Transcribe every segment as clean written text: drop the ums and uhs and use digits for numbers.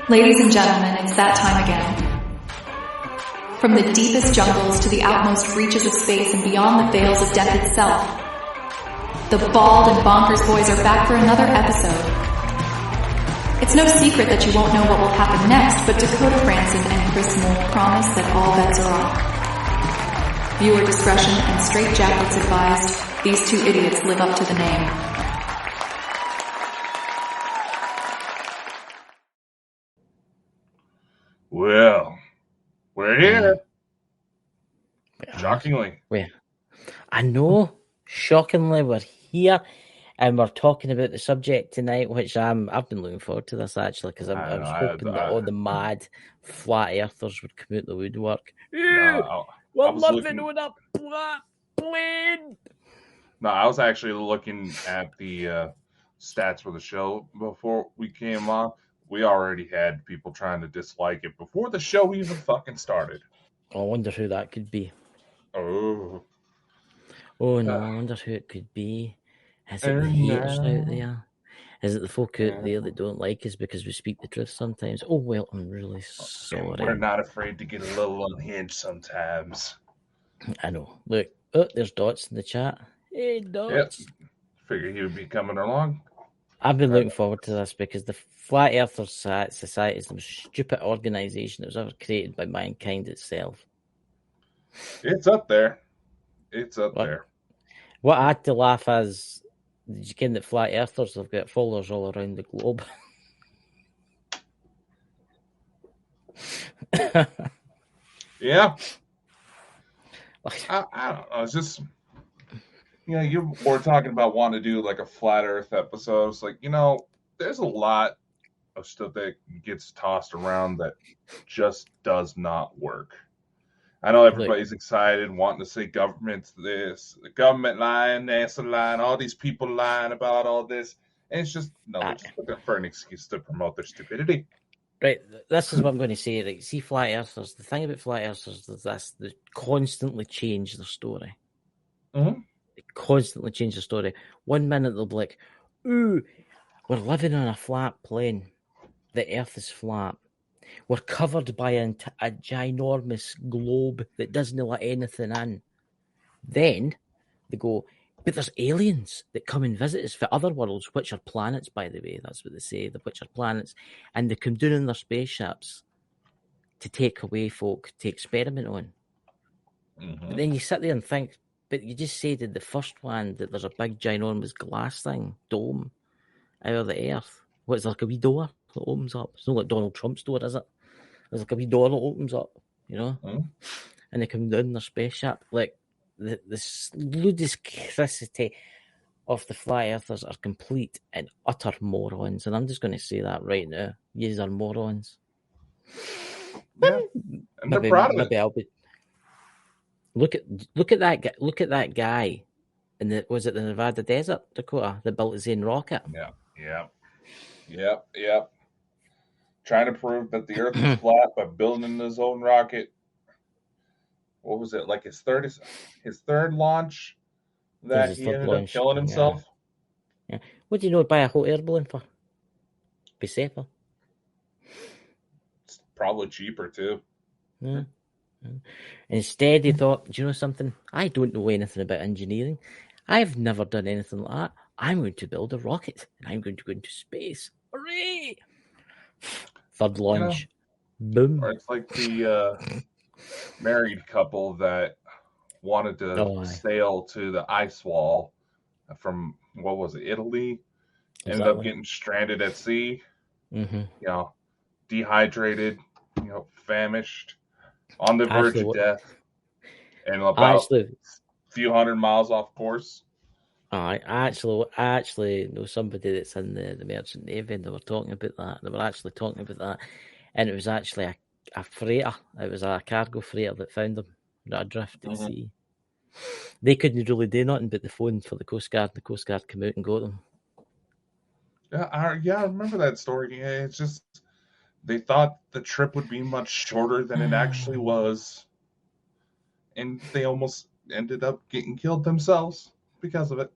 Ladies and gentlemen, it's that time again. From the deepest jungles to the outmost reaches of space and beyond the veils of death itself, the Bald and Bonkers Boys are back for another episode. It's no secret that you won't know what will happen next, but Dakota Francis and Chris Moore promise that all bets are off. Viewer discretion and straitjackets advised. These two idiots live up to the name. Well, we're here. Shockingly. I know. Shockingly, we're here. And we're talking about the subject tonight, which I've been looking forward to this, actually, because I was hoping that all the mad flat earthers would come out the woodwork. We're living on a flat plane! No, I was actually looking at the stats for the show before we came on. We already had people trying to dislike it before the show even fucking started. I wonder who that could be. Oh no, I wonder who it could be. Is it the haters out there? Is it the folk out there that don't like us because we speak the truth sometimes? Oh, well, I'm really sorry. We're not afraid to get a little unhinged sometimes. I know. Look, there's Dots in the chat. Hey, Dots. Yep. Figured he would be coming along. I've been looking forward to this because the Flat Earthers Society is the most stupid organisation that was ever created by mankind itself. It's up there. It's up there. What I had to laugh is, did you ken that Flat Earthers have got followers all around the globe? Yeah. I don't know. It's just, you were talking about wanting to do like a flat Earth episode. It's like, there's a lot of stuff that gets tossed around that just does not work. I know everybody's excited, wanting to say government's this, the government lying, NASA lying, all these people lying about all this. And it's just, they're just looking for an excuse to promote their stupidity. Right, this is what I'm going to say. Right, see, Flat Earthers, the thing about Flat Earthers is this: they constantly change their story. Mm-hmm. They constantly change the story. 1 minute they'll be like, ooh, we're living on a flat plane. The Earth is flat. We're covered by a ginormous globe that doesn't let anything in. Then they go, but there's aliens that come and visit us for other worlds, which are planets, by the way. That's what they say, which are planets. And they come down in their spaceships to take away folk to experiment on. Mm-hmm. But then you sit there and think, but you just said in the first one that there's a big, ginormous glass thing, out of the Earth. What's like a wee door that opens up? It's not like Donald Trump's door, is it? There's like a wee door that opens up, Mm-hmm. And they come down in their spaceship. Like, the ludicrousity of the Flat Earthers are complete and utter morons. And I'm just going to say that right now. Yous are morons. Yeah. And they're proud of it. I'll be... Look at that guy was it the Nevada desert, Dakota, that built his own rocket? Yep. Trying to prove that the Earth is flat by building his own rocket. What was it, like his third launch that he ended up killing himself? Yeah. What do you know buy a hot air balloon for? Be safer. It's probably cheaper too. Yeah. Instead, he thought, do you know something? I don't know anything about engineering. I've never done anything like that. I'm going to build a rocket and I'm going to go into space. Hooray! Third launch. Boom. Or it's like the married couple that wanted to sail to the ice wall from, what was it, Italy? Ended up getting stranded at sea. Mm-hmm. Dehydrated, famished, on the verge of death, and about a few hundred miles off course. I actually know somebody that's in the Merchant Navy, and they were talking about that. And it was actually a freighter. It was a cargo freighter that found them adrift at sea. They couldn't really do nothing but the phone for the Coast Guard. The Coast Guard came out and got them. Yeah, I remember that story. Yeah, it's just they thought the trip would be much shorter than it actually was, and they almost ended up getting killed themselves because of it.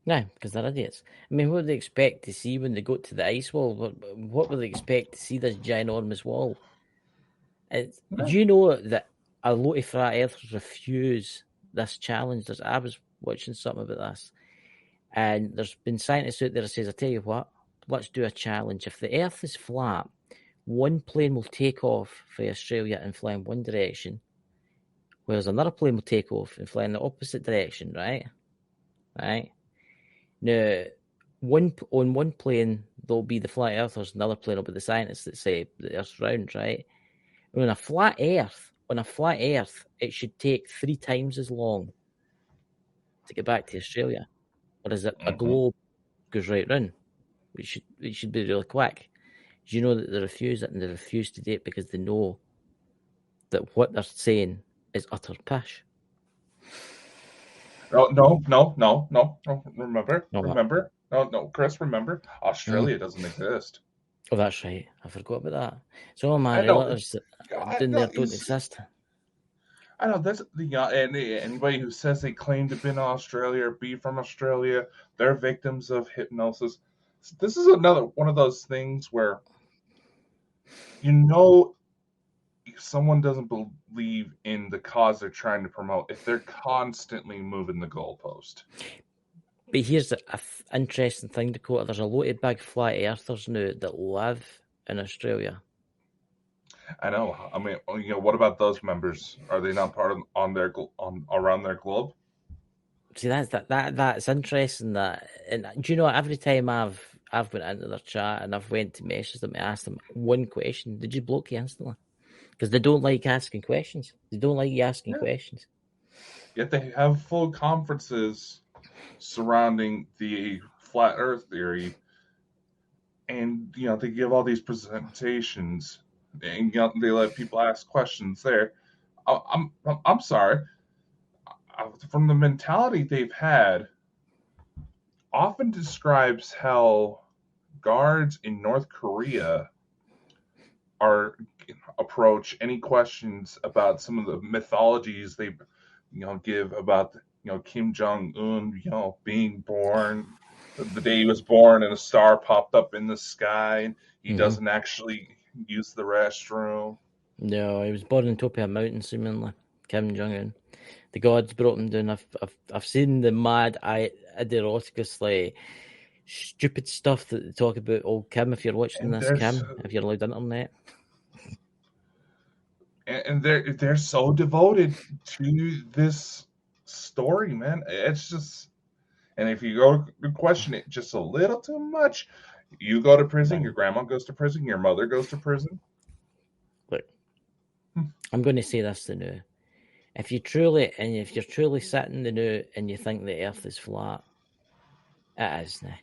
No, because they're idiots. I mean, what would they expect to see when they go to the ice wall? What would they expect to see this ginormous wall? Do you know that a lot of flat earthers refuse this challenge? I was watching something about this, and there's been scientists out there that says, I tell you what, let's do a challenge. If the earth is flat, one plane will take off for Australia and fly in one direction, whereas another plane will take off and fly in the opposite direction, right? Right? Now, on one plane, there'll be the flat earthers, another plane will be the scientists that say the earth's round, right? And on a flat earth, it should take 3 times as long to get back to Australia. Whereas a globe goes right round. It should be really quick. Do you know that they refuse it, and they refuse to do it because they know that what they're saying is utter pish? No. Remember. No, No, Chris, remember. Australia doesn't exist. Oh, that's right. I forgot about that. So all my I know. relatives down there don't exist. I know that's and anybody who says they claim to be in Australia or be from Australia, they're victims of hypnosis. This is another one of those things where if someone doesn't believe in the cause they're trying to promote if they're constantly moving the goalpost. But here's an interesting thing, Dakota. There's a lot of big flat earthers now that live in Australia. I know. I mean, what about those members? Are they not part of around their globe? See, that's interesting. That, and do you know, every time I've went into their chat and I've went to message them and asked them one question, they just block you instantly because they don't like asking questions. They don't like you asking questions. Yet they have full conferences surrounding the flat Earth theory, and they give all these presentations, and they let people ask questions there. I'm sorry. From the mentality they've had, often describes how guards in North Korea approach any questions about some of the mythologies they give about Kim Jong-un being born the day he was born and a star popped up in the sky and he doesn't actually use the restroom. No, he was born on top of a mountain, seemingly. Kim Jong-un. The gods brought him down. I've seen the mad ideological, like stupid stuff that they talk about. Oh, Kim, if you're watching this, Kim, if you're allowed internet. And they're so devoted to this story, man. It's just, and if you go to question it just a little too much, you go to prison. Your grandma goes to prison. Your mother goes to prison. Look, I'm going to say this to now. If you're truly sitting the now and you think the Earth is flat, it is now.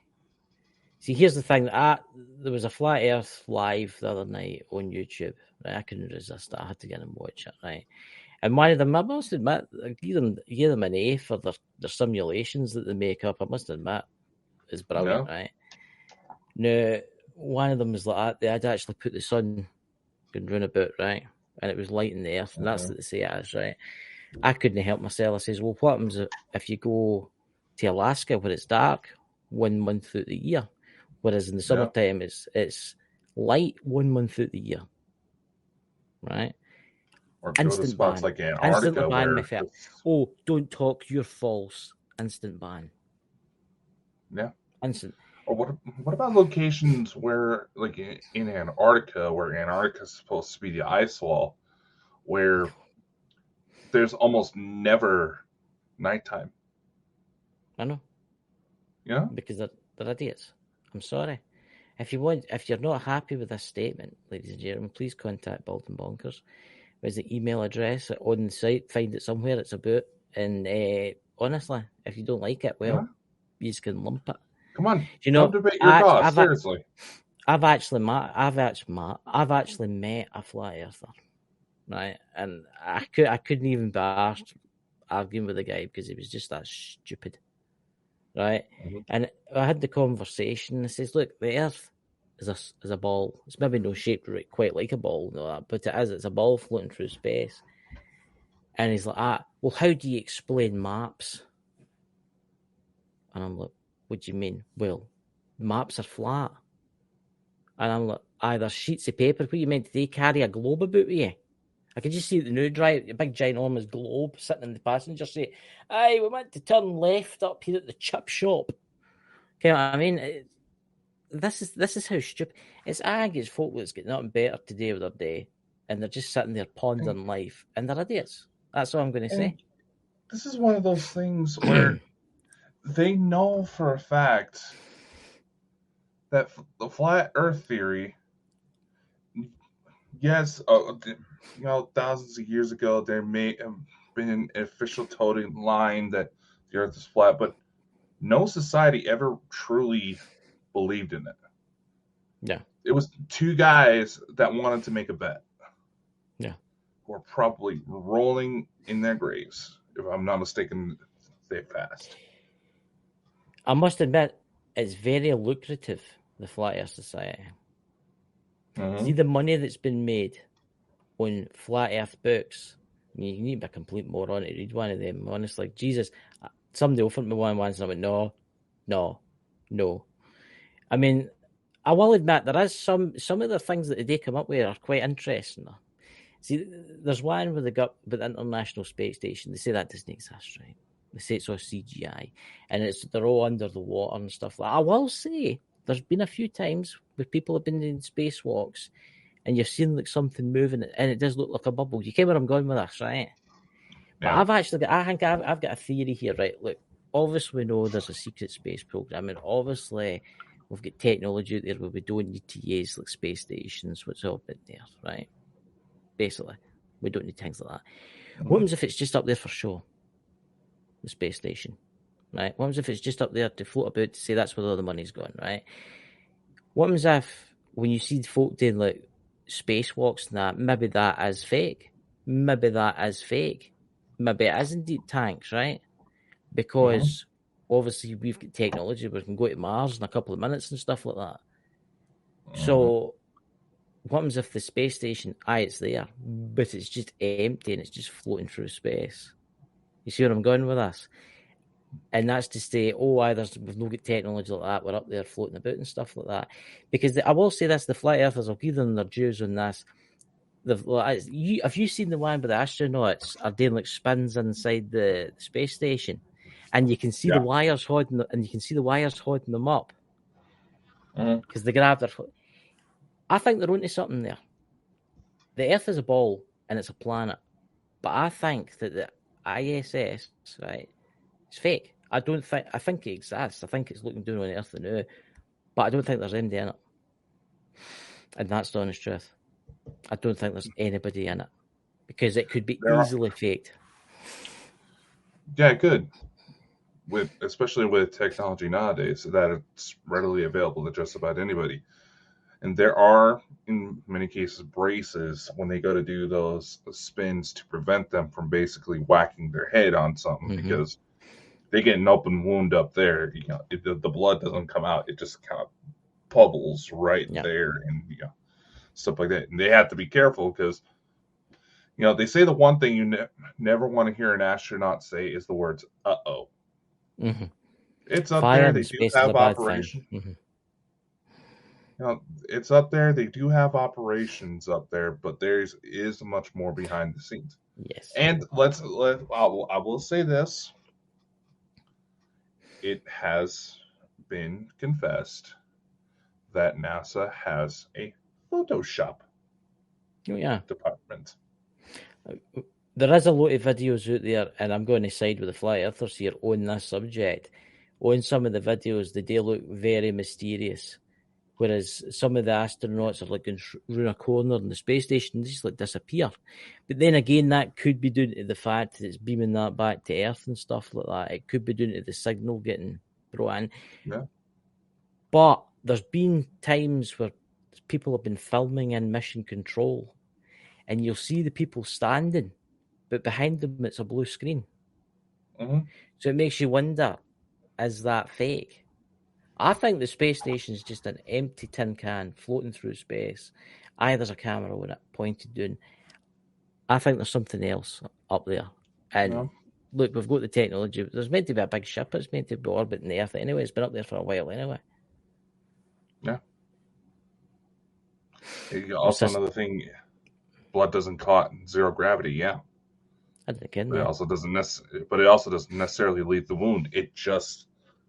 See, here's the thing. There was a Flat Earth live the other night on YouTube. Right? I couldn't resist it. I had to get and watch it. Right, and one of them, I must admit, I give them an A for their simulations that they make up. I must admit, is brilliant. Yeah. Right. Now, one of them was like they had actually put the sun going round about, right, and it was lighting the Earth, and that's what they say it is, right. I couldn't help myself. I says, well, what happens if you go to Alaska where it's dark 1 month through the year, whereas in the summertime it's light 1 month through the year, right? Or go to spots like Antarctica where oh, don't talk, you're false. Instant ban. Yeah. Instant. Or what about locations where, like in Antarctica, where Antarctica is supposed to be the ice wall, where there's almost never nighttime? I know. Yeah. Because they're idiots. I'm sorry. If you're not happy with this statement, ladies and gentlemen, please contact Bald and Bonkers. There's the email address on the site. Find it somewhere. It's about. And honestly, if you don't like it, well, you just can lump it. Come on, don't debate your cause. Seriously, I've actually met a flat earther, right? And I couldn't even be arsed arguing with the guy because he was just that stupid, right? Mm-hmm. And I had the conversation. I says, "Look, the Earth is a ball. It's maybe not shaped quite like a ball, but it is. It's a ball floating through space." And he's like, well, how do you explain maps? And I'm like, what do you mean? Well, maps are flat. And I'm like, there's sheets of paper. What you meant? Did they carry a globe about with you? I could just see the new drive, a big ginormous globe sitting in the passenger seat. Aye, we meant to turn left up here at the chip shop. Okay, I mean, this is how stupid it's. It's folk that's got nothing better to do with their day, and they're just sitting there pondering life, and they're idiots. That's all I'm going to say. This is one of those things where they know for a fact that the flat Earth theory, yes, thousands of years ago there may have been an official totem line that the Earth is flat, but no society ever truly believed in it. Yeah. It was two guys that wanted to make a bet. Yeah. Who are probably rolling in their graves, if I'm not mistaken, they fast. I must admit, it's very lucrative, the Flat Earth Society. Mm-hmm. See the money that's been made on Flat Earth books. I mean, you need to be a complete moron to read one of them. Honestly, Jesus, somebody offered me one once and I went, no. I mean, I will admit there is some of the things that they come up with are quite interesting. See, there's one with the International Space Station. They say that doesn't exist, right? They say it's all CGI, and they're all under the water and stuff like that. I will say there's been a few times where people have been in spacewalks, and you've seen like something moving, and it does look like a bubble. You get where I'm going with this, right? But Yeah. I've got a theory here, right? Look, obviously we know there's a secret space program, and obviously we've got technology out there where we don't need to use like space stations, what's all been there, right? Basically, we don't need things like that. Mm-hmm. What happens if it's just up there for show? The space station, right? What happens if it's just up there to float about to say that's where all the money's gone, right? What happens if when you see folk doing like spacewalks and that, maybe that is fake? Maybe that is fake. Maybe it is indeed tanks, right? Because obviously we've got technology where we can go to Mars in a couple of minutes and stuff like that. So what happens if the space station, it's there, but it's just empty and it's just floating through space? You see where I'm going with this? And that's to say, we've no good technology like that, we're up there floating about and stuff like that. Because I will say this, the flat earthers, I'll give them their dues on this. Have you seen the one where the astronauts are doing like spins inside the space station? And you can see the wires holding them up. Because they grab their foot. I think they're onto something there. The Earth is a ball and it's a planet. But I think that the ISS, right, it's fake. I think it exists. I think it's looking down on Earth now. But I don't think there's anybody in it. And that's the honest truth. I don't think there's anybody in it. Because it could be easily faked. Yeah, it could. Especially with technology nowadays, that it's readily available to just about anybody. And there are, in many cases, braces when they go to do those spins to prevent them from basically whacking their head on something because they get an open wound up there. The blood doesn't come out; it just kind of bubbles right there, and stuff like that. And they have to be careful because they say the one thing you never want to hear an astronaut say is the words "uh-oh." It's up there. They do have operations. It's up there. They do have operations up there, but there is much more behind the scenes. Yes. And I will say this: it has been confessed that NASA has a Photoshop department. There is a lot of videos out there, and I'm going to side with the flat earthers here on this subject. On some of the videos, they do look very mysterious. Whereas some of the astronauts are like around a corner in the space station, they just like disappear. But then again, that could be due to the fact that it's beaming that back to Earth and stuff like that. It could be due to the signal getting brought in. Yeah. But there's been times where people have been filming in mission control, and you'll see the people standing, but behind them it's a blue screen. So it makes you wonder, is that fake? I think the space station is just an empty tin can floating through space. There's a camera on it pointed down. I think there's something else up there. And look, we've got the technology. There's meant to be a big ship. It's meant to be orbiting the Earth anyway. It's been up there for a while anyway. Yeah. Also, another thing, blood doesn't clot in zero gravity. Yeah. But it also doesn't necessarily leave the wound. It just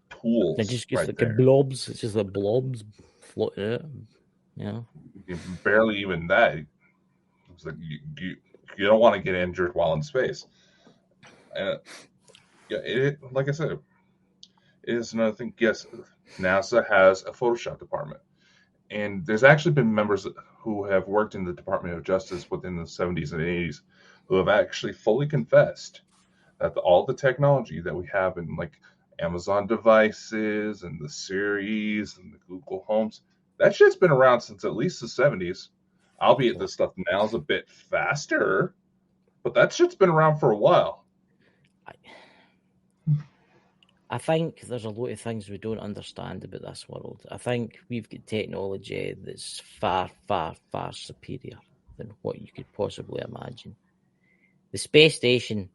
pools. It just gets right like there. blobs. It's just like blobs floating out. Barely even that. It's like you don't want to get injured while in space. And like I said, it is another thing. Yes, NASA has a Photoshop department, and there's actually been members who have worked in the Department of Justice within the 70s and 80s who have actually fully confessed that all the technology that we have in like Amazon devices and the Siris and the Google Homes, that shit's been around since at least the 70s. Albeit this stuff now is a bit faster, but that shit's been around for a while. I think there's a lot of things we don't understand about this world. I think we've got technology that's far, far, far superior than what you could possibly imagine. The space station,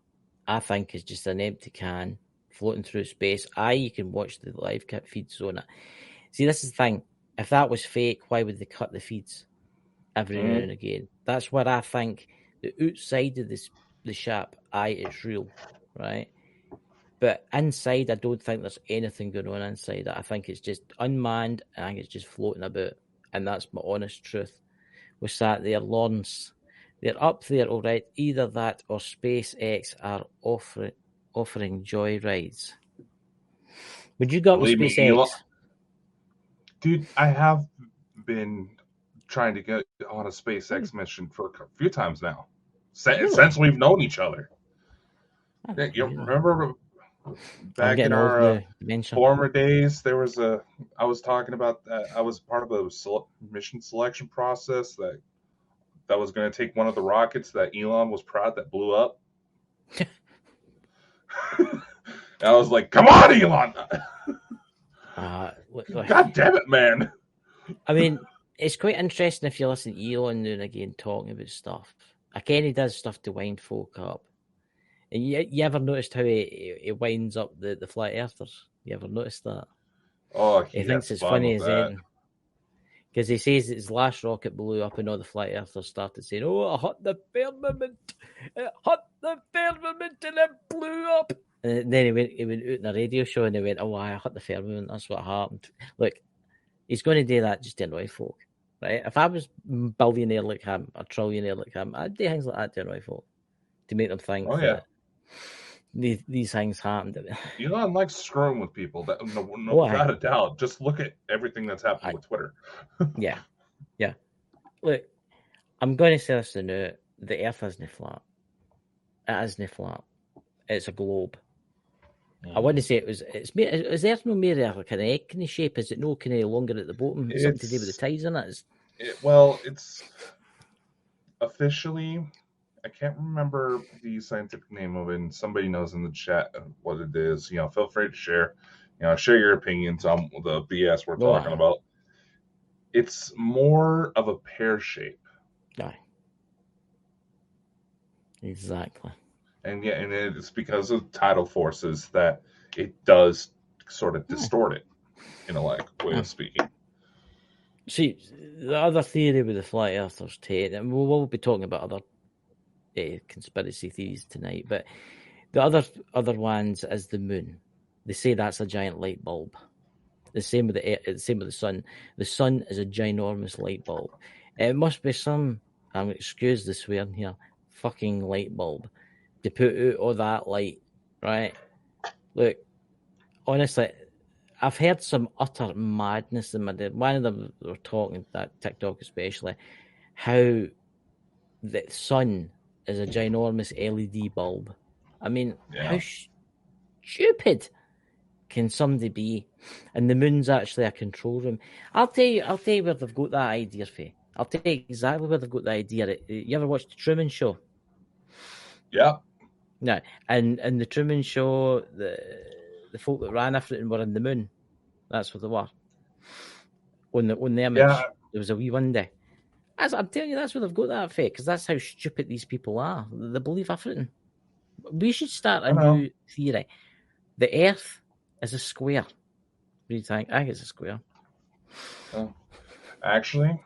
I think, is just an empty can floating through space. You can watch the live feeds on it. See, this is the thing. If that was fake, why would they cut the feeds every now and again? That's what I think. The outside of the ship, it's real, right? But inside, I don't think there's anything going on inside. I think it's just unmanned. I think it's just floating about. And that's my honest truth. We sat there, Lawrence. They're up there, all right. Either that or SpaceX are offering joy rides. Would you go up with SpaceX? Dude, I have been trying to get on a SpaceX mission for a few times now. Since we've known each other. You remember back in our former days, I was talking about that. I was part of the mission selection process that was going to take one of the rockets that Elon was proud that blew up. I was like, come on, Elon! God damn it, man! I mean, it's quite interesting if you listen to Elon now and again talking about stuff. Again, he does stuff to wind folk up. And you ever noticed how he winds up the flat earthers? You ever noticed that? Oh, he thinks it's funny as anything. Because he says his last rocket blew up and all the flat earthers started saying, "Oh, it hit the firmament! It hit the firmament and it blew up!" And then he went out in a radio show and he went, "Oh, I hit the firmament, that's what happened." Look, he's going to do that just to annoy folk, right? If I was a billionaire like him, a trillionaire like him, I'd do things like that to annoy folk, to make them think that these things happened. Elon likes screwing with people. Without a doubt. Just look at everything that's happened with Twitter. Yeah. Look, I'm going to say this now. The Earth isn't flat. It isn't flat. It's a globe. I wouldn't say is the Earth no more kind of egg kind of shape? Is it no kind of longer at the bottom? Something to do with the tides in it? It's officially, I can't remember the scientific name of it, and somebody knows in the chat what it is. Feel free to share. Share your opinions on the BS we're talking about. It's more of a pear shape. Aye. Exactly. And it's because of tidal forces that it does sort of distort it, in a way of speaking. See, the other theory with the flat earthers, Tate, and we'll be talking about other conspiracy theories tonight, but the other ones is the moon. They say that's a giant light bulb. The same with the sun. The sun is a ginormous light bulb. It must be some, excuse the swearing here, fucking light bulb to put out all that light, right? Look, honestly, I've heard some utter madness in my day. One of them were talking, that TikTok especially, how the sun is a ginormous LED bulb. I mean, how stupid can somebody be? And the moon's actually a control room. I'll tell you where they've got that idea for. I'll tell you exactly where they've got the idea. You ever watched the Truman Show? Yeah. No. And the Truman Show, the folk that ran after it and were in the moon. That's what they were. On the image. Yeah. There was a wee window. I'm telling you, that's where they've got that for, because that's how stupid these people are. They believe everything. We should start a I know. new theory. The Earth is a square. What do you think? I think it's a square. Actually,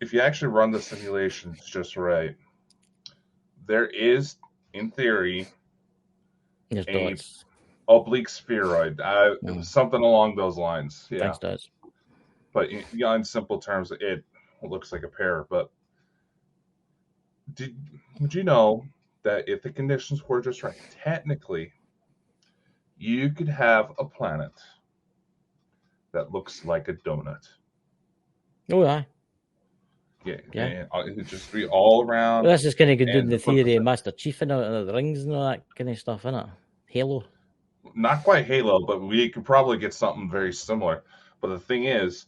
if you actually run the simulations just right, there is, in theory, There's a dots. oblique spheroid, something along those lines. Yeah, Thanks, dots. but in simple terms, it looks like a pear. But would you know that if the conditions were just right, technically, you could have a planet that looks like a donut? Oh, yeah. Yeah. It'd just be all around. Well, this is kind of good doing and the theory of Master Chief and the rings and all that kind of stuff, innit? Halo. Not quite Halo, but we could probably get something very similar. But the thing is,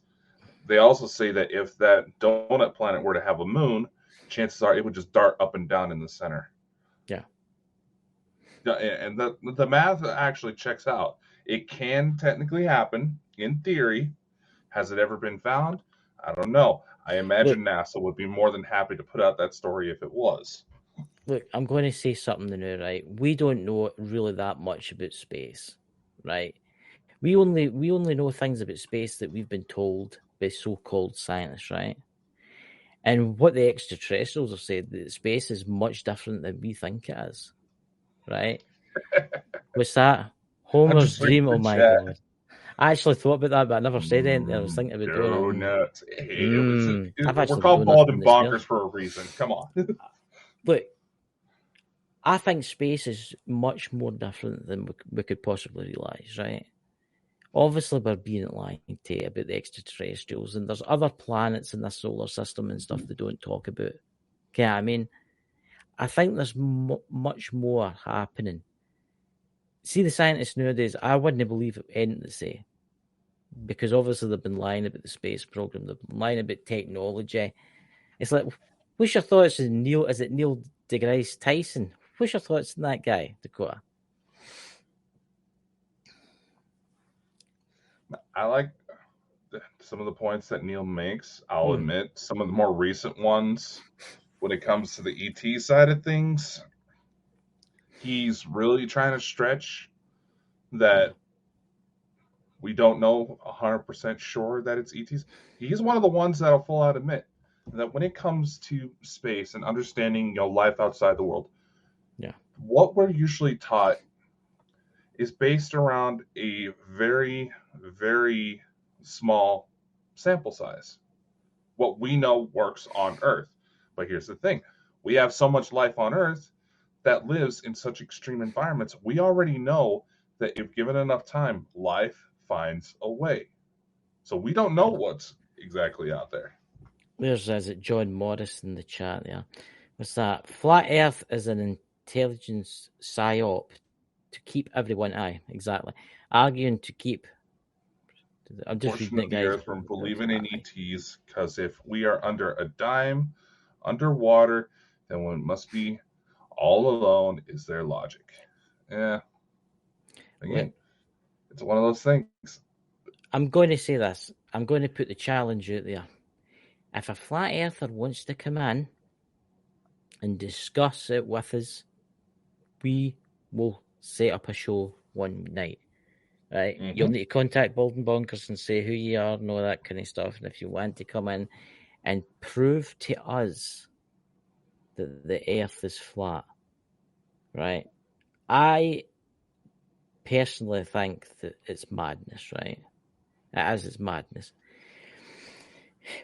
they also say that if that donut planet were to have a moon, chances are it would just dart up and down in the center. Yeah. And the math actually checks out. It can technically happen, in theory. Has it ever been found? I don't know. I imagine NASA would be more than happy to put out that story if it was. Look, I'm going to say something now, right? We don't know really that much about space, right? We only know things about space that we've been told by so-called scientists, right? And what the extraterrestrials have said, that space is much different than we think it is, right? What's that? Homer's dream. Oh my god! I actually thought about that, but I never said anything. I was thinking about doing it. We're called Bald and Bonkers for a reason. Come on. Look, I think space is much more different than we could possibly realize, right? Obviously, we're being lied to about the extraterrestrials, and there's other planets in the solar system and stuff they don't talk about. Okay, I mean, I think there's much more happening. See, the scientists nowadays, I wouldn't believe anything they say, because obviously they've been lying about the space program, they've been lying about technology. It's like, what's your thoughts on Neil? Is it Neil deGrasse Tyson? What's your thoughts on that guy, Dakota? I like some of the points that Neil makes. I'll admit some of the more recent ones, when it comes to the ET side of things, he's really trying to stretch that we don't know 100% sure that it's ETs. He's one of the ones that'll full out admit that when it comes to space and understanding life outside the world, what we're usually taught is based around a very, very small sample size. What we know works on Earth. But here's the thing. We have so much life on Earth that lives in such extreme environments. We already know that if given enough time, life finds a way. So we don't know what's exactly out there. There's John Morris in the chat there. What's that? Flat Earth is an intelligence psyop to keep everyone, exactly, arguing to keep. I'm just reading it, guys. Earth from believing in ETs, because if we are under a dime, underwater, then one must be all alone. Is their logic? Yeah. Again, it's one of those things. I'm going to say this. I'm going to put the challenge out there. If a flat earther wants to come in and discuss it with us, we will set up a show one night. Right? Mm-hmm. You'll need to contact Bald and Bonkers and say who you are and all that kind of stuff. And if you want to come in and prove to us that the earth is flat, right? I personally think that it's madness, right? It's madness.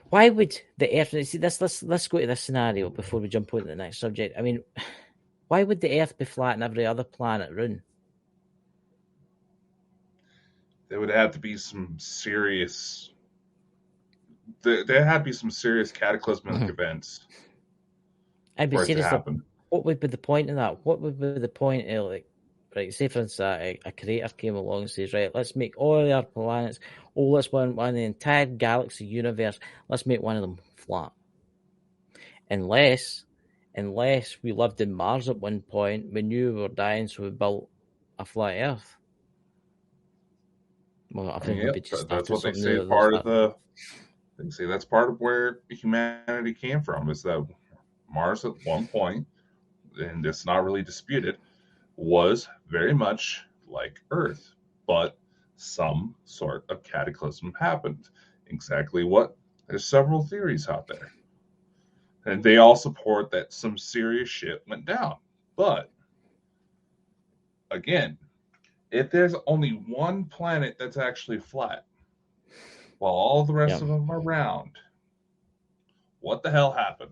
Why would the earth... See, let's go to this scenario before we jump on to the next subject. I mean, why would the earth be flat and every other planet round? There would have to be some serious... There had to be some serious cataclysmic events for it to happen. What would be the point of that? What would be the point of, like, right, say for instance, a creator came along and says, right, let's make all the other planets, let's one the entire galaxy universe, let's make one of them flat. Unless we lived in Mars at one point, we knew we were dying, so we built a flat Earth. Well, I think that's what they say. They say that's part of where humanity came from. Is that Mars at one point and it's not really disputed, was very much like Earth, but some sort of cataclysm happened. Exactly what? There's several theories out there. And they all support that some serious shit went down. But again, if there's only one planet that's actually flat, while all the rest of them are round, what the hell happened?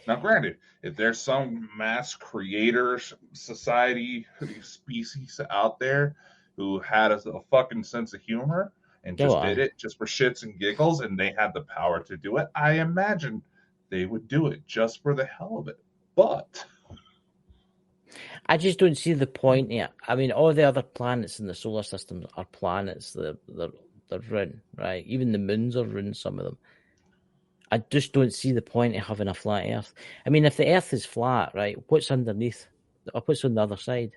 Now, granted, if there's some mass creator society species out there who had a fucking sense of humor and just did it just for shits and giggles, and they had the power to do it, I imagine they would do it just for the hell of it. But I just don't see the point here. I mean, all the other planets in the solar system are planets. They're round, right? Even the moons are round, some of them. I just don't see the point of having a flat Earth. I mean, if the Earth is flat, right, what's underneath? Or what's on the other side?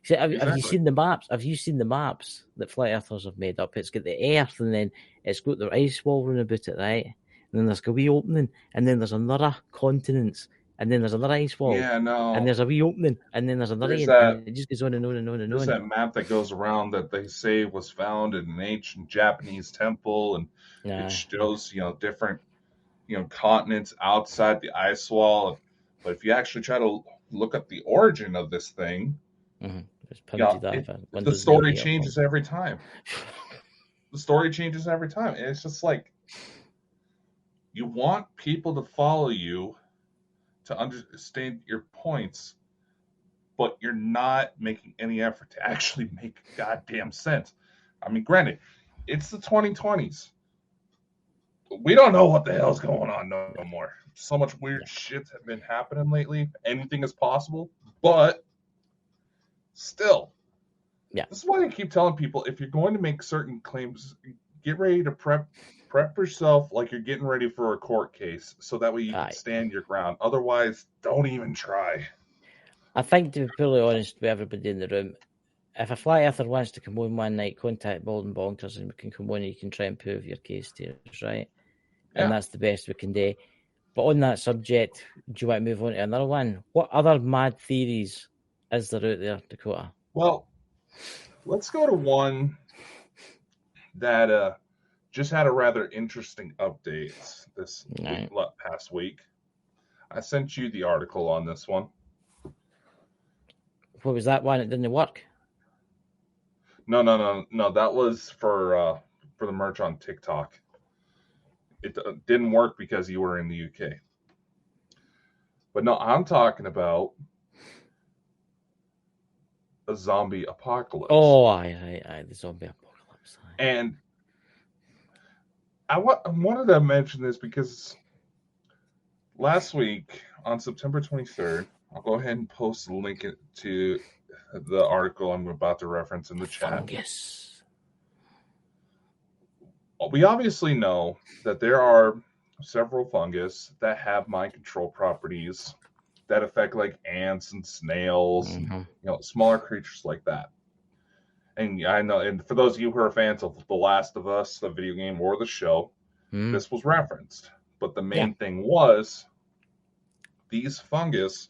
See, have you seen the maps? Have you seen the maps that flat earthers have made up? It's got the Earth, and then it's got the ice wall round about it, right? And then there's a wee opening, and then there's another continent, and then there's another ice wall. Yeah, no. And there's a wee opening, and then there's another, and it just goes on and on and on and on. There's that map that goes around that they say was found in an ancient Japanese temple, and it shows, different, continents outside the ice wall. But if you actually try to look up the origin of this thing, the story changes every time. The story changes every time. And it's just like, you want people to follow you to understand your points, but you're not making any effort to actually make goddamn sense. I mean, granted, it's the 2020s. We don't know what the hell's going on no more. So much weird shit has been happening lately. Anything is possible, but still. Yeah. This is why I keep telling people, if you're going to make certain claims, get ready to prep yourself like you're getting ready for a court case, so that way you can stand your ground. Otherwise, don't even try. I think, to be fully honest with everybody in the room, if a flat earther wants to come on one night, contact Bald and Bonkers, and we can come on and you can try and prove your case to us, right? Yeah. And that's the best we can do. But on that subject, do you want to move on to another one? What other mad theories is there out there, Dakota? Well, let's go to one that just had a rather interesting update this past week. I sent you the article on this one. What was that one? It didn't work? No. That was for the merch on TikTok. It didn't work because you were in the UK. But no, I'm talking about a zombie apocalypse. Oh, aye, the zombie apocalypse. Aye. And I wanted to mention this because last week on September 23rd, I'll go ahead and post the link to the article I'm about to reference in the chat. Fungus. We obviously know that there are several fungus that have mind control properties that affect like ants and snails, and, smaller creatures like that. And I know, and for those of you who are fans of The Last of Us, the video game or the show, this was referenced. But the main thing was these fungus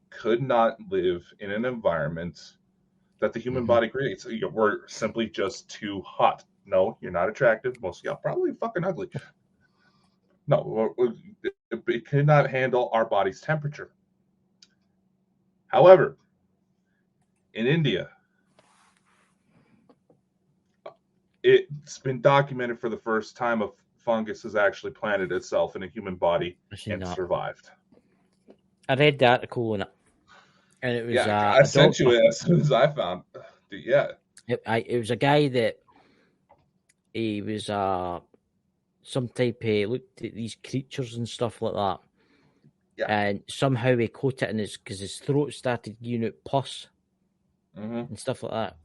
could not live in an environment that the human body creates. We're simply just too hot. No, you're not attractive. Most of y'all probably fucking ugly. No, it could not handle our body's temperature. However, in India, it's been documented for the first time a fungus has actually planted itself in a human body and survived. I read the article on it, and it was I sent you it as soon as I found. It was a guy that he was some type of looked at these creatures and stuff like that. Yeah. And somehow he caught it in because his throat started giving out pus and stuff like that.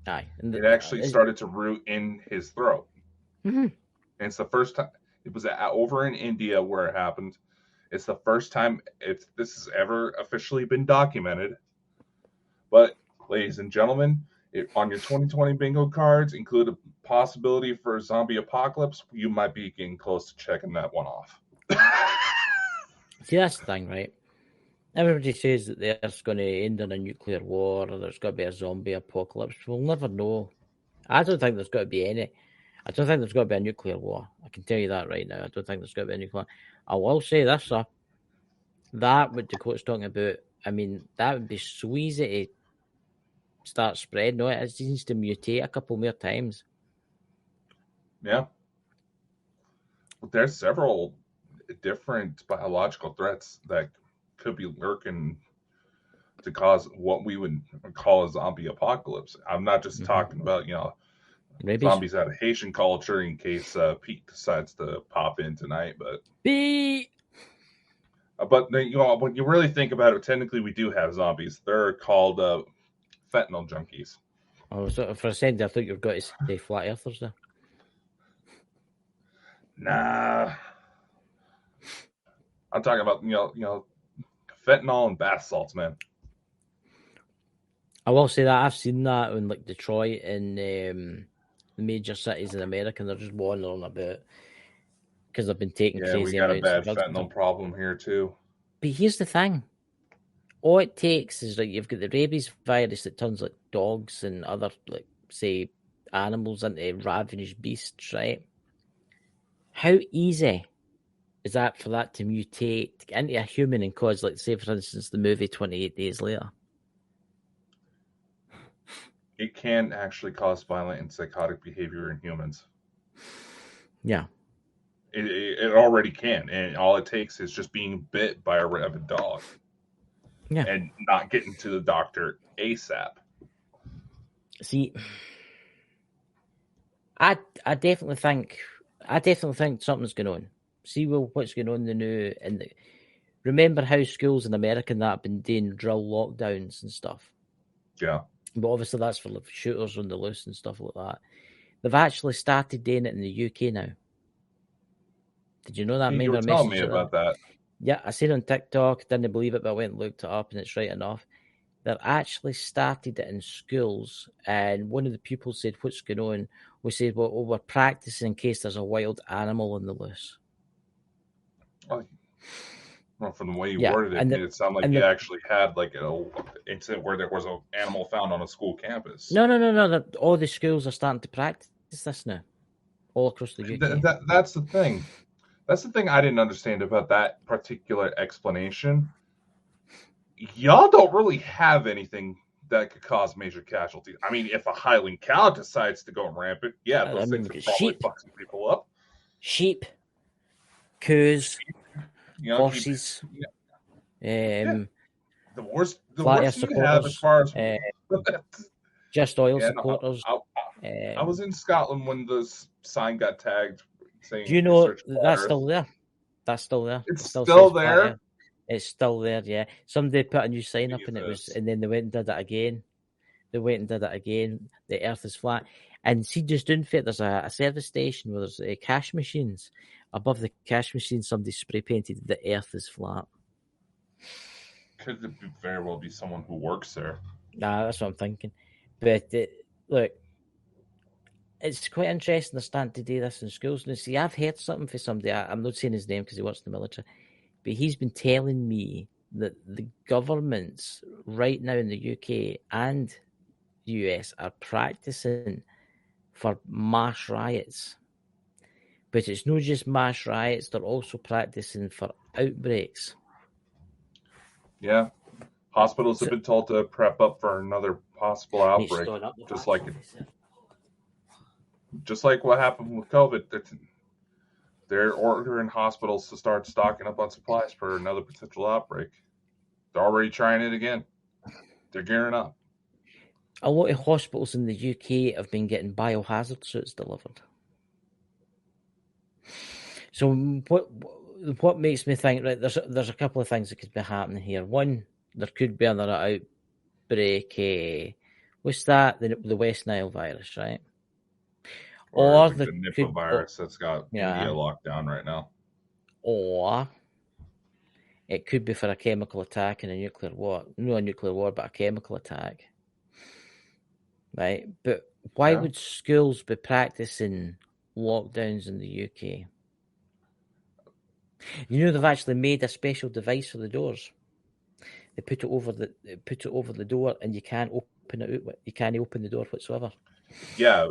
Aye. And it actually started to root in his throat. And it's the first time. It was over in India where it happened. It's the first time this has ever officially been documented. But, ladies and gentlemen, on your 2020 bingo cards, include a possibility for a zombie apocalypse. You might be getting close to checking that one off. See, that's the thing, right? Everybody says that the Earth's going to end in a nuclear war, or there's going to be a zombie apocalypse. We'll never know. I don't think there's got to be any. I don't think there's got to be a nuclear war. I can tell you that right now. I don't think there's got to be a nuclear. I will say this, sir. That what Dakota's talking about. I mean, that would be so easy to start spreading. No, it needs to mutate a couple more times. Yeah. There's several different biological threats that could be lurking to cause what we would call a zombie apocalypse. I'm not just talking about, Rabies. Zombies out of Haitian culture in case Pete decides to pop in tonight. But when you really think about it, technically we do have zombies. They're called fentanyl junkies. Oh, so for a second I thought you were going to say flat earthers there. Nah, I'm talking about fentanyl and bath salts, man. I will say that I've seen that in like Detroit and the major cities in America, and they're just wandering about because they've been taking crazy we got a bad drugs. fentanyl problem here too. But here's the thing: all it takes is like you've got the rabies virus that turns like dogs and other like say animals into ravenous beasts, right? How easy is that for that to mutate into a human and cause, like, say, for instance, the movie 28 Days Later? It can actually cause violent and psychotic behavior in humans. Yeah. It already can. And all it takes is just being bit by a rabid dog. Yeah. And not getting to the doctor ASAP. See, I definitely think something's going on. See what's going on in the new, and remember how schools in America and that have been doing drill lockdowns and stuff. Yeah. But obviously that's for like shooters on the loose and stuff like that. They've actually started doing it in the UK now. Did you know that? You were telling me about that. Yeah, I seen it on TikTok. Didn't believe it, but I went and looked it up, and it's right enough. They've actually started it in schools, and one of the pupils said, "What's going on?" We said, "Well, we're practicing in case there's a wild animal on the loose." Well, from the way you worded it, it sounded like you actually had like an incident where there was an animal found on a school campus. No. All the schools are starting to practice this now, all across the UK. That's the thing. That's the thing I didn't understand about that particular explanation. Y'all don't really have anything that could cause major casualties. I mean, if a Highland cow decides to go rampant, those things would probably fuck some people up. Sheep, cows, horses. The worst you have as far as just oil supporters. I was in Scotland when the sign got tagged saying, "Do you know that's still there? That's still there. It's still there. It's still there. Yeah, somebody put a new sign up, and and then they went and did it again. The Earth is flat, and see, just down fit. There's a service station where there's cash machines. Above the cash machine, somebody spray painted "The Earth is flat." Could very well be someone who works there. Nah, that's what I'm thinking. But look, it's quite interesting they're starting to do this in schools. Now, see, I've heard something for somebody. I'm not saying his name because he works in the military, but he's been telling me that the governments right now in the UK and the US are practicing for mass riots. But it's not just mass riots, they're also practicing for outbreaks. Yeah. Hospitals have been told to prep up for another possible outbreak. Just like what happened with COVID. They're ordering hospitals to start stocking up on supplies for another potential outbreak. They're already trying it again. They're gearing up. A lot of hospitals in the UK have been getting biohazard suits delivered. So what makes me think, right, there's a couple of things that could be happening here. One, there could be another outbreak. What's that? The West Nile virus, right? Or the Nipah virus that's got India locked down right now. Or it could be for a chemical attack in a nuclear war. Not a nuclear war, but a chemical attack. Right? But why would schools be practicing lockdowns in the UK? You know, they've actually made a special device for the doors. They put it over the door, and you can't open it out. You can't open the door whatsoever. Yeah,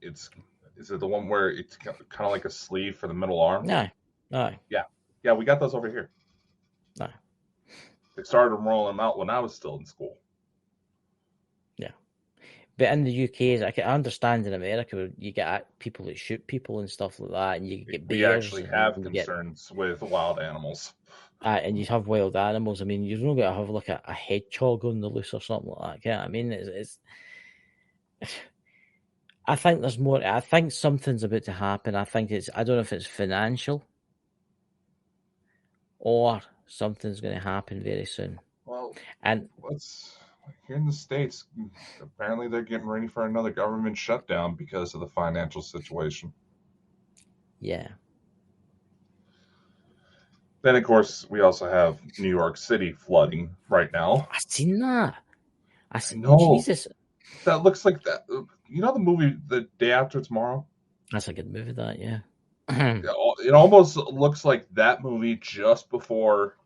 is it the one where it's kind of like a sleeve for the middle arm? No. Yeah, we got those over here. No. They started rolling them out when I was still in school. Yeah. But in the UK, I can understand in America where you get people that shoot people and stuff like that, and you get bears. We actually have and concerns with wild animals. And you have wild animals. I mean, you're not going to have like a hedgehog on the loose or something like that. Yeah, I mean, it's I think there's more. I think something's about to happen. I don't know if it's financial or something's going to happen very soon. Well, and here in the States, apparently they're getting ready for another government shutdown because of the financial situation. Yeah. Then, of course, we also have New York City flooding right now. I've seen that. I know. Jesus. That looks like that. You know the movie The Day After Tomorrow? That's a good movie, that, yeah. It almost looks like that movie just before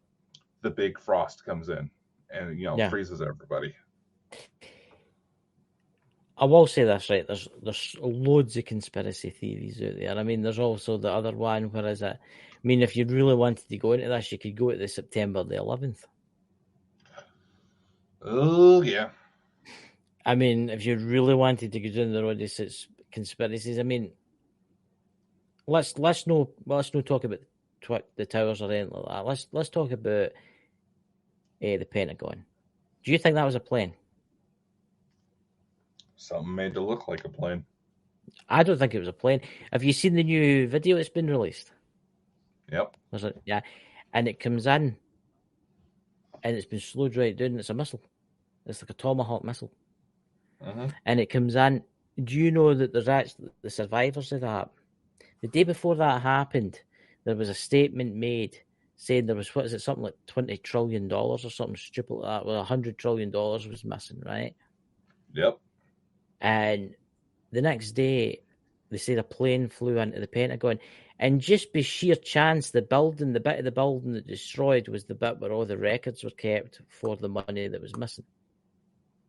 the big frost comes in and, freezes everybody. I will say this, right? There's loads of conspiracy theories out there. I mean, there's also the other one, where is it? I mean, if you really wanted to go into this, you could go to the September the 11th. Oh, yeah. I mean, if you really wanted to go down the road of conspiracies, I mean, let's no talk about the towers or anything like that. Let's talk about the Pentagon. Do you think that was a plane? Something made to look like a plane. I don't think it was a plane. Have you seen the new video that's been released? Yep. Yeah. And it comes in, and it's been slowed right down. It's a missile. It's like a Tomahawk missile. Mm-hmm. And it comes in. Do you know that there's actually the survivors of that? The day before that happened, there was a statement made saying there was, something like $20 trillion or something stupid like that. Well, $100 trillion was missing, right? Yep. And the next day, they said a plane flew into the Pentagon. And just by sheer chance, the bit of the building that destroyed was the bit where all the records were kept for the money that was missing.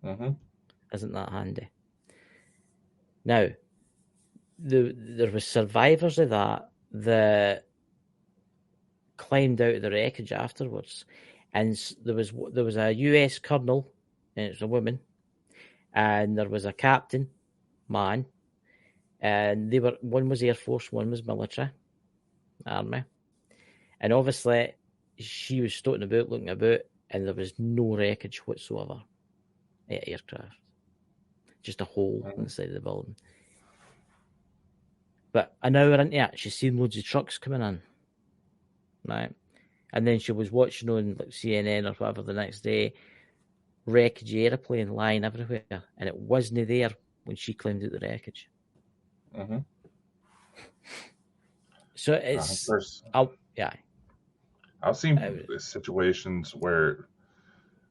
Mm-hmm. Isn't that handy? Now, there was survivors of that climbed out of the wreckage afterwards, and there was a US colonel, and it's a woman, and there was a captain, man, and one was Air Force, one was military, army, and obviously she was stoating about, looking about, and there was no wreckage whatsoever at aircraft, just a hole inside the building. But an hour into it, she's seen loads of trucks coming in, right? And then she was watching on like CNN or whatever the next day, wreckage airplane lying everywhere, and it wasn't there when she climbed out the wreckage. Mm-hmm. So it's I've seen situations where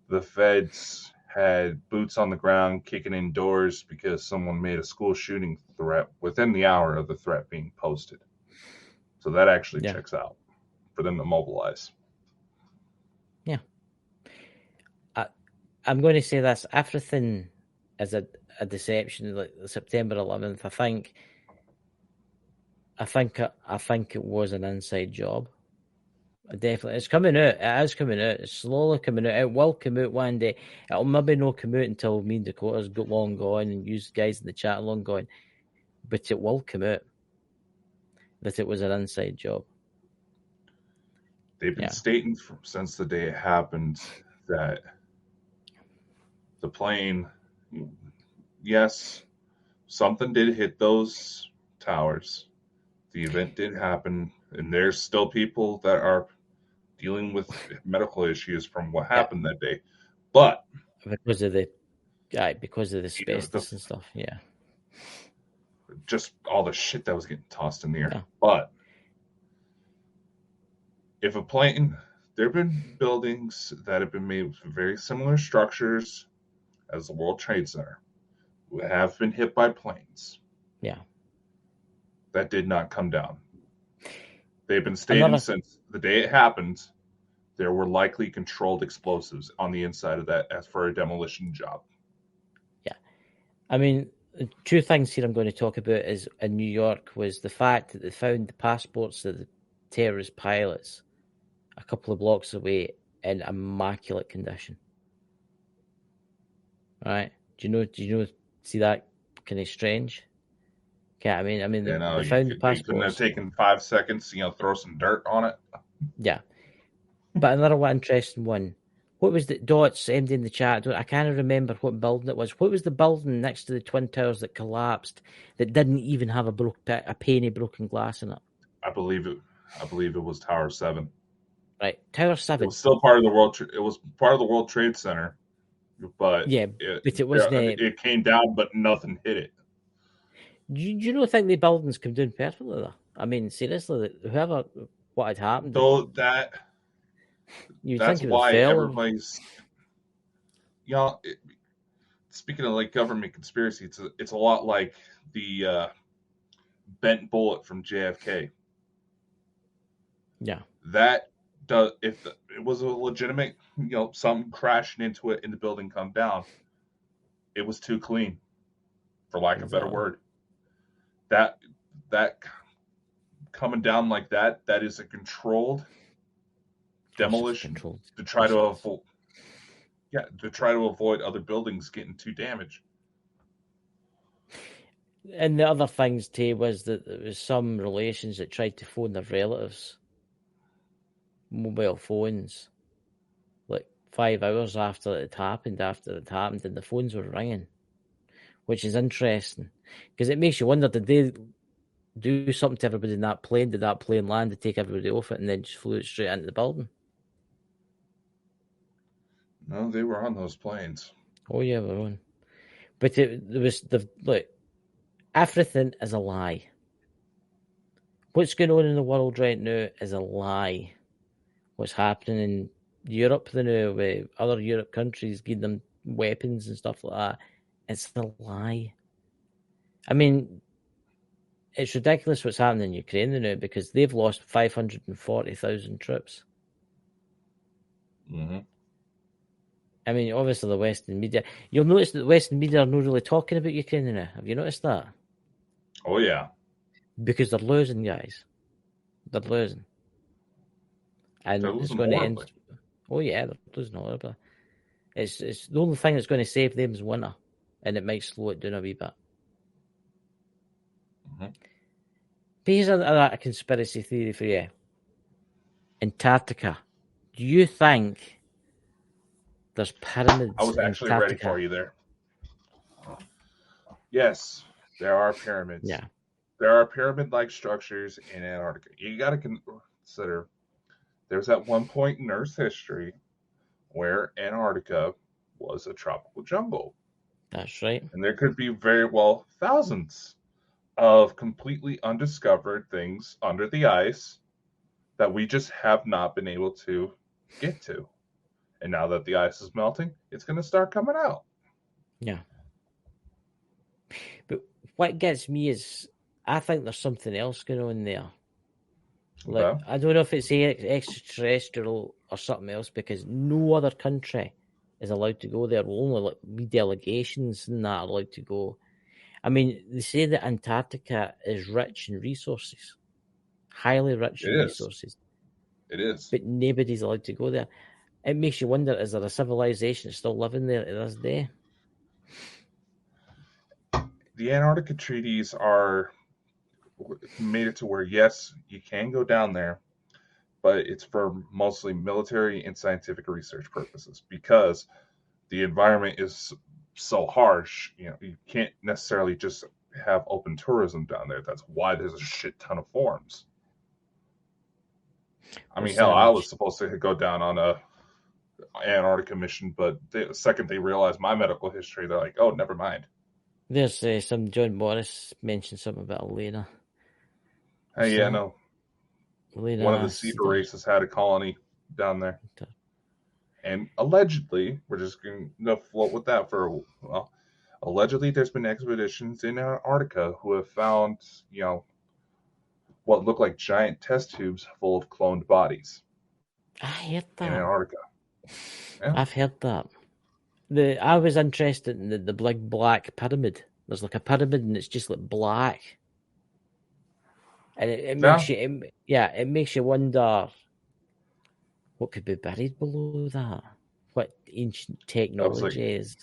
the feds had boots on the ground kicking in doors because someone made a school shooting threat within the hour of the threat being posted. So that actually checks out for them to mobilize. Yeah. I'm going to say this. Everything is a deception. Like September 11th, I think it was an inside job. Definitely. It's coming out. It is coming out. It's slowly coming out. It will come out one day. It'll maybe not come out until me and Dakota's got long gone and you guys in the chat long gone. But it will come out that it was an inside job. They've been stating since the day it happened that the plane, yes, something did hit those towers. The event did happen, and there's still people that are dealing with medical issues from what happened that day. But because of the asbestos and stuff, just all the shit that was getting tossed in the air. Yeah. But if a plane, there have been buildings that have been made with very similar structures as the World Trade Center who have been hit by planes. Yeah. That did not come down. They've been stating since the day it happened there were likely controlled explosives on the inside of that as for a demolition job. Yeah. I mean, two things here I'm going to talk about is in New York was the fact that they found the passports of the terrorist pilots a couple of blocks away in immaculate condition. All right. Do you know, see that kind of strange? Okay, I mean, You know, they found the they couldn't have passports. taken 5 seconds, throw some dirt on it. Yeah. But another one interesting one. What was the dots MD in the chat? I can't remember what building it was. What was the building next to the Twin Towers that collapsed that didn't even have a penny broken glass in it? I believe it was Tower 7. Right, Tower It 7. was still part of the it was part of the World Trade Center, but Yeah, but it wasn't. it came down, but nothing hit it. Do you not think the buildings come down perfectly though? I mean, seriously, what had happened? So that's why everybody's, speaking of like government conspiracy, it's a lot like the bent bullet from JFK. Yeah, that does if it was a legitimate, something crashing into it and the building come down, it was too clean, for lack of a better word. That coming down like that is a controlled demolition to try to avoid. Yeah, to try to avoid other buildings getting too damaged. And the other things too was that there was some relations that tried to phone their relatives, mobile phones, like 5 hours after it happened, and the phones were ringing, which is interesting because it makes you wonder: did they do something to everybody in that plane? Did that plane land to take everybody off it and then just flew it straight into the building? No, they were on those planes. Oh yeah, they were on. But look, everything is a lie. What's going on in the world right now is a lie. What's happening in Europe now with other Europe countries giving them weapons and stuff like that, it's a lie. I mean, it's ridiculous what's happening in Ukraine now because they've lost 540,000 troops. Mm-hmm. I mean, obviously the Western media. You'll notice that the Western media are not really talking about Ukraine now. Have you noticed that? Oh yeah. Because they're losing, guys. They're losing. And it's going to end. Oh yeah, they're losing horribly. It's the only thing that's going to save them is winter, and it might slow it down a wee bit. Mm-hmm. But here's a conspiracy theory for you. Antarctica. Do you think there's pyramids I was actually in ready for you there. Yes, there are pyramids. Yeah. There are pyramid-like structures in Antarctica. You got to consider there's at one point in Earth's history where Antarctica was a tropical jungle. That's right. And there could be very well thousands of completely undiscovered things under the ice that we just have not been able to get to. And now that the ice is melting, it's going to start coming out. Yeah. But what gets me is I think there's something else going on there. Like, okay. I don't know if it's extraterrestrial or something else because no other country is allowed to go there. Only like delegations and that are allowed to go. I mean, they say that Antarctica is rich in resources, highly rich in resources. It is. But nobody's allowed to go there. It makes you wonder, is there a civilization still living there to this day? The Antarctica treaties are made it to where, yes, you can go down there, but it's for mostly military and scientific research purposes because the environment is so harsh. You can't necessarily just have open tourism down there. That's why there's a shit ton of forms. I mean, hell, I was supposed to go down on a Antarctica mission, but the second they realized my medical history, they're like, oh, never mind. There's some John Morris mentioned something about Elena. Hey, yeah, no. Elena, one of the Cedar races had a colony down there. And allegedly, we're just going to float with that for a while. Allegedly, there's been expeditions in Antarctica who have found, what look like giant test tubes full of cloned bodies. I heard in that. Antarctica. Yeah. I've heard that. I was interested in the big black pyramid. There's like a pyramid and it's just like black. And it makes it makes you wonder what could be buried below that. What ancient technology is.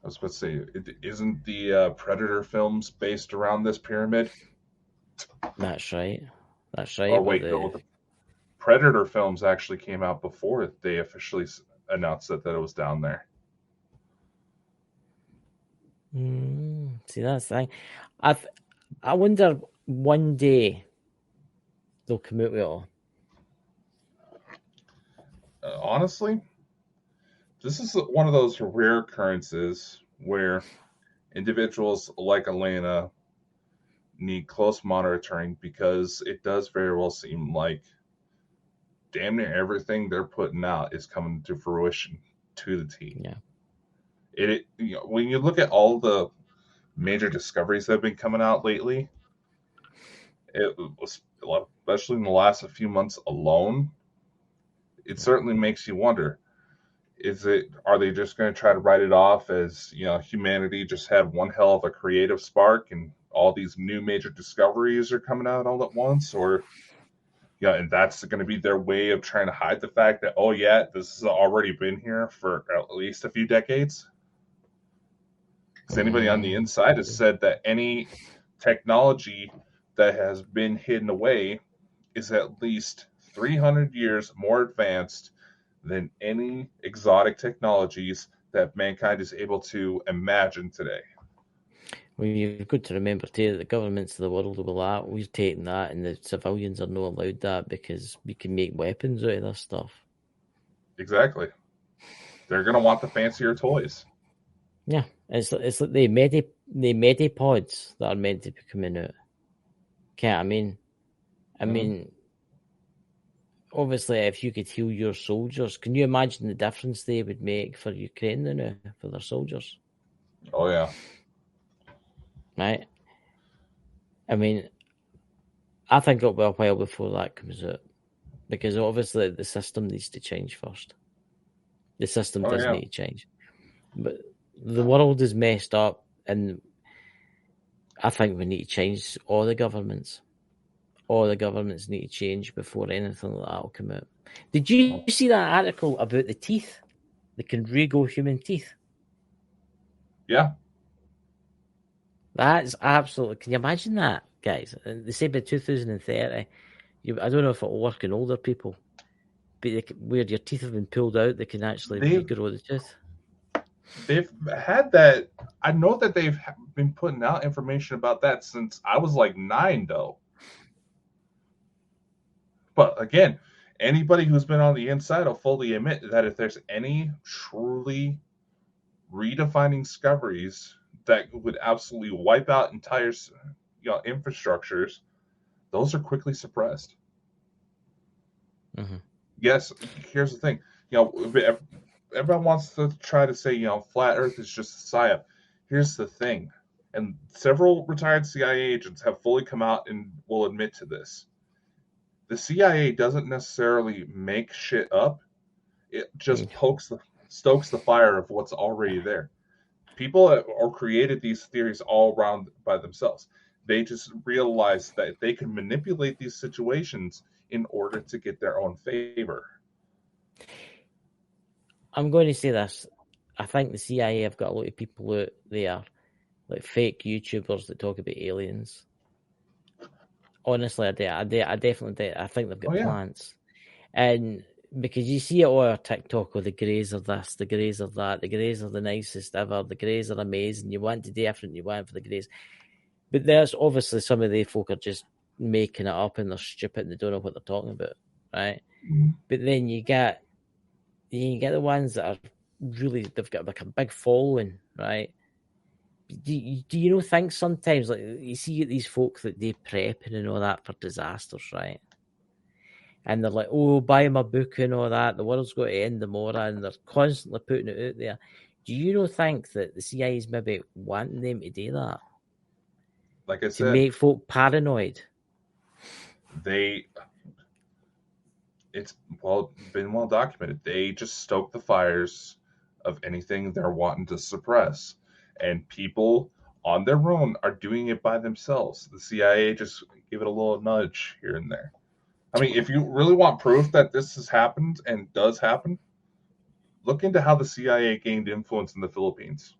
I was about to say, isn't the Predator films based around this pyramid? That's right. That's right. Or wait, no, the Predator films actually came out before they officially announced that it was down there. See, that's the thing. I wonder one day they'll come out with it all. Honestly, this is one of those rare occurrences where individuals like Elena need close monitoring, because it does very well seem like damn near everything they're putting out is coming to fruition to the T. Yeah. When you look at all the major discoveries that have been coming out lately, it was, especially in the last few months alone, it certainly makes you wonder: are they just going to try to write it off as, humanity just had one hell of a creative spark and all these new major discoveries are coming out all at once? Or and that's going to be their way of trying to hide the fact that, oh yeah, this has already been here for at least a few decades? Because anybody on the inside has said that any technology that has been hidden away is at least 300 years more advanced than any exotic technologies that mankind is able to imagine today. Well, you've got to remember too that the governments of the world will be like, we're taking that, and the civilians are not allowed that because we can make weapons out of this stuff. Exactly. They're going to want the fancier toys. Yeah, it's like the medipods that are meant to be coming out. I mean, obviously, if you could heal your soldiers, can you imagine the difference they would make for Ukraine now, for their soldiers? Oh yeah. Right. I mean, I think it'll be a while before that comes out, because obviously the system needs to change first. The system does need to change, but the world is messed up, and I think we need to change all the governments. All the governments need to change before anything like that will come out. Did you see that article about the teeth? The Conrigo human teeth? Yeah. That's absolutely... Can you imagine that, guys? They say by 2030, I don't know if it'll work in older people, but where your teeth have been pulled out, they can actually regrow the tooth. They've had that. I know that they've been putting out information about that since I was like 9, though. But again, anybody who's been on the inside will fully admit that if there's any truly redefining discoveries that would absolutely wipe out entire infrastructures, those are quickly suppressed. Mm-hmm. Yes, here's the thing. Everyone wants to try to say, flat Earth is just a psyop. Here's the thing, and several retired CIA agents have fully come out and will admit to this. The CIA doesn't necessarily make shit up. It just stokes the fire of what's already there. People have created these theories all around by themselves. They just realize that they can manipulate these situations in order to get their own favor. I'm going to say this. I think the CIA have got a lot of people out there, like fake YouTubers that talk about aliens. Honestly, I definitely do. I think they've got plans. And because you see it all over TikTok, the Greys are this, the Greys are that, the Greys are the nicest ever, the Greys are amazing, you want to do everything you want for the Greys. But there's obviously some of the folk are just making it up and they're stupid and they don't know what they're talking about, right? Mm-hmm. But then you get the ones that are really, they've got like a big following, right? Do you think sometimes, like, you see these folk that do prepping and all that for disasters, right? And they're like, oh, buy my book and all that. The world's going to end tomorrow, and they're constantly putting it out there. Do you think that the CIA is maybe wanting them to do that? Like I said, to make folk paranoid. it's been well documented. They just stoke the fires of anything they're wanting to suppress, and people on their own are doing it by themselves. The CIA just give it a little nudge here and there. I mean, if you really want proof that this has happened and does happen, look into how the CIA gained influence in the Philippines.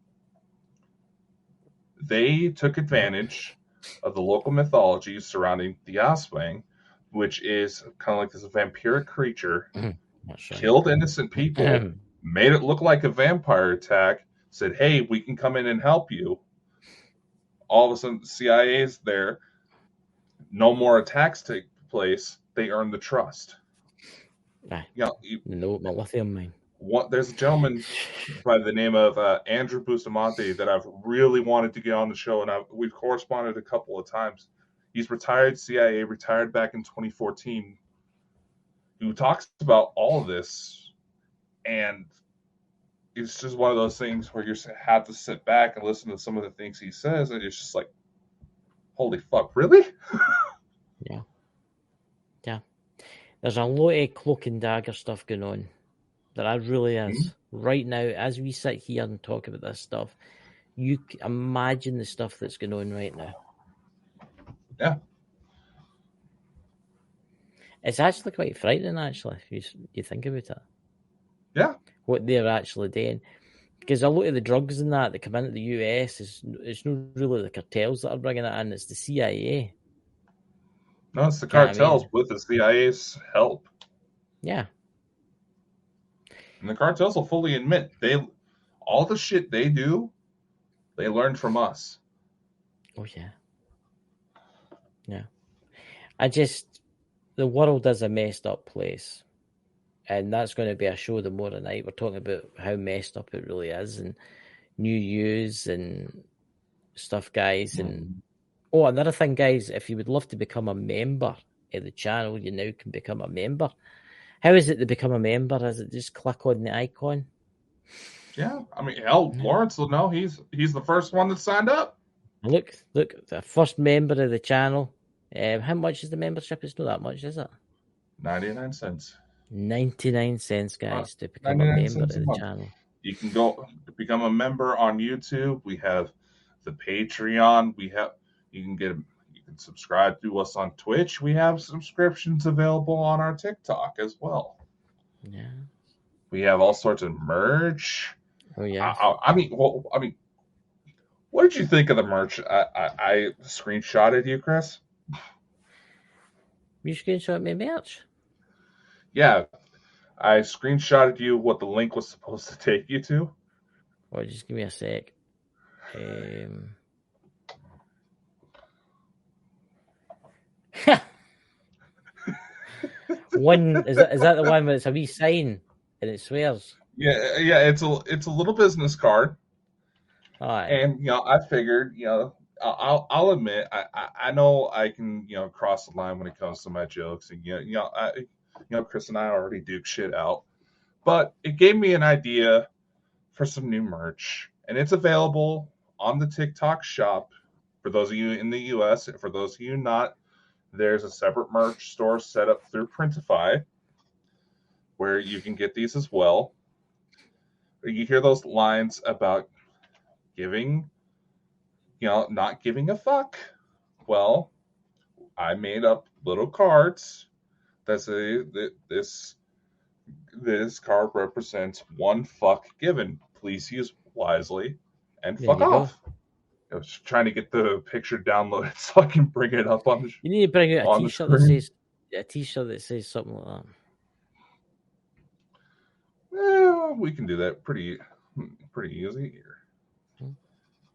They took advantage of the local mythology surrounding the aswang, which is kind of like this vampiric creature, That's right. killed innocent people, made it look like a vampire attack, said, hey, we can come in and help you. All of a sudden, the CIA's there. No more attacks take place. They earn the trust. Aye. You know, No lithium mine. There's a gentleman by the name of Andrew Bustamante that I've really wanted to get on the show, and we've corresponded a couple of times. He's retired CIA, retired back in 2014, who talks about all of this, and it's just one of those things where you have to sit back and listen to some of the things he says, and it's just like, holy fuck, really? Yeah. There's a lot of cloak and dagger stuff going on. There really is. Right now, as we sit here and talk about this stuff, you imagine the stuff that's going on right now. Yeah. It's actually quite frightening, actually, if you think about it. Yeah. What they're actually doing. Because a lot of the drugs and that come into the US, it's not really the cartels that are bringing it in, it's the CIA. No, it's the cartels with the CIA's help. Yeah. And the cartels will fully admit all the shit they do, they learned from us. Oh yeah. The world is a messed up place. And that's going to be a show tomorrow night. We're talking about how messed up it really is, and new use and stuff, guys. And another thing, guys, if you would love to become a member of the channel, you now can become a member. How is it to become a member? Is it just click on the icon? Yeah, I mean, hell, Lawrence will know. He's the first one that signed up. Look, the first member of the channel. How much is the membership? It's not that much, is it? 99 cents. 99 cents, guys, to become a member of the channel. You can go become a member on YouTube. We have the Patreon. You can subscribe to us on Twitch. We have subscriptions available on our TikTok as well. Yeah. We have all sorts of merch. Oh yeah. I mean, what did you think of the merch? I screenshotted you, Chris. You screenshot me merch? Yeah, I screenshotted you what the link was supposed to take you to. Oh, just give me a sec. One is that the one where it's a wee sign and it swears? Yeah, it's a little business card. Right. And I figured, I'll admit, I know I can cross the line when it comes to my jokes, and Chris and I already duke shit out, but it gave me an idea for some new merch, and it's available on the TikTok shop for those of you in the US. For those of you not, there's a separate merch store set up through Printify where you can get these as well. You hear those lines about giving, not giving a fuck. Well, I made up little cards that say that this card represents one fuck given. Please use wisely and fuck off. I was trying to get the picture downloaded so I can bring it up on the. You need to bring out a T-shirt that says something like that. Yeah, we can do that pretty easy here.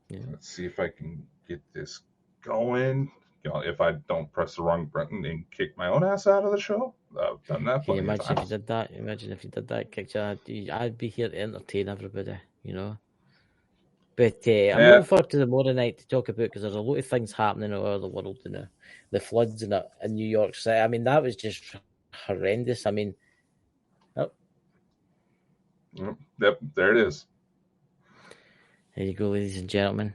Yeah. Let's see if I can get this going. If I don't press the wrong button and kick my own ass out of the show. I've done that. Can you imagine if you did that? Kicked you, I'd be here to entertain everybody, But I'm looking forward to the tomorrow night to talk about, because there's a lot of things happening all over the world, the floods in New York City. I mean, that was just horrendous. I mean, Yep, there it is. There you go, ladies and gentlemen.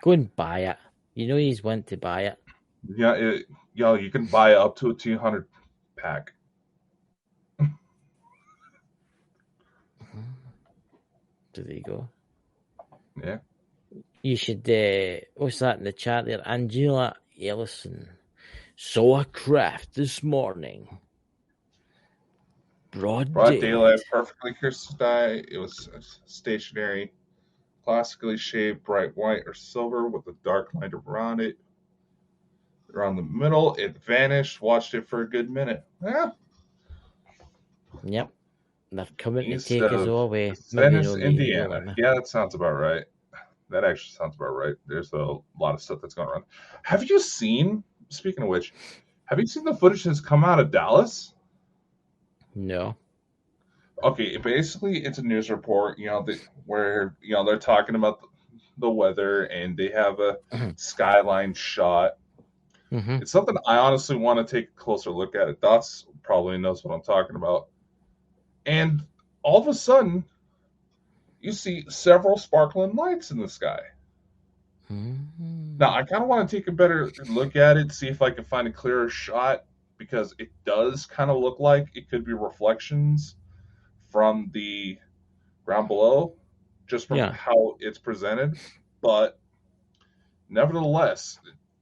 Go and buy it. He's went to buy it. Yeah, you can buy up to a 200 pack. There you go. Yeah. You should, what's that in the chat there? Angela Ellison. Saw a craft this morning. Broad daylight, perfectly crystallized. It was stationary, classically shaped, bright white or silver with a dark line around it. Around the middle, it vanished. Watched it for a good minute. Yeah. Yep. They're coming East to take us of all away. Maybe Venice, no, me. Indiana. Yeah, that sounds about right. That actually sounds about right. There's a lot of stuff that's going on. Have you seen, speaking of which, have you seen the footage that's come out of Dallas? No. Okay, basically it's a news report, where they're talking about the weather and they have a skyline shot. Mm-hmm. It's something I honestly want to take a closer look at. It. Dots probably knows what I'm talking about. And all of a sudden, you see several sparkling lights in the sky. Mm-hmm. Now, I kind of want to take a better look at it, see if I can find a clearer shot, because it does kind of look like it could be reflections from the ground below, just from how it's presented. But nevertheless,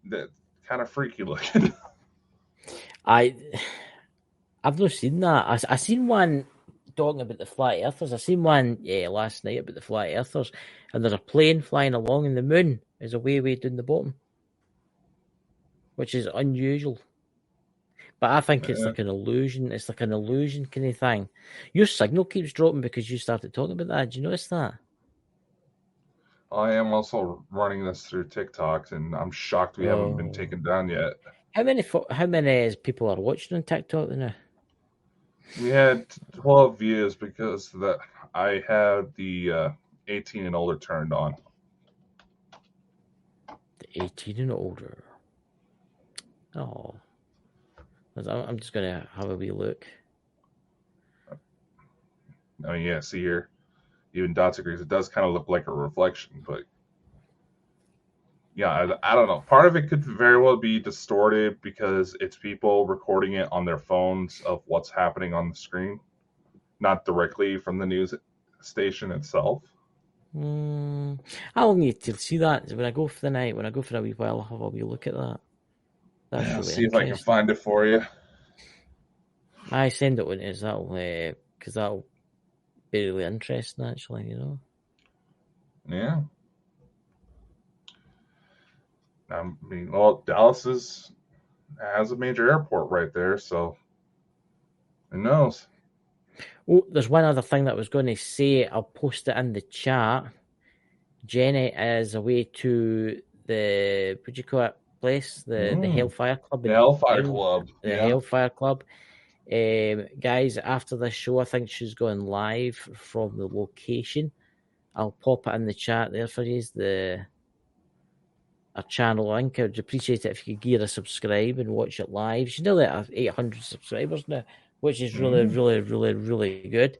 that kind of freaky looking. I've not seen that. I seen one talking about the flat earthers. I seen one last night about the flat earthers, and there's a plane flying along in the moon is a way down the bottom, which is unusual. But I think it's like an illusion. It's like an illusion kind of thing. Your signal keeps dropping because you started talking about that. Did you notice that? I am also running this through TikTok, and I'm shocked we haven't been taken down yet. How many people are watching on TikTok now? We had 12 views because that I had the 18 and older turned on. The 18 and older. Oh. I'm just going to have a wee look. I mean, yeah, see here. Even Dots agrees. It does kind of look like a reflection, but yeah, I don't know. Part of it could very well be distorted because it's people recording it on their phones of what's happening on the screen, not directly from the news station itself. I'll need to see that when I go for the night. When I go for a wee while, I'll have a wee look at that. That's really see if I can find it for you. I send it when it is. Because that'll be really interesting, actually. Yeah. I mean, well, Dallas has a major airport right there, so who knows? Oh, there's one other thing that I was going to say. I'll post it in the chat. Jenny is away to the, what do you call it, place? The Hellfire Club. The Hellfire Club. The Hellfire Club. Guys, after this show, I think she's going live from the location. I'll pop it in the chat there for you. Our channel link. I'd appreciate it if you could give her a subscribe and watch it live. She's nearly at 800 subscribers now, which is really, really, really, really good.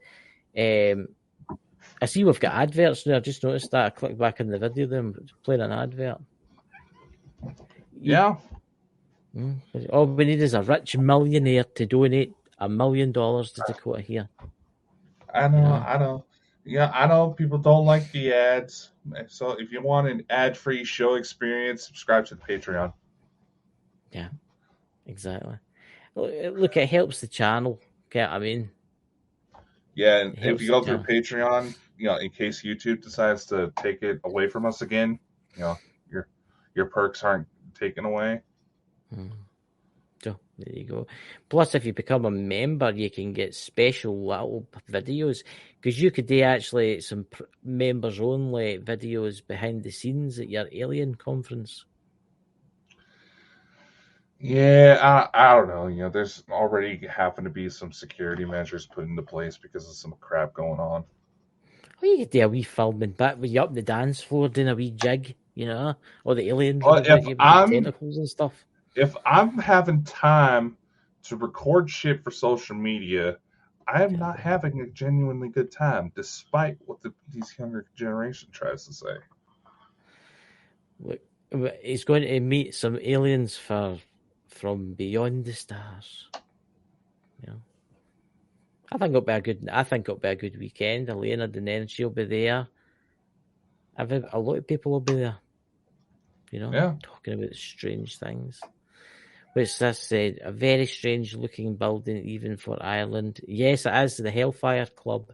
I see we've got adverts now. I just noticed that. I clicked back in the video, them playing an advert. Yeah. All we need is a rich millionaire to donate $1 million to Dakota here. I know. Yeah, I know people don't like the ads. So if you want an ad-free show experience, subscribe to the Patreon. Yeah, exactly. Look, it helps the channel. Get what I mean? Yeah, and if you go through Patreon, in case YouTube decides to take it away from us again, your perks aren't taken away. So there you go. Plus, if you become a member, you can get special little videos because you could do actually some members only videos behind the scenes at your Alien conference. Yeah, I don't know. There's already happen to be some security measures put into place because of some crap going on. Well, you could do a wee filming bit where you're up the dance floor doing a wee jig, or the aliens well, about you with the tentacles and stuff. If I'm having time to record shit for social media, I am not having a genuinely good time, despite what these younger generation tries to say. Look, he's going to meet some aliens from beyond the stars. I think it'll be a good weekend. Elena and Energy will be there. A lot of people will be there. Talking about strange things. Which this said, a very strange looking building even for Ireland. Yes, it is the Hellfire Club.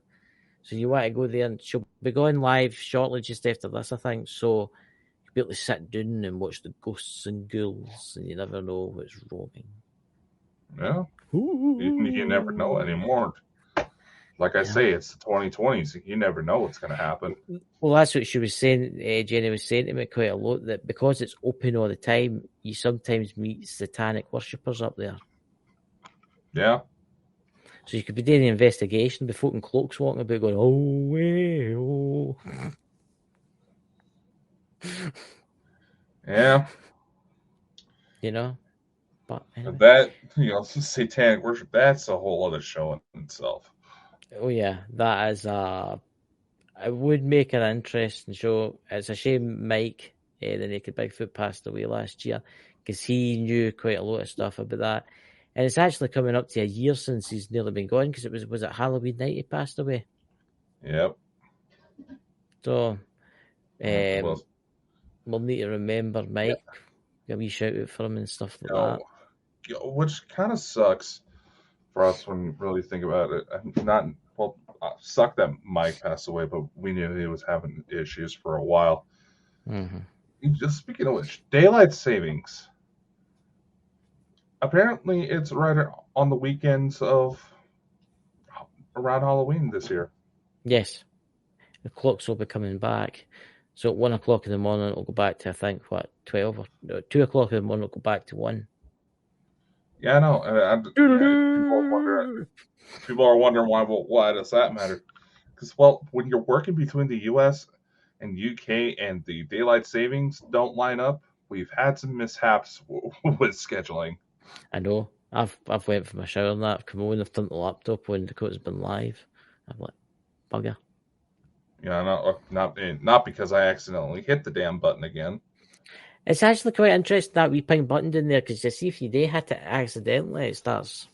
So you want to go there, and she'll be going live shortly just after this, I think. So you'll be able to sit down and watch the ghosts and ghouls, and you never know what's roaming. Yeah. You never know anymore. Like I say, it's the 2020s. You never know what's going to happen. Well, that's what she was saying. Jenny was saying to me quite a lot, that because it's open all the time, you sometimes meet satanic worshippers up there. Yeah. So you could be doing the investigation, be folk in cloaks walking about going, oh, way, oh. Yeah. But anyway. That, satanic worship, that's a whole other show in itself. Oh, yeah. That is it would make an interesting show. It's a shame Mike, the Naked Bigfoot, passed away last year because he knew quite a lot of stuff about that. And it's actually coming up to a year since he's nearly been gone because was it Halloween night he passed away? Yep. So we'll need to remember Mike. Yeah. A wee shout out for him and stuff like that. Which kind of sucks for us when you really think about it. Suck that Mike passed away, but we knew he was having issues for a while. Mm-hmm. Just speaking of which, daylight savings. Apparently, it's right on the weekends of around Halloween this year. Yes. The clocks will be coming back. So at 1 o'clock in the morning, it'll go back to, I think, 12 or 2 o'clock in the morning, it'll go back to 1. Yeah, I know. People are wondering why does that matter? Because, when you're working between the U.S. and UK and the daylight savings don't line up, we've had some mishaps with scheduling. I know. I've went for my shower and that. I've come home, I've turned the laptop on because it's been live. I'm like, bugger. Yeah, not because I accidentally hit the damn button again. It's actually quite interesting, that wee pink button in there, because you see if you do hit it accidentally, it starts,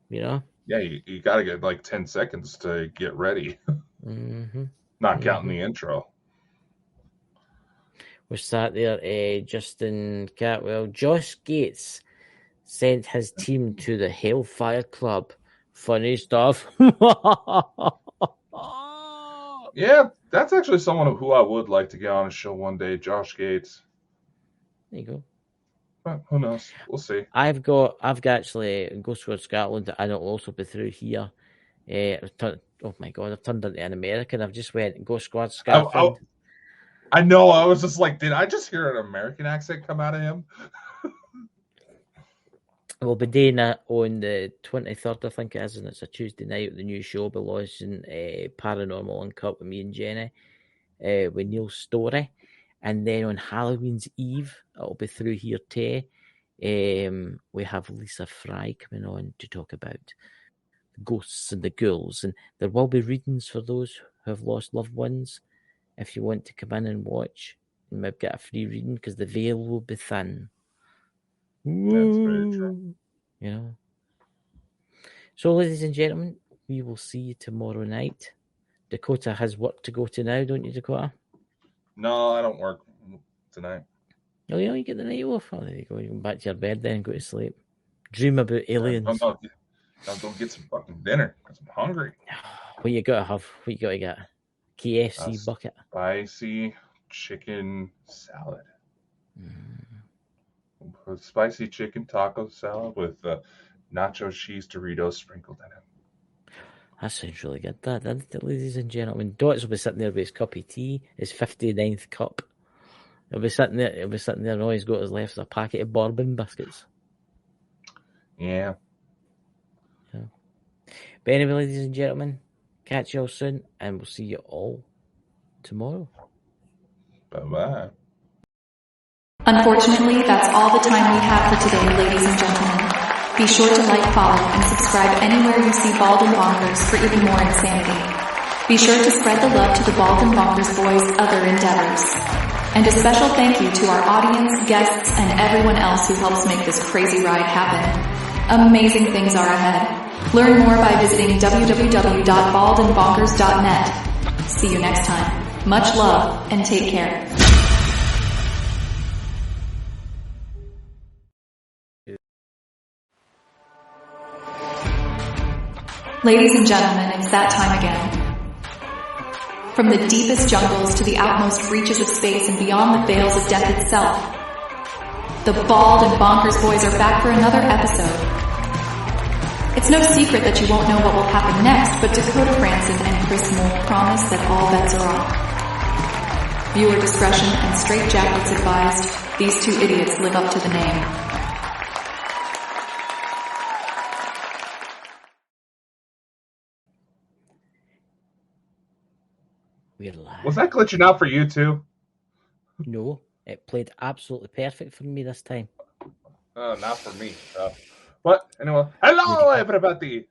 Yeah, you got to get like 10 seconds to get ready. Mm-hmm. Not counting the intro. We sat there, Justin Catwell. Josh Gates sent his team to the Hellfire Club. Funny stuff. Yeah, that's actually someone who I would like to get on a show one day, Josh Gates. There you go. But who knows? We'll see. I've got actually Ghost Squad Scotland, and it'll also be through here. Oh my god, I've turned into an American. I've just went Ghost Squad Scotland. I know. I was just like, did I just hear an American accent come out of him? We'll be doing that on the 23rd, I think it is, and it's a Tuesday night. The new show will be launching Paranormal Uncut with me and Jenny, with Neil Story. And then on Halloween's Eve, it'll be through here too. We have Lisa Fry coming on to talk about the ghosts and the ghouls. And there will be readings for those who have lost loved ones. If you want to come in and watch, you might get a free reading because the veil will be thin. That's very true. So, ladies and gentlemen, we will see you tomorrow night. Dakota has work to go to now, don't you, Dakota? No, I don't work tonight. Oh, yeah, you get the night off. Oh, there you go. You go back to your bed then and go to sleep. Dream about aliens. No, go get some fucking dinner because I'm hungry. What you gotta have? What you gotta get? KFC bucket. Spicy chicken salad. Spicy chicken taco salad with nacho cheese Doritos sprinkled in it. That sounds really good, that, doesn't it, ladies and gentlemen? Dots will be sitting there with his cup of tea, his 59th cup. He'll be sitting there, and all he's got is left is a packet of bourbon biscuits. Yeah. But anyway, ladies and gentlemen, catch you all soon, and we'll see you all tomorrow. Bye-bye. Unfortunately, that's all the time we have for today, ladies and gentlemen. Be sure to like, follow, and subscribe anywhere you see Bald and Bonkers for even more insanity. Be sure to spread the love to the Bald and Bonkers Boys' other endeavors. And a special thank you to our audience, guests, and everyone else who helps make this crazy ride happen. Amazing things are ahead. Learn more by visiting www.baldandbonkers.net. See you next time. Much love and take care. Ladies and gentlemen, it's that time again. From the deepest jungles to the outmost reaches of space and beyond the veils of death itself, the Bald and Bonkers Boys are back for another episode. It's no secret that you won't know what will happen next, but Dakota Francis and Chris Moore promise that all bets are off. Viewer discretion and straitjackets advised. These two idiots live up to the name. We're live. Was that glitching out for you too? No, it played absolutely perfect for me this time. Not for me. But anyway, hello everybody.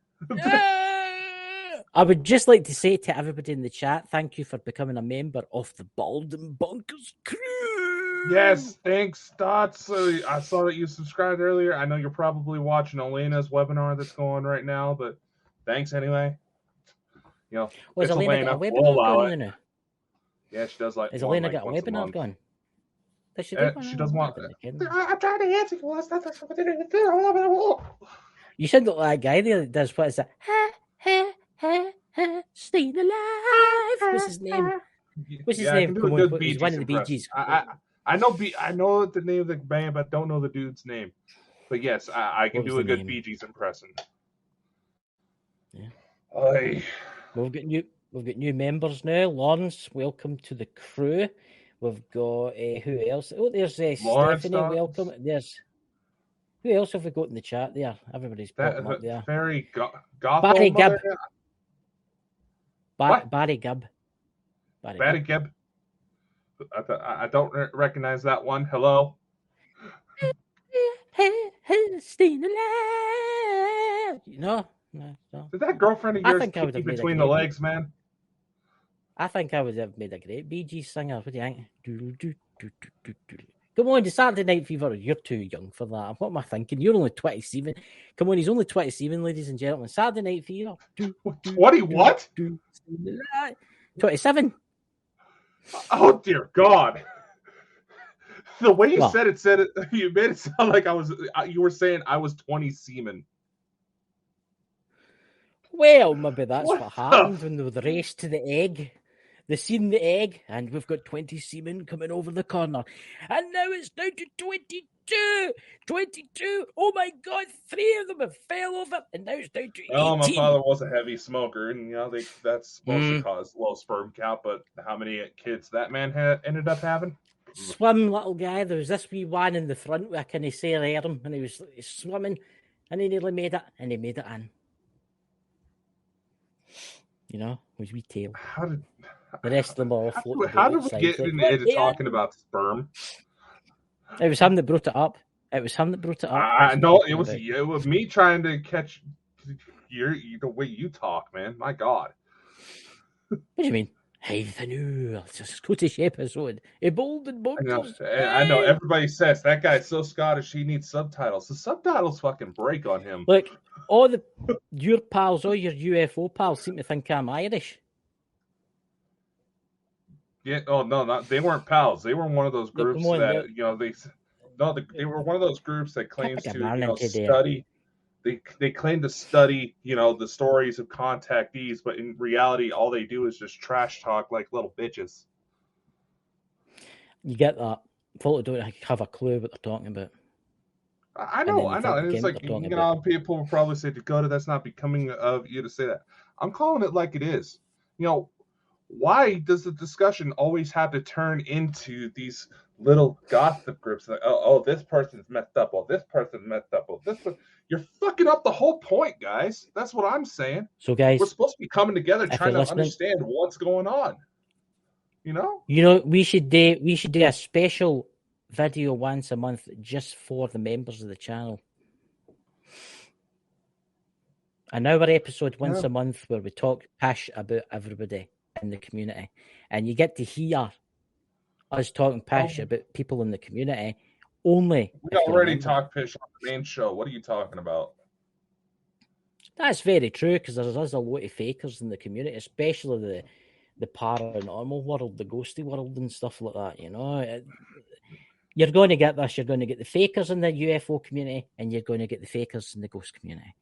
I would just like to say to everybody in the chat, thank you for becoming a member of the Bald and Bonkers crew. Yes, thanks, Dots. I saw that you subscribed earlier. I know you're probably watching Elena's webinar that's going right now, but thanks anyway. You know, Was it's Elena got a We'll webinar allow going it. now? Yeah, she does like. Has one, Elena like, got a once webinar month. going? Does she She does want. I'm trying to answer you. That's not You sound like that guy there that does what is that? Staying alive. What's his name? What's his I name? can do Come a on, good he's Bee one Gees of the Bee impression. Gees. I know the name of the band, but don't know the dude's name. But yes, I can What was do a the good name? Bee Gees impression. Yeah. Aye. We've got new members now. Lawrence, welcome to the crew. We've got who else? Oh, there's Lawrence Stephanie. Dawes. Welcome. There's who else have we got in the chat there? Everybody's popping up there. Very Barry Gotham. Gibb. Barry Gibb. Barry Gibb. I don't recognize that one. Hello. Staying alive. No. Is that girlfriend of I yours think I would have kick you made a between the great legs, man? I think I would have made a great Bee Gees singer. What do you think? Come on, the Saturday Night Fever. You're too young for that. What am I thinking? You're only 27. Come on, he's only 27, ladies and gentlemen. Saturday Night Fever. 20 what? 27. Oh dear God! The way you What? said it, you made it sound like you were saying I was 20 semen. Well, maybe that's What what the happened when they were raced to the egg. They seen the egg, and we've got 20 seamen coming over the corner. And now it's down to 22. 22. Oh my God, 3 of them have fell over, and now it's down to 18. Oh, my father was a heavy smoker, and that's supposed to cause low sperm count. But how many kids that man ended up having? Swim, little guy. There was this wee one in the front with a kind of sailor arm, and he was swimming, and he nearly made it, and he made it in. You know, with wee tail. The rest of them all floating. How did we get into talking about sperm? It was him that brought it up. I know it was me trying to catch the way you talk, man. My God. What do you mean? Hey, the new Scottish episode. A Bald and Bonkers. I know. Everybody says that guy's so Scottish he needs subtitles. The subtitles fucking break on him. Look, your pals, all your UFO pals seem to think I'm Irish. Yeah. Oh no, they weren't pals. They were one of those groups they were one of those groups that claims to study. They claim to study, the stories of contactees, but in reality, all they do is just trash talk like little bitches. You get that? People don't have a clue what they're talking about. I know. And it's like, people will probably say, Dakota, that's not becoming of you to say that. I'm calling it like it is. Why does the discussion always have to turn into these little gossip groups? Like, oh, this person's messed up. Oh, this person's messed up. Oh, you're fucking up the whole point, guys. That's what I'm saying. So, guys, we're supposed to be coming together trying to understand what's going on. we should do a special video once a month just for the members of the channel. An hour episode once a month where we talk pish about everybody in the community, and you get to hear us talking pish about people in the community only. We already talked pish on the main show. What are you talking about? That's very true, because there's a lot of fakers in the community, especially the paranormal world, the ghosty world and stuff like that, you know. You're going to get this. You're going to get the fakers in the UFO community, and you're going to get the fakers in the ghost community.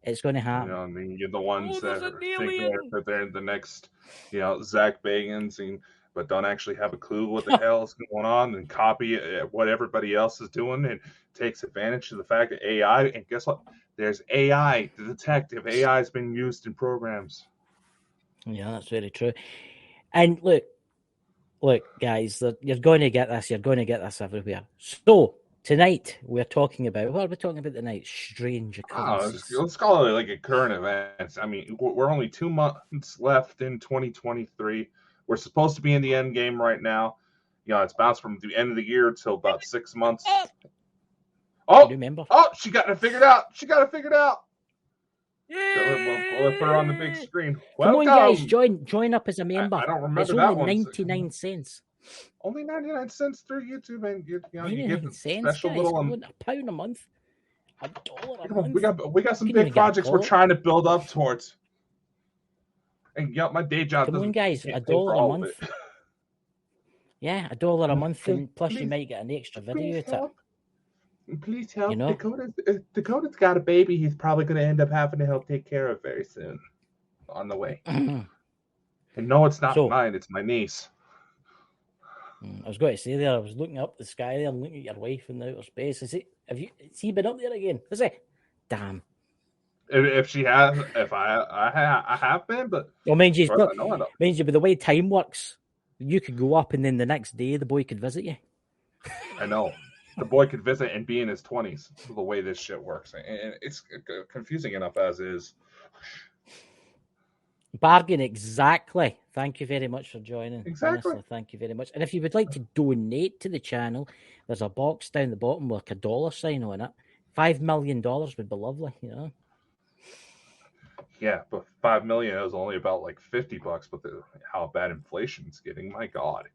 It's going to happen. You know, and then you're the ones that there's an think alien! that they're the next, Zach Bagans, but don't actually have a clue what the hell is going on, and copy what everybody else is doing, and takes advantage of the fact that AI. And guess what? There's AI, the detective. AI has been used in programs. Yeah, that's very true. And look, guys, you're going to get this. You're going to get this everywhere. So tonight we're talking about, what are we talking about tonight? Strange occurrences. Let's call it like a current events. I mean, we're only 2 months left in 2023. We're supposed to be in the end game right now. It's bounced from the end of the year till about 6 months. Oh, remember? Oh, she got it figured out. Yeah. We'll put her on the big screen. Come Welcome. on, guys, join up as a member. I don't remember it's that only one. 99 cents. Only 99 cents through YouTube, and you get cents, special guys. little £1 a month, $1 a month. We got some big projects we're trying to build up towards. And my day job. Come on, guys, $1 a month. Yeah, $1 a month, and plus you might get an extra video. Please help. Dakota's got a baby he's probably going to end up having to help take care of very soon. On the way. And no, it's not mine. It's my niece. I was going to say there, I was looking up the sky there and looking at your wife in the outer space. Has he been up there again? Is he? Damn. If she has, if I have been, but well, mind you, but the way time works, you could go up and then the next day the boy could visit you. I know. The boy could visit and be in his 20s, the way this shit works. And it's confusing enough as is. Bargain, exactly. Thank you very much for joining. Exactly. Honestly, thank you very much. And if you would like to donate to the channel, there's a box down the bottom with a dollar sign on it. $5 million would be lovely, Yeah, but 5 million is only about like $50. But how bad inflation's getting, my God.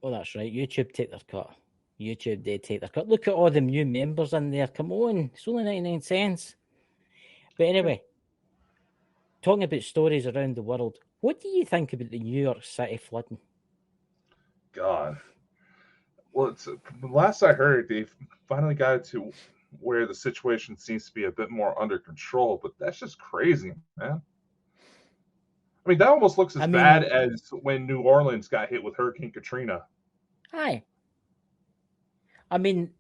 Oh, that's right. YouTube take their cut. YouTube did take their cut. Look at all the new members in there. Come on, it's only 99 cents. But anyway, talking about stories around the world, what do you think about the New York City flooding? God. Well, last I heard, they finally got it to where the situation seems to be a bit more under control, but that's just crazy, man. I mean, that almost looks as bad as when New Orleans got hit with Hurricane Katrina. Aye. I mean,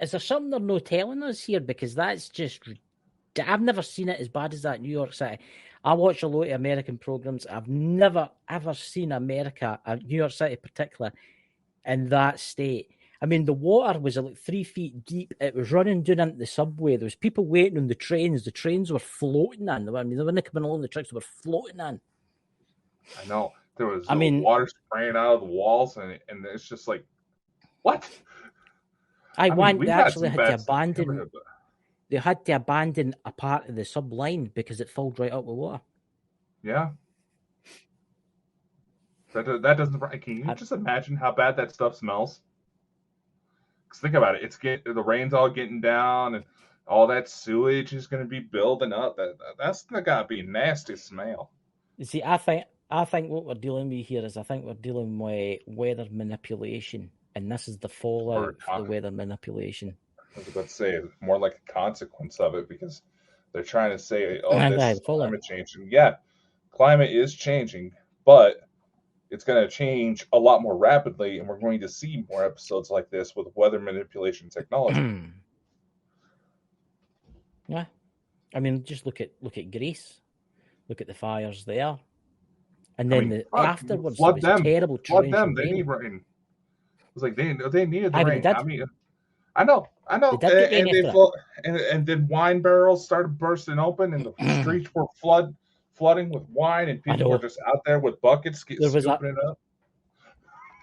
is there something they're no telling us here? Because that's just... I've never seen it as bad as that New York City. I watch a lot of American programs. I've never, ever seen America, New York City in particular, in that state. I mean, the water was like 3 feet deep. It was running down into the subway. There was people waiting on the trains. The trains were floating in. I mean, they weren't coming along the tracks. They were floating in. I know. There was water spraying out of the walls, and it's just like, what? They actually had to abandon... They had to abandon a part of the subline because it filled right up with water. Yeah. That doesn't... Can you just imagine how bad that stuff smells? Because think about it. The rain's all getting down, and all that sewage is going to be building up. That's got to be a nasty smell. You see, I think what we're dealing with here is I think we're dealing with weather manipulation, and this is the fallout of the weather manipulation. I was about to say, more like a consequence of it, because they're trying to say, this is climate change. And yeah, climate is changing, but it's going to change a lot more rapidly, and we're going to see more episodes like this with weather manipulation technology. Yeah. I mean, just look at Greece. Look at the fires there. And then afterwards, it was terrible. Flood them. They need rain. It was like they needed the rain. I mean, I know. And then wine barrels started bursting open, and the streets were flooding with wine, and people were just out there with buckets scooping it up.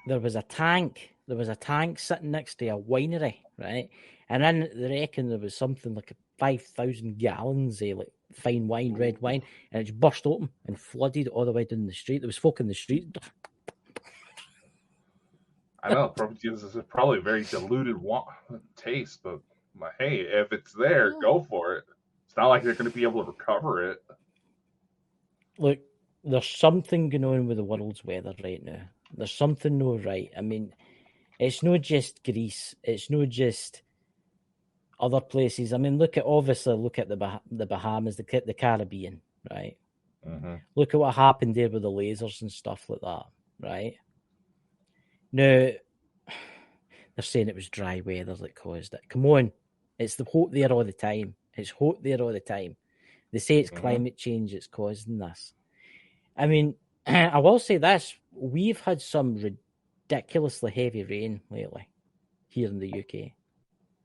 There was a tank. There was a tank sitting next to a winery, right? And then they reckon there was something like 5,000 gallons of like fine wine, red wine, and it just burst open and flooded all the way down the street. There was folk in the street. I know, this is probably a very diluted taste, but hey, if it's there, go for it. It's not like they're going to be able to recover it. Look, there's something going on with the world's weather right now. There's something no right. I mean, it's not just Greece. It's not just other places. I mean, look at the Bahamas, the Caribbean, right? Mm-hmm. Look at what happened there with the lasers and stuff like that, right? Now, they're saying it was dry weather that caused it. Come on. It's the hot there all the time. It's hot there all the time. They say it's climate change that's causing this. I mean, I will say this. We've had some ridiculously heavy rain lately here in the UK.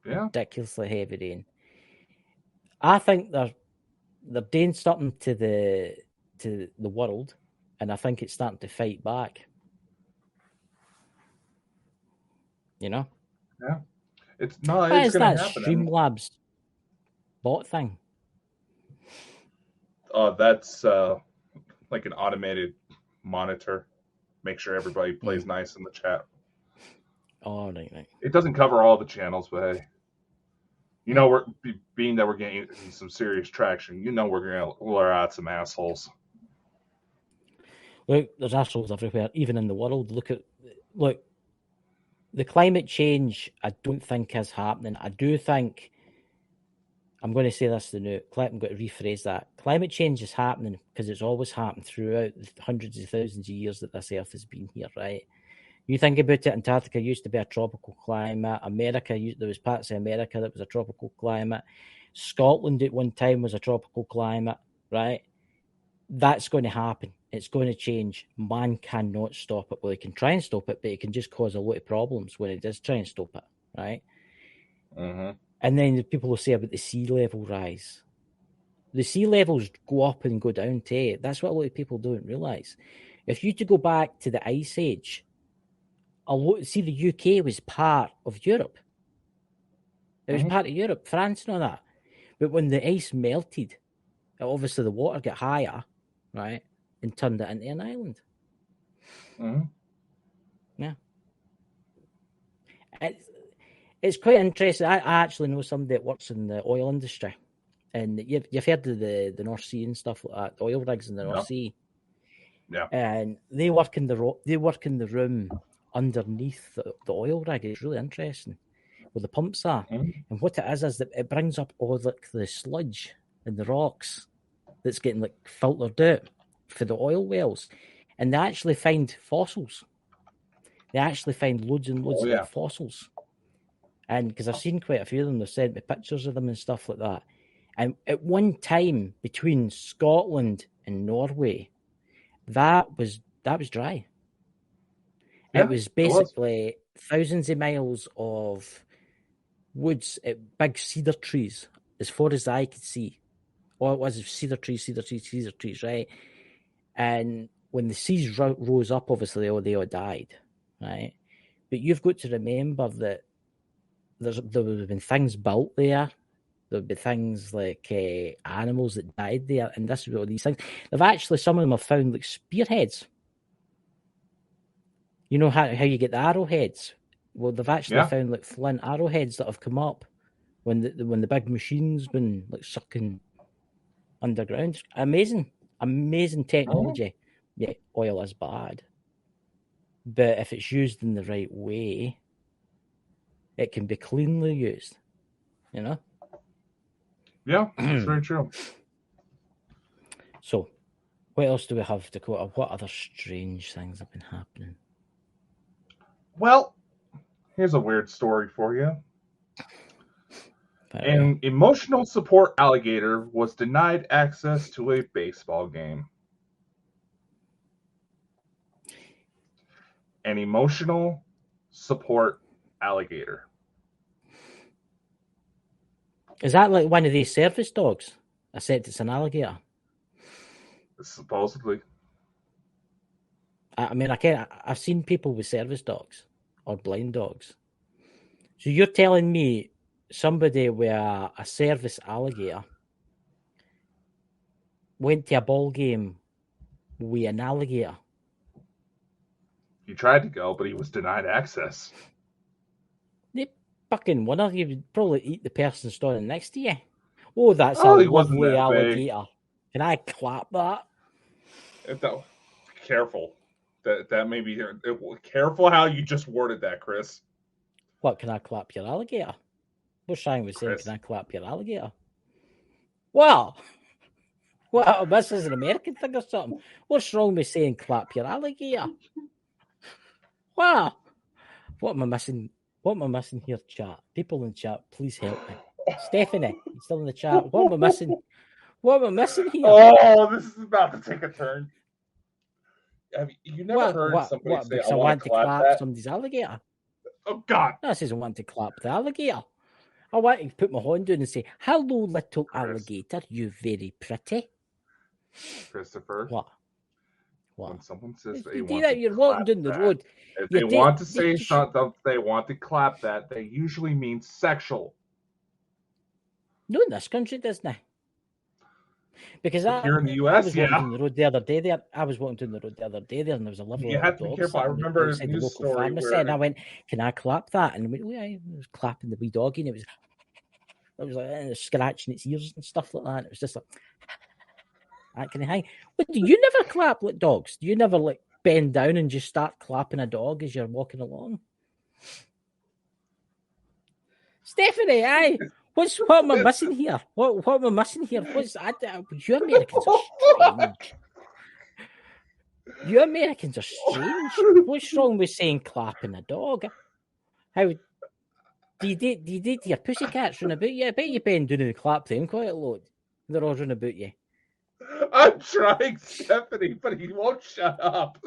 Yeah. Ridiculously heavy rain. I think they're doing something to the world, and I think it's starting to fight back. You know? Yeah. It's What going is to that happen. Streamlabs bot thing? That's like an automated monitor. Make sure everybody plays nice in the chat. Oh, right. It doesn't cover all the channels, but hey, you know, we're being that we're getting some serious traction. You know, we're going to lure out some assholes. Look, there's assholes everywhere, even in the world. Look, the climate change, I don't think is happening. I do think, I'm going to say this to the I'm going to rephrase that. Climate change is happening because it's always happened throughout the hundreds of thousands of years that this earth has been here, right? You think about it, Antarctica used to be a tropical climate. There was parts of America that was a tropical climate. Scotland at one time was a tropical climate, right? That's going to happen. It's going to change. Man cannot stop it. Well, he can try and stop it, but it can just cause a lot of problems when it does try and stop it, right? Mm-hmm. And then the people will say about the sea level rise. The sea levels go up and go down too. That's what a lot of people don't realise. If you to go back to the Ice Age, the UK was part of Europe. It was part of Europe, France and all that. But when the ice melted, obviously the water got higher, right, and turned it into an island. Mm-hmm. Yeah. It's quite interesting. I actually know somebody that works in the oil industry. And you've heard of the North Sea and stuff like that, the oil rigs in the North Sea. Yeah. And they work in the room underneath the oil rig. It's really interesting where the pumps are. Mm-hmm. And what it is that it brings up all the sludge and the rocks that's getting filtered out for the oil wells. And they actually find fossils. They actually find loads and loads of fossils. And because I've seen quite a few of them, they've sent me pictures of them and stuff like that. And at one time between Scotland and Norway, that was dry. Yeah, it was basically thousands of miles of woods, big cedar trees, as far as I could see. All it was cedar trees, right? And when the seas rose up, obviously they all died, right? But you've got to remember that there would have been things built there. There would be things like animals that died there, and this is all these things. Some of them have found spearheads. You know how you get the arrowheads? Well, they've actually found flint arrowheads that have come up when the big machine's been sucking underground. Amazing technology. Yeah, oil is bad, but if it's used in the right way, it can be cleanly used. You know. Yeah, that's very true. So, what else do we have, Dakota? What other strange things have been happening? Well, here's a weird story for you. An emotional support alligator was denied access to a baseball game. An emotional support alligator. Is that like one of these service dogs? I said it's an alligator. Supposedly. I mean, I've seen people with service dogs or blind dogs. So you're telling me somebody with a service alligator went to a ball game with an alligator? He tried to go, but he was denied access. The fucking winner, you would probably eat the person standing next to you. Oh, that's Oh, a he wasn't lovely that big. alligator. Can I clap that? Careful. That may be careful how you just worded that, Chris. What, can I clap your alligator? What's wrong with saying, Chris. can I clap your alligator? Well, this is an American thing or something. What's wrong with saying clap your alligator? Wow. What am I missing? What am I missing here, chat? People in chat, please help me. Stephanie, you still in the chat? What am I missing? What am I missing here? Oh, this is about to take a turn. Have you never heard somebody say, because I want to clap that? somebody's alligator? Oh, God. No, this isn't want to clap the alligator. I want to put my hand down and say, hello, little alligator, you very pretty. Christopher. What? When someone says you do that, you're walking down the road. If they want to say something, they want to clap that, they usually mean sexual. No, in this country, doesn't it? Because here in the US, I was walking down the road the other day there. And there was a lovely you have to dog be careful. I remember a news story where and I went, "Can I clap that?" And I was clapping the wee doggy, and it was like scratching its ears and stuff like that. It was just like that kind of thing. But do you never clap like dogs? Do you never like bend down and just start clapping a dog as you're walking along? Stephanie, aye. What am I missing here? What am I missing here? You Americans are strange. You Americans are strange. What's wrong with saying clapping a dog? How do you date your pussycats run about you? I bet you bend down and clap them quite a lot. They're all running about you. I'm trying, Stephanie, but he won't shut up.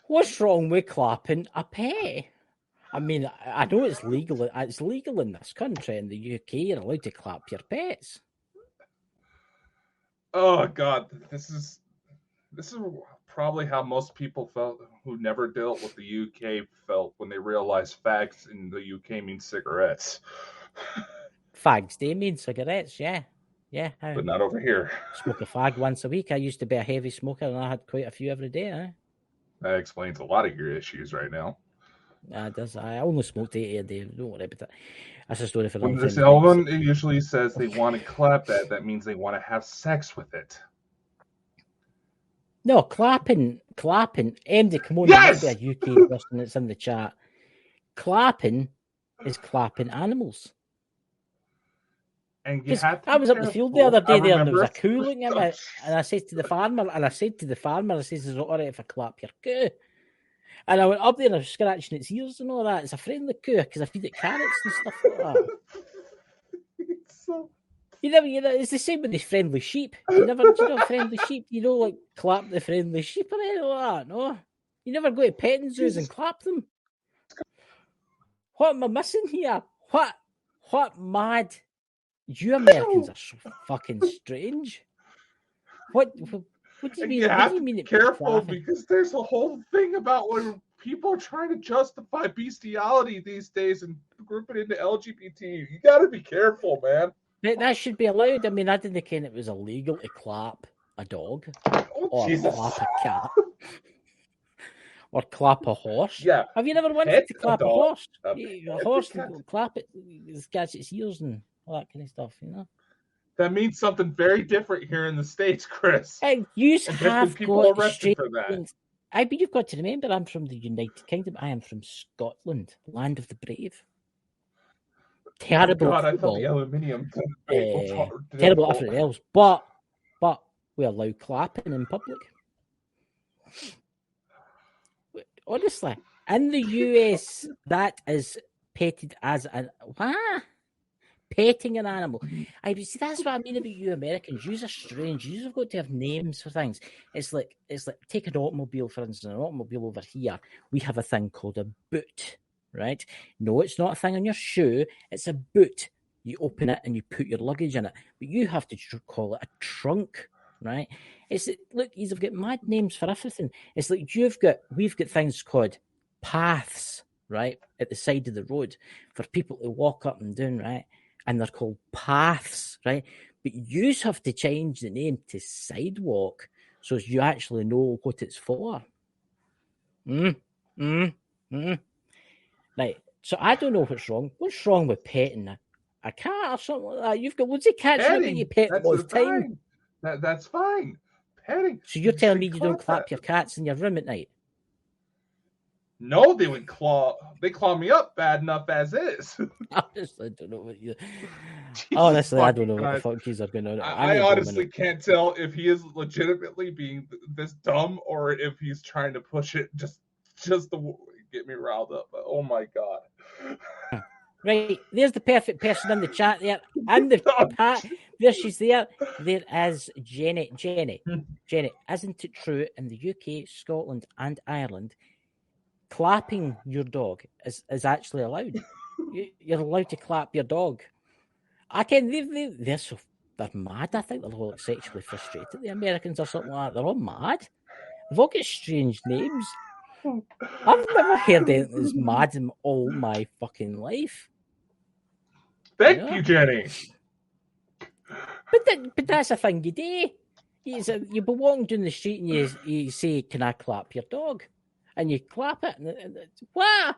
What's wrong with clapping a pet? I mean, I know it's legal. It's legal in this country. In the UK, you're allowed to clap your pets. Oh God, this is probably how most people felt who never dealt with the UK felt when they realized fags in the UK mean cigarettes. Fags, they mean cigarettes, yeah. But not over here. Smoke a fag once a week. I used to be a heavy smoker, and I had quite a few every day. That explains a lot of your issues right now. I only smoked 80 a day. Don't worry about that. That's a story for when this album usually says they want to clap that means they want to have sex with it. No, clapping. MD, come on, yes! There be a UK person that's in the chat. Clapping is clapping animals. And you have to I was up the field the other day there, and there was a coo looking at me, and I said to the farmer, I says, is it all right if I clap your coo? And I went up there and I was scratching its ears and all that. It's a friendly coo because I feed it carrots and stuff like that. It's the same with the friendly sheep. Do you know friendly sheep? You don't like clap the friendly sheep or anything like that, no? You never go to petting zoos and clap them. What am I missing here? What mad? You Americans are so fucking strange. What do you mean? You have do you mean to be careful because there's a whole thing about when people are trying to justify bestiality these days and group it into LGBT. You got to be careful, man. That should be allowed. I mean, I didn't think it was illegal to clap a dog or Jesus. clap a cat or clap a horse. Yeah. Have you never wanted to clap a horse? A horse, clap it, scratch its ears and all that kind of stuff, you know? That means something very different here in the States, Chris. And you have people arrested for that. But you've got to remember, I'm from the United Kingdom. I am from Scotland, land of the brave. Terrible. Oh God, I thought the aluminium. Terrible everything else, but we allow clapping in public. Honestly, in the US, that is petted as petting an animal. See, that's what I mean about you Americans. You're strange. You've got to have names for things. It's like take an automobile, for instance. An automobile over here, we have a thing called a boot, right? No, it's not a thing on your shoe. It's a boot. You open it and you put your luggage in it. But you have to call it a trunk, right? Look, you've got mad names for everything. It's like we've got things called paths, right, at the side of the road for people to walk up and down, right? And they're called paths, right? But you have to change the name to sidewalk so you actually know what it's for. Right. So I don't know what's wrong. What's wrong with petting a cat or something like that. You've got loads of cats. You're Petting. you pet them That's all the time. fine. That's fine. Petting. So you're telling me Say you don't clap that. your cats in your room at night? No, they would claw me up bad enough as is. Honestly, I don't know what you. Honestly, I don't know what the fuck you're going on. I honestly can't tell if he is legitimately being this dumb or if he's trying to push it just to get me riled up. But, oh my god! Right, there's the perfect person in the chat there, and the pat. There she's there. There is Jenny. Jenny, isn't it true in the UK, Scotland, and Ireland? Clapping your dog is actually allowed. You're allowed to clap your dog. I can. They're mad. I think they're all like sexually frustrated. The Americans or something like that. They're all mad. They've all got strange names. I've never heard anything as mad in all my fucking life. Thank you, Jenny. But that's a thing you do. You be walking down the street and you say, "Can I clap your dog?" And you clap it, and what?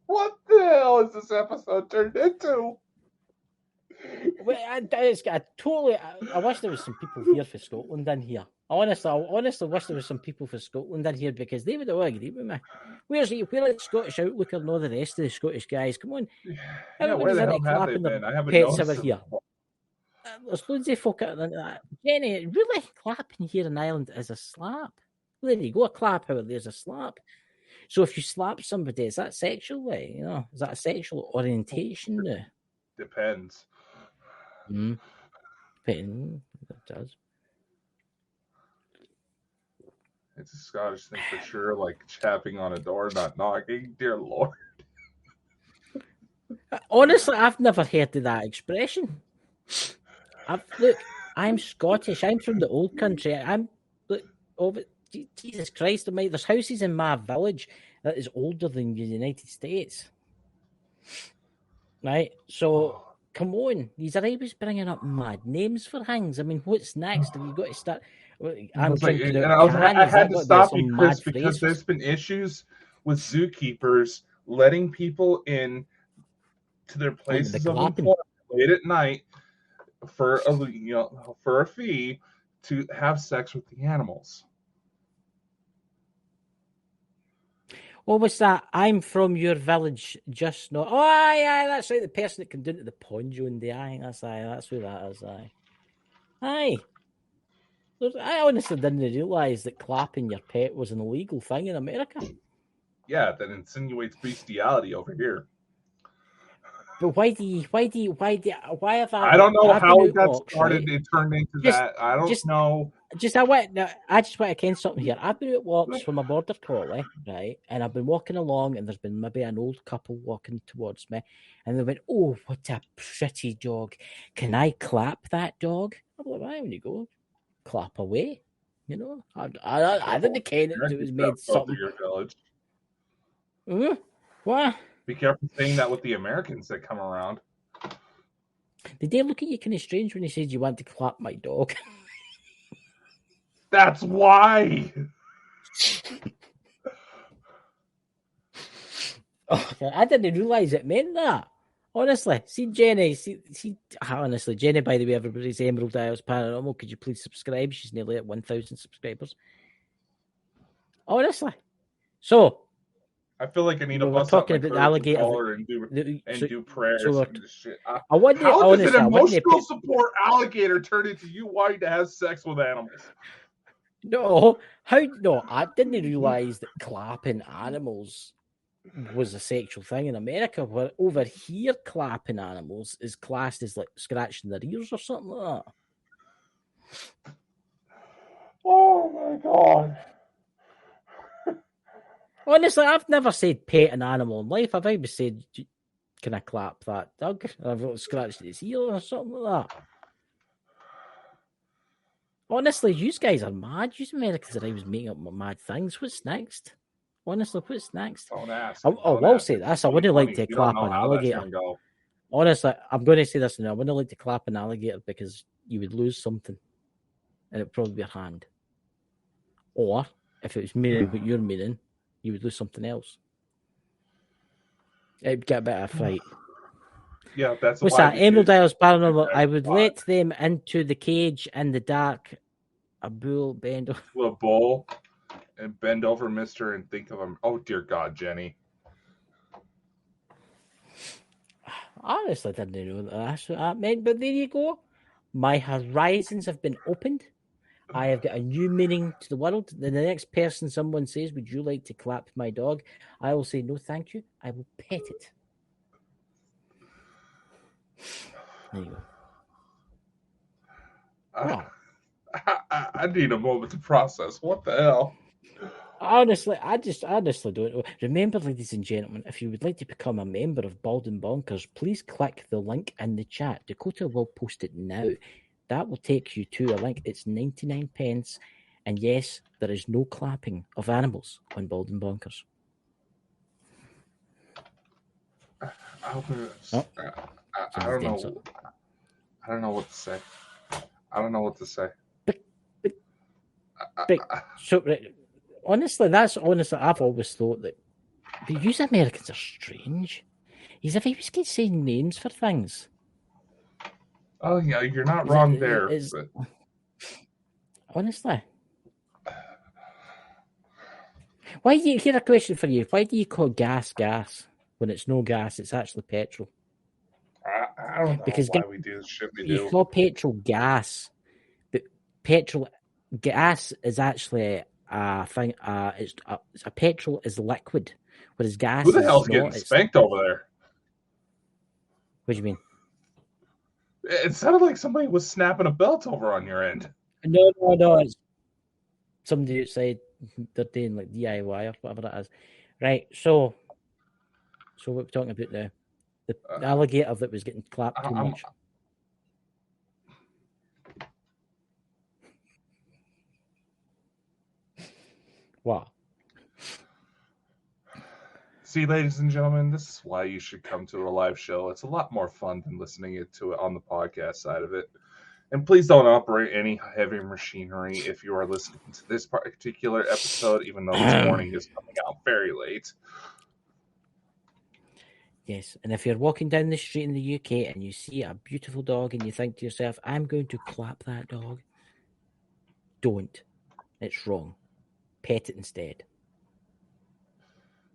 What the hell is this episode turned into? Well, I wish there was some people here for Scotland in here. I honestly wish there was some people for Scotland in here because they would all agree with me. Where's the Scottish Outlooker and all the rest of the Scottish guys? Come on. Yeah, where the hell have they been? I haven't noticed here. There's loads of folk out there. Jenny, really clapping here in Ireland is a slap. There you go, a clap out there's a slap. So if you slap somebody, is that sexual? Is that a sexual orientation now? Depends. It does. It's a Scottish thing for sure, like tapping on a door, not knocking. Dear Lord. Honestly, I've never heard of that expression. Look, I'm Scottish. I'm from the old country. Jesus Christ, there's houses in my village that is older than the United States. Right? So, come on. These are always bringing up mad names for things. I mean, what's next? Have you got to start? I had to stop you, Chris, because there's been issues with zookeepers letting people in to their places of employment late at night for a fee to have sex with the animals. What was that? I'm from your village, just not. Oh, aye, that's right. The person that came down to the pond, Joan Day. That's who that is. Aye. I honestly didn't realise that clapping your pet was an illegal thing in America. Yeah, that insinuates bestiality over here. But why have I don't know how it got started. Right? It turned into that. I don't know. I just want to ken something here. I've been at walks from a border collie, right? And I've been walking along, and there's been maybe an old couple walking towards me, and they went, "Oh, what a pretty dog! Can I clap that dog?" I'm like, "Why? When you go, clap away." I didn't ken it was made something. Your village. What? Be careful saying that with the Americans that come around. Did they look at you kind of strange when you said you want to clap my dog? That's why. Okay, I didn't realise it meant that. Honestly, see Jenny, honestly, Jenny, by the way, everybody's Emerald Isles Paranormal. Could you please subscribe? She's nearly at 1,000 subscribers. Honestly. So, I feel like I need to bust up my about the alligator and do prayers and shit. How does an emotional support alligator turn into you wanting to have sex with animals? No, I didn't realise that clapping animals was a sexual thing in America. Where over here, clapping animals is classed as like scratching their ears or something like that. Oh my god. Honestly, I've never said pet an animal in life. I've always said, "Can I clap that dog?" And I've scratched its ear or something like that. Honestly, you guys are mad. You Americans are always making up mad things. What's next? Honestly, what's next? Don't ask. I'll say this. I wouldn't like to clap an alligator. Honestly, I'm going to say this now. I wouldn't like to clap an alligator because you would lose something. And it'd probably be your hand. Or, if it was meaning what you're meaning, you would lose something else. It'd get a bit of a fright. Yeah, that's What's why that? we Emerald do Isles Paranormal. I would spot. let them into the cage in the dark. A bull bend. To a bowl and bend over, mister, and think of him. Oh, dear God, Jenny. Honestly, I didn't know that's what that meant, but there you go. My horizons have been opened. I have got a new meaning to the world. Then the next person someone says, "Would you like to clap my dog?" I will say, "No, thank you. I will pet it." There you go. Wow. I need a moment to process. What the hell? Honestly, I honestly don't know. Remember, ladies and gentlemen, if you would like to become a member of Bald and Bonkers, please click the link in the chat. Dakota will post it now. That will take you to a link. It's 99 pence. And yes, there is no clapping of animals on Bald and Bonkers. I Somebody's don't doing know. something. I don't know what to say. I don't know what to say. So, honestly, I've always thought that you Americans are strange. He's if he was saying names for things. Oh, yeah, you're not wrong there. But... Honestly. Why do you hear a question for you? Why do you call gas when it's no gas? It's actually petrol. I don't know because why we do the shit we do. You call petrol gas, but petrol gas is actually a thing. It's a petrol is liquid, whereas gas. Who the hell's not, getting spanked over there? What do you mean? It sounded like somebody was snapping a belt over on your end. No. It's somebody outside. They're doing like DIY or whatever it is. Right. So what we're talking about now? The alligator that was getting clapped too much. What? See, ladies and gentlemen, this is why you should come to a live show. It's a lot more fun than listening to it on the podcast side of it. And please don't operate any heavy machinery if you are listening to this particular episode, even though this warning is coming out very late. Yes, and if you're walking down the street in the UK and you see a beautiful dog and you think to yourself, I'm going to clap that dog, don't. It's wrong. Pet it instead.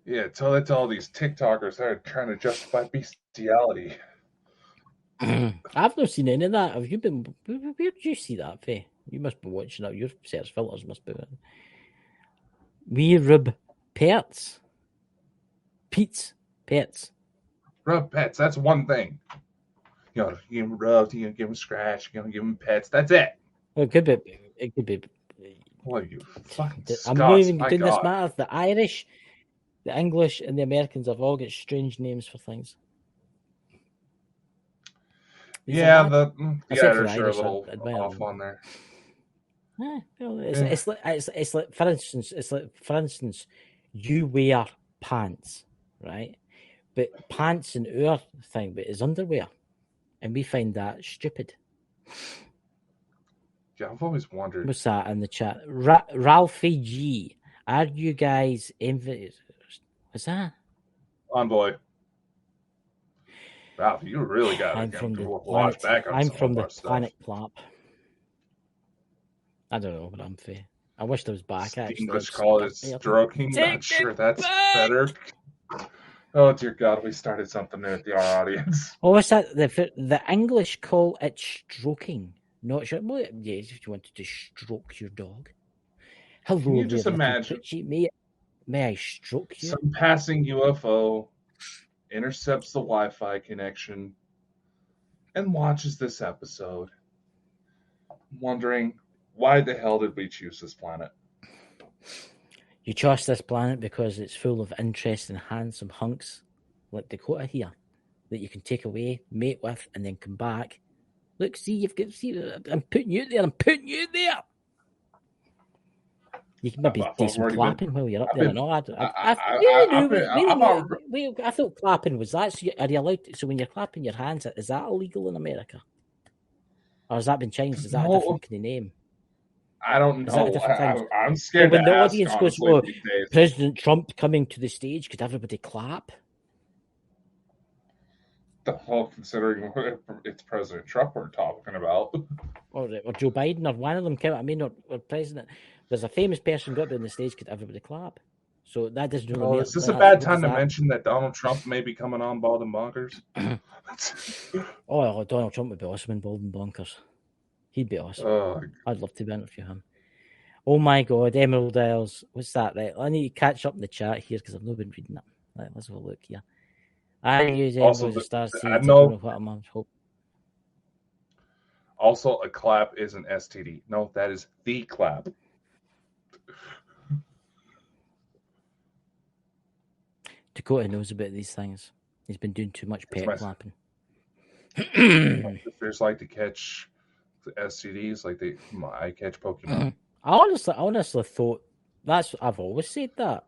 Yeah, tell it to all these TikTokers that are trying to justify bestiality. I've not seen any of that. Have you been? Where did you see that, Faye? You must be watching that. Your search filters must be. We rub pets. Pete's pets. Rub pets. That's one thing. You know, you give them rubs, you give them scratch, you give them pets. That's it. Well, it could be. It could be. Boy, you fucking I'm not even Scots, doing my this God. matter. The Irish, the English, and the Americans have all got strange names for things. Yeah, the Irish are a little off on there. It's like for instance, you wear pants, right? But pants in our thing, but is underwear, and we find that stupid. Yeah, I've always wondered. What's that in the chat? Ralphie G, are you guys envious? What's that? Envoy. Ralph, you really got to watch back on I'm from the planet Clap. I don't know, but I'm fair. I wish I was back. English call it stroking. Not sure that's better. Oh dear God, we started something there with our audience. Oh, what's that? The English call it stroking. Not sure. Well, yes, if you wanted to stroke your dog. Hello, can you just imagine? May I stroke you? Some passing UFO intercepts the Wi-Fi connection and watches this episode, wondering why the hell did we choose this planet? You chose this planet because it's full of interesting, handsome hunks like Dakota here that you can take away, mate with, and then come back. Look, see, I'm putting you there. You can maybe do some clapping while you're up there. I thought clapping was that. So are you allowed to, so when you're clapping your hands, is that illegal in America? Or has that been changed? Is that a different kind of name? I don't know. I'm scared. When the audience goes, President Trump coming to the stage, could everybody clap? Well, considering it's President Trump we're talking about. Or Joe Biden, or one of them came. I mean, or president. There's a famous person got up on the stage, could everybody clap? So that doesn't really matter. Is this a bad time to mention that Donald Trump may be coming on Bald and Bonkers? Oh, Donald Trump would be awesome in Bald and Bonkers. He'd be awesome. I'd love to interview him. Oh my God, Emerald Isles. What's that? Right, I need to catch up in the chat here because I've not been reading it. Right, let's have a look here. I use Emerald as Star Seed. I don't know what I'm hoping. Also, a clap is an STD. No, that is the clap. Dakota knows about these things. He's been doing too much pet clapping. There's like to catch the STDs, like I catch Pokemon. I honestly thought I've always said that.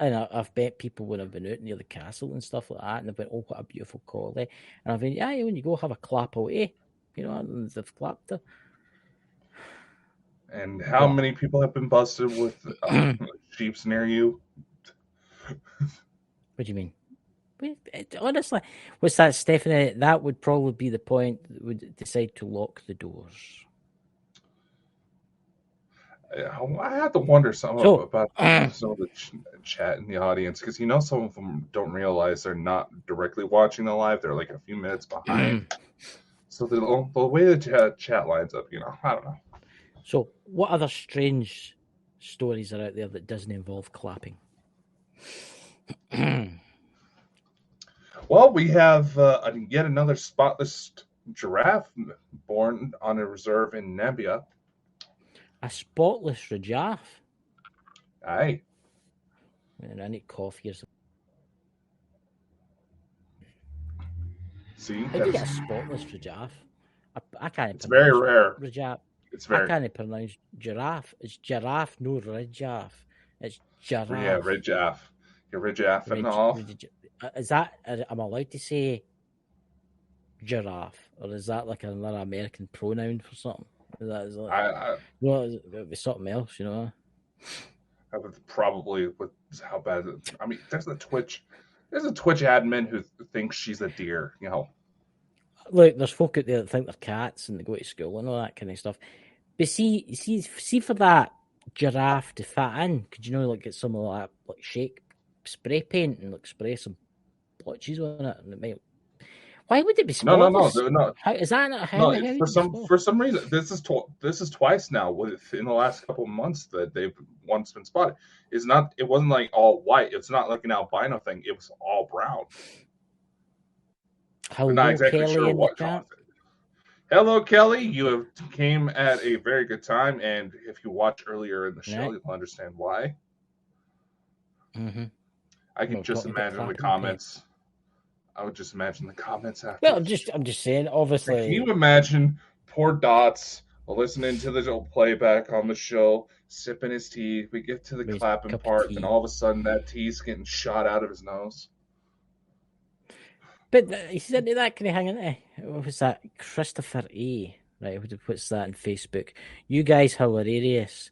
And I've bet people when I've been out near the castle and stuff like that, and they've been, oh, what a beautiful collie. And I've been, yeah, when you go have a clap away, and they've clapped her. And how many people have been busted with sheeps near you? What do you mean? Honestly, what's that, Stephanie? That would probably be the point that would decide to lock the doors. I have to wonder about some of the chat in the audience, because some of them don't realize they're not directly watching the live; they're like a few minutes behind. So the way the chat lines up, I don't know. So, what other strange stories are out there that doesn't involve clapping? Well, we have yet another spotless giraffe born on a reserve in Namibia. A spotless giraffe? Aye. Man, I need coffee or something. See? How do you get a spotless giraffe? I can't. It's very rare. Giraffe. I can't pronounce giraffe. It's giraffe, no ridjaffe. It's giraffe. Yeah, ridjaffe. You're ridjaffe and all. Is that? Am I allowed to say giraffe, or is that like another American pronoun for something? Is that it'd be something else, I would probably, with how bad. I mean, there's a Twitch admin who thinks she's a deer. Look, there's folk out there that think they're cats and they go to school and all that kind of stuff. But see for that giraffe to fit in, could get some of that shake spray paint and spray some blotches on it, and it might. Why would it be spotless? No. How is that not how? For some reason, this is twice now in the last couple of months that they've once been spotted. It wasn't like all white. It's not like an albino thing. It was all brown. Hello, I'm not exactly Kelly sure what caused it. Hello, Kelly. You came at a very good time, and if you watch earlier in the show, you'll understand why. Mm-hmm. I can just imagine the comments. I would just imagine the comments after. Well, I'm just saying, obviously. Can you imagine poor Dots listening to the playback on the show, sipping his tea? We get to the clapping part, and all of a sudden that tea's getting shot out of his nose. But he said that kind of hang in there. What was that? Christopher A. Right, who puts that on Facebook? You guys hilarious.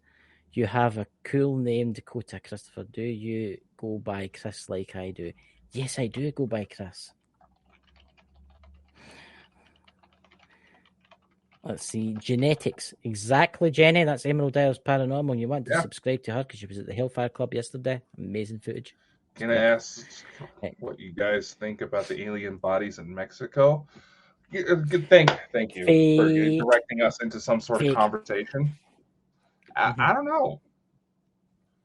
You have a cool name, Dakota. Christopher, do you go by Chris like I do? Yes, I do go by Chris. Let's see. Genetics. Exactly, Jenny. That's Emerald Isles Paranormal. You want to subscribe to her because she was at the Hellfire Club yesterday. Amazing footage. Can I ask what you guys think about the alien bodies in Mexico? Thank you for directing us into some sort of conversation. I don't know.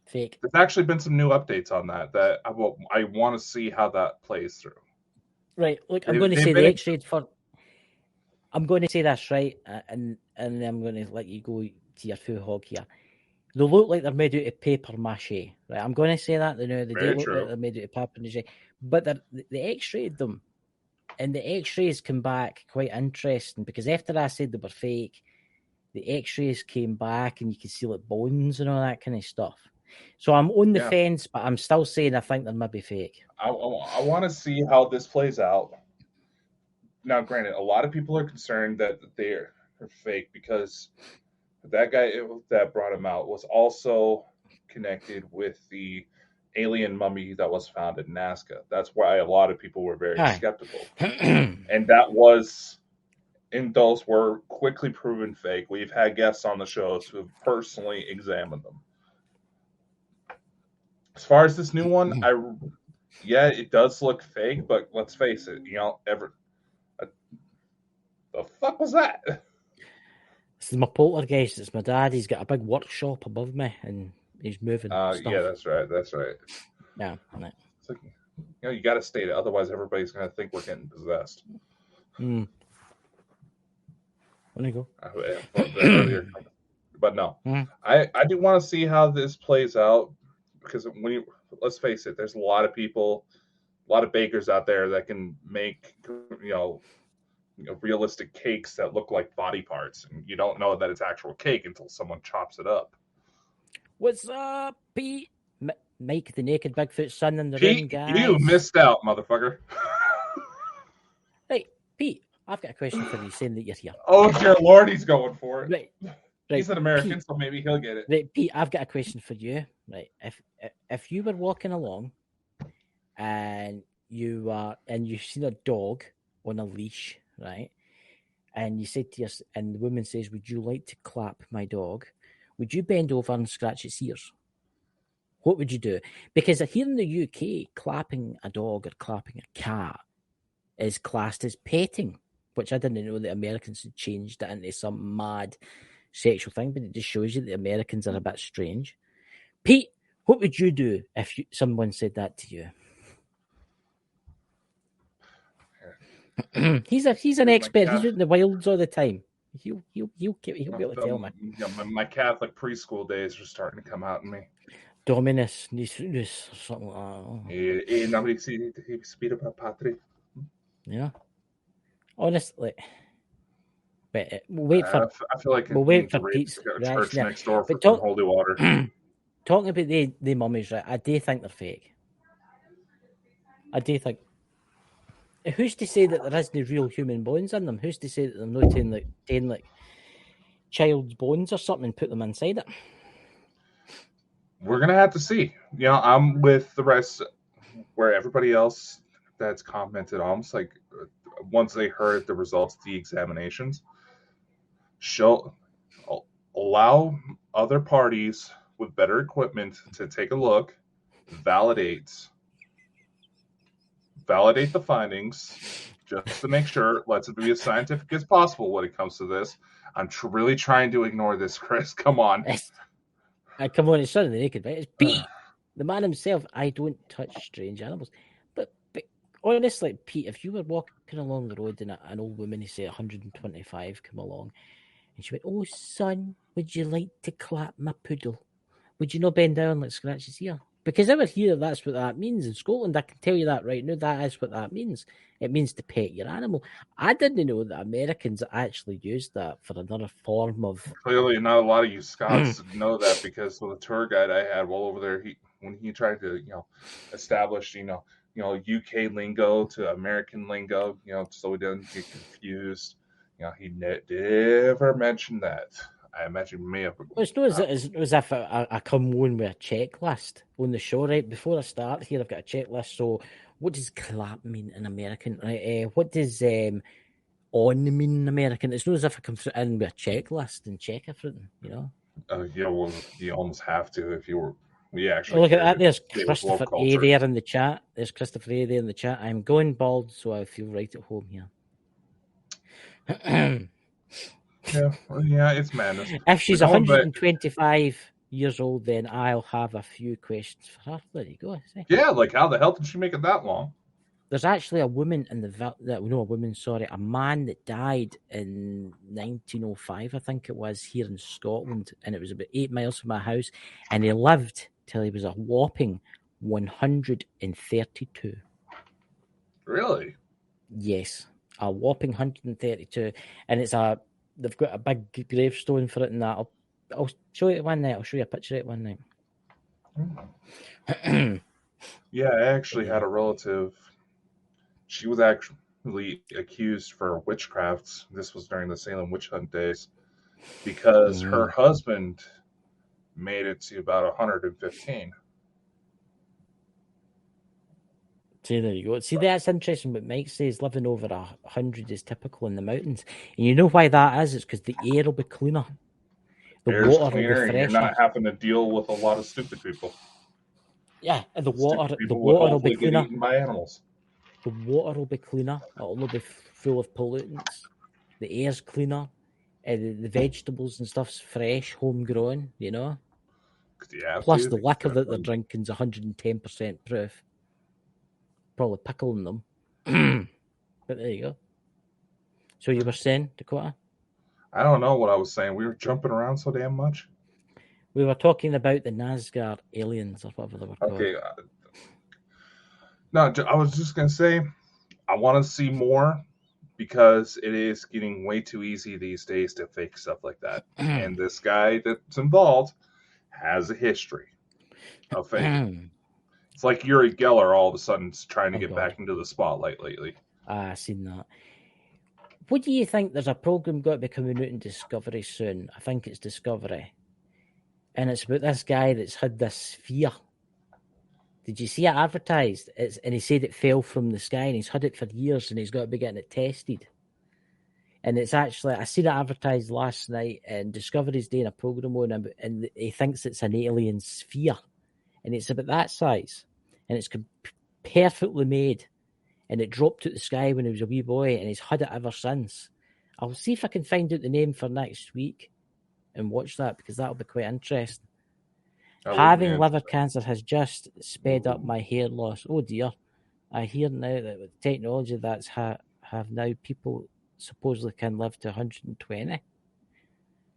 Fake. There's actually been some new updates on that I want to see how that plays through. Right. Look, I'm going to say the X-rays for. I'm going to say this, right, and I'm going to let you go to your full hog here. They look like they're made out of paper mache, right? I'm going to say that. They do look like they're made out of paper mache, but they X-rayed them, and the X-rays come back quite interesting because after I said they were fake, the X-rays came back and you can see like bones and all that kind of stuff. So I'm on the fence, but I'm still saying I think they're maybe fake. I want to see how this plays out. Now, granted, a lot of people are concerned that they're fake because that guy that brought him out was also connected with the alien mummy that was found at Nazca. That's why a lot of people were very Aye. skeptical. And that was, and those were quickly proven fake. We've had guests on the shows who have personally examined them. As far as this new one, yeah, it does look fake, but let's face it, the fuck was that? This is my poltergeist. It's my dad. He's got a big workshop above me, and he's moving stuff. Yeah, that's right. Yeah, right. It's like, you got to state it, otherwise everybody's going to think we're getting possessed. Where'd I go? But no, I do want to see how this plays out, because let's face it, there's a lot of people, a lot of bakers out there that can make realistic cakes that look like body parts, and you don't know that it's actual cake until someone chops it up. What's up, Pete? Mike, the naked Bigfoot son in the Pete, room, guys. You missed out, motherfucker. Right, Pete, I've got a question for you, saying that you're here. Oh, dear Lord, he's going for it. Right. He's an American, Pete, so maybe he'll get it. Right, Pete, I've got a question for you. Right, if you were walking along and you've seen a dog on a leash, right, and you said to us, and the woman says, "Would you like to clap my dog?" Would you bend over and scratch its ears? What would you do? Because here in the UK, clapping a dog or clapping a cat is classed as petting, which I didn't know that Americans had changed that into some mad sexual thing, but it just shows you that Americans are a bit strange. Pete, what would you do if someone said that to you? He's an expert. He's in the wilds all the time. He'll be able to tell me. My Catholic preschool days are starting to come out in me. Dominus, or something like that. Nobody speak about Patri. Yeah. Honestly. But wait for. I feel like we'll wait for Pete's church next door for some holy water. Talking about the mummies, right? I do think they're fake. I do think. Who's to say that there isn't real human bones in them? Who's to say that they're not taking like child's bones or something and put them inside it? We're gonna have to see. I'm with the rest where everybody else that's commented almost like once they heard the results of the examinations, allow other parties with better equipment to take a look, validate the findings, just to make sure. Let's be as scientific as possible when it comes to this. I'm really trying to ignore this, Chris. Come on. Come on, it's Son of the Naked, right? It's Pete, the man himself. I don't touch strange animals. But honestly, Pete, if you were walking along the road and an old woman, who say 125, come along, and she went, "Oh, son, would you like to clap my poodle?" Would you not bend down like scratch his ear? Because over here, that's what that means. In Scotland, I can tell you that right now, that is what that means. It means to pet your animal. I didn't know that Americans actually used that for another form of... Clearly, not a lot of you Scots know that, because with the tour guide I had while over there, when he tried to, establish, UK lingo to American lingo, so we didn't get confused, he never mentioned that. I imagine he may have. Well, it's not as if I come on with a checklist on the show, right? Before I start here, I've got a checklist. So, what does clap mean in American? Right? What does on mean in American? It's not as if I come in with a checklist and check everything, Yeah, well, you almost have to if you were. We actually. Look at that. There's Christopher A there in the chat. There's Christopher A there in the chat. I'm going bald, so I feel right at home here. Yeah, it's madness. If she's 125 years old, then I'll have a few questions for her. There you go. See? Yeah, like how the hell did she make it that long? There's actually a woman a man that died in 1905, I think it was, here in Scotland, and it was about 8 miles from my house, and he lived till he was a whopping 132. Really? Yes, a whopping 132, and they've got a big gravestone for it and that. I'll show you one night. I'll show you a picture of it one night. Yeah, I actually had a relative. She was actually accused for witchcraft. This was during the Salem witch hunt days, because her husband made it to about 115. See, there you go. See, that's interesting. What Mike says, living over 100 is typical in the mountains. And you know why that is? It's because the air will be cleaner. The Air's water will cleaner, be and you're fresher. not having to deal with a lot of stupid people. Yeah, and the Stupid water people will would be hopefully get cleaner. eaten by animals. The water will be cleaner. It'll not be full of pollutants. The air's cleaner. The vegetables and stuff's fresh, homegrown, you know. Yeah, Plus, the liquor that they're drinking's 110% proof. Probably pickling them. But there you go. So you were saying, Dakota? I don't know what I was saying. We were jumping around so damn much. We were talking about the Nazgûl aliens or whatever they were called. Okay. No, I was just going to say, I want to see more because it is getting way too easy these days to fake stuff like that. And this guy that's involved has a history of faking. It's like Uri Geller all of a sudden trying to get back into the spotlight lately. I've seen that. What do you think? There's a program got to be coming out in Discovery soon. I think it's Discovery. And it's about this guy that's had this sphere. Did you see it advertised? And he said it fell from the sky and he's had it for years and he's got to be getting it tested. And it's actually, I seen it advertised last night and Discovery's doing a program on him and he thinks it's an alien sphere. And it's about that size. And it's perfectly made. And it dropped out the sky when he was a wee boy and he's had it ever since. I'll see if I can find out the name for next week and watch that because that'll be quite interesting. Having liver cancer has just sped up my hair loss. Oh dear. I hear now that with technology that's have now people supposedly can live to 120.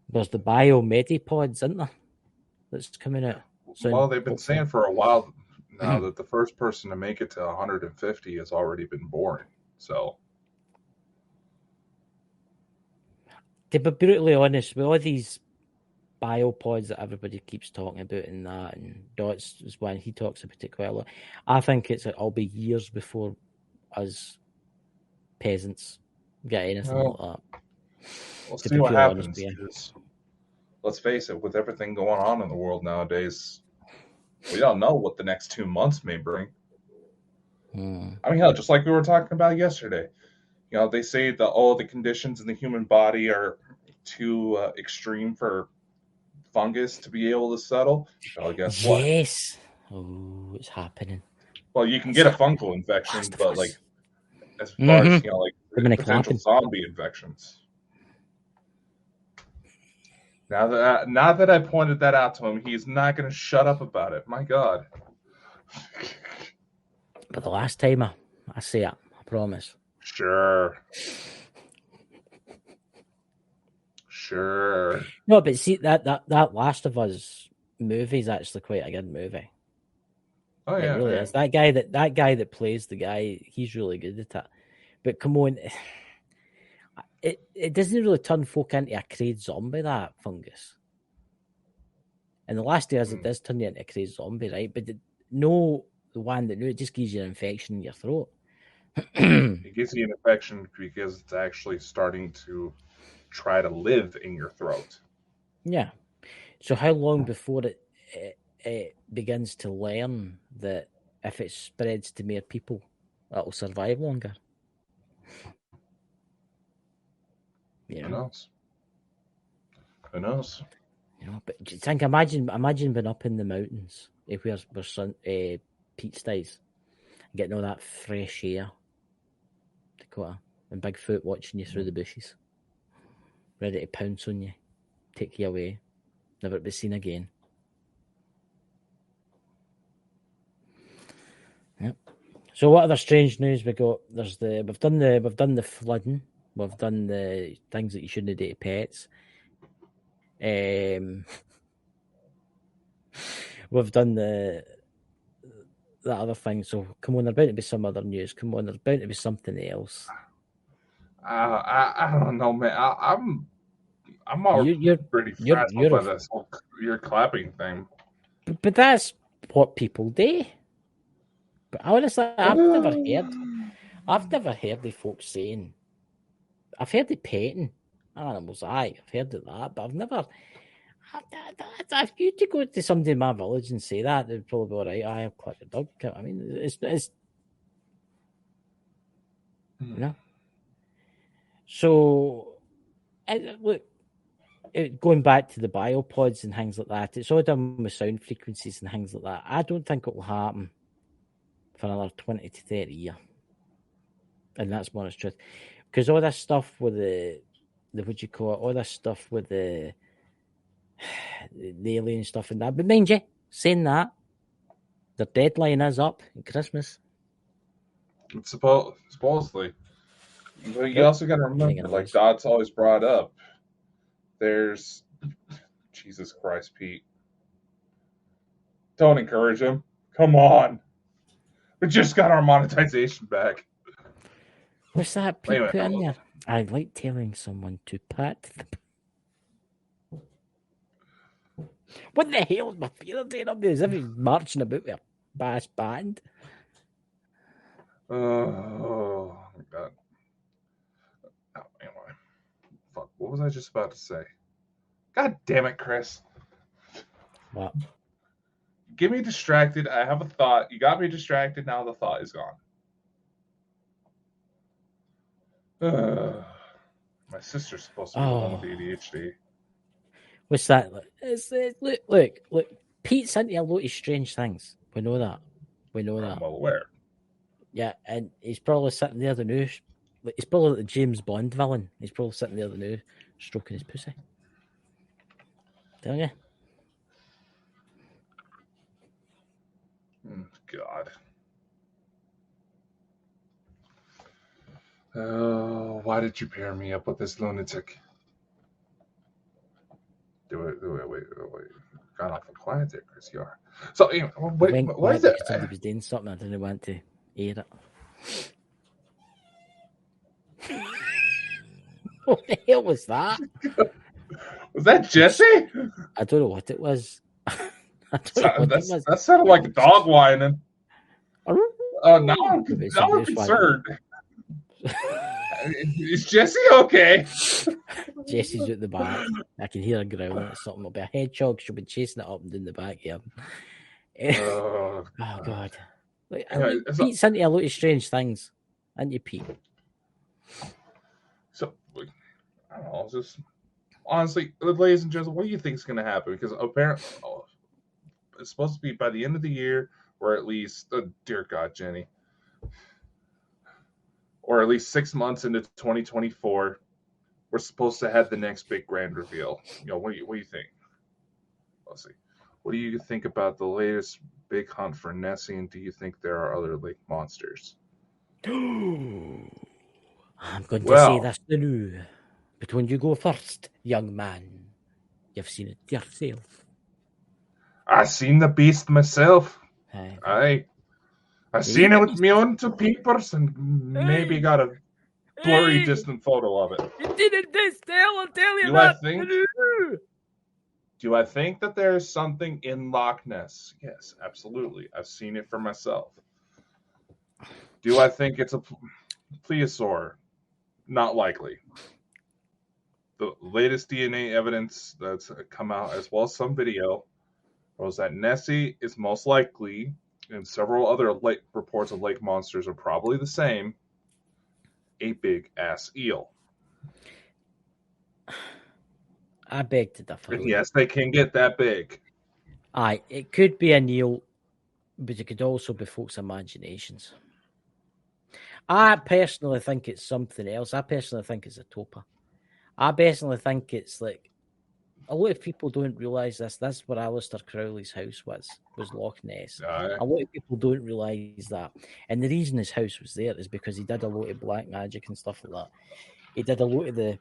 There's the biomedipods, isn't there? That's coming out soon. Well, they've been saying for a while now that the first person to make it to 150 has already been born. So, to be brutally honest, with all these biopods that everybody keeps talking about and that, and Dots is one he talks about it quite a lot. I think it'll be years before us peasants get anything like that. We'll see what happens. Let's face it, with everything going on in the world nowadays, we don't know what the next 2 months may bring. I mean, hell, just like we were talking about yesterday. You know, they say that the conditions in the human body are too extreme for fungus to be able to settle. Well, guess what? Yes. Oh, it's happening. Well, you can get a fungal infection, but like as far as like potential zombie infections. Now that I pointed that out to him, he's not going to shut up about it. My God. But the last time I say it, I promise. Sure. No, but see that Last of Us movie is actually quite a good movie. Oh yeah, it really is. That guy that plays the guy, he's really good at it. But come on, it doesn't really turn folk into a crazed zombie, that fungus. And the last years it does turn you into a crazed zombie, right? But the one that it just gives you an infection in your throat. It gives you an infection because it's actually starting to try to live in your throat. Yeah. So how long before it begins to learn that if it spreads to more people, it'll survive longer? You know? Who knows? You know, but think, imagine being up in the mountains where Pete stays, getting all that fresh air, Dakota, and Bigfoot watching you through the bushes, ready to pounce on you, take you away, never to be seen again. Yep. So what other strange news we got? We've done the flooding, we've done the things that you shouldn't do to pets. We've done that other thing. So come on, there's bound to be some other news. Come on, there's bound to be something else. I don't know, man. I'm pretty frazzled by this whole your clapping thing. But that's what people do. But honestly, I've never heard the folks saying. I've heard the petting animals. I've heard of that, but I've never. If you to go to somebody in my village and say that, they'd probably be all right. I'll collect a dog. I mean, it's You know? So, look, going back to the biopods and things like that, it's all done with sound frequencies and things like that. I don't think it will happen for another 20 to 30 years. And that's more the truth. Because all this stuff with the what do you call it, all this stuff with the alien stuff and that. But mind you, saying that, the deadline is up at Christmas. It's supposedly. But you also got to remember, like Dot's always brought up, there's Jesus Christ, Pete. Don't encourage him. Come on. We just got our monetization back. What's that Pete put in there? I like telling someone to pat the... What the hell is my feeling doing up there? As if he's marching about with a bass band. Oh, my God. Oh, anyway. Fuck, what was I just about to say? God damn it, Chris. What? Get me distracted. I have a thought. You got me distracted. Now the thought is gone. My sister's supposed to be the one with ADHD. What's that? Look. Pete's into a lot of strange things. We know that. I'm well aware. Yeah, and he's probably sitting there the new. He's probably the James Bond villain. He's probably sitting there the new, stroking his pussy. Tell you. God. Oh, why did you pair me up with this lunatic? Wait. Got awful quiet there, Chris. You are. So, anyway, what is it? Somebody was doing something. I didn't want to hear it. What the hell was that? Was that Jesse? I don't know what it was. That sounded like a dog whining. Now I'm concerned. Is Jesse okay? Jesse's at the back. I can hear her growling at something. It'll be a hedgehog. She'll be chasing it up and down the back here. Oh, God. Pete's into a lot of strange things. Aren't you, Pete? So, I don't know. Just honestly, ladies and gentlemen, what do you think is going to happen? Because apparently, it's supposed to be by the end of the year, or at least, dear God, Jenny, or at least 6 months into 2024, we're supposed to have the next big grand reveal. What do you think? Let's see. What do you think about the latest big hunt for Nessie, and do you think there are other lake monsters? I'm going to say this to you, but when you go first, young man, you've seen it yourself. I seen the beast myself. I've seen it with my own two peepers and maybe got a blurry, distant photo of it. You didn't I'll tell you that. Do I think that there is something in Loch Ness? Yes, absolutely. I've seen it for myself. Do I think it's a plesiosaur? Not likely. The latest DNA evidence that's come out, as well as some video, was that Nessie is most likely, and several other reports of lake monsters are probably the same, a big-ass eel. I beg to differ. And yes, they can get that big. Aye, it could be an eel, but it could also be folks' imaginations. I personally think it's something else. I personally think it's a topa. I personally think it's like, a lot of people don't realise this. That's where Aleister Crowley's house was Loch Ness. A lot of people don't realise that. And the reason his house was there is because he did a lot of black magic and stuff like that. He did a lot of the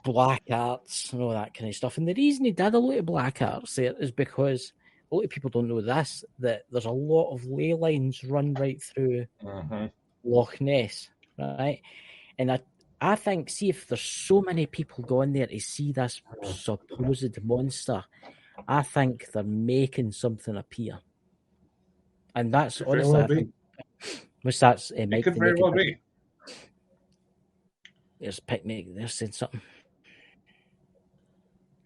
black arts and all that kind of stuff. And the reason he did a lot of black arts there is because a lot of people don't know this, that there's a lot of ley lines run right through Loch Ness, right? And I think, see, if there's so many people going there to see this supposed monster, I think they're making something appear. And that's honestly, I think, which that's it could very well be. There's picnic, they're saying something.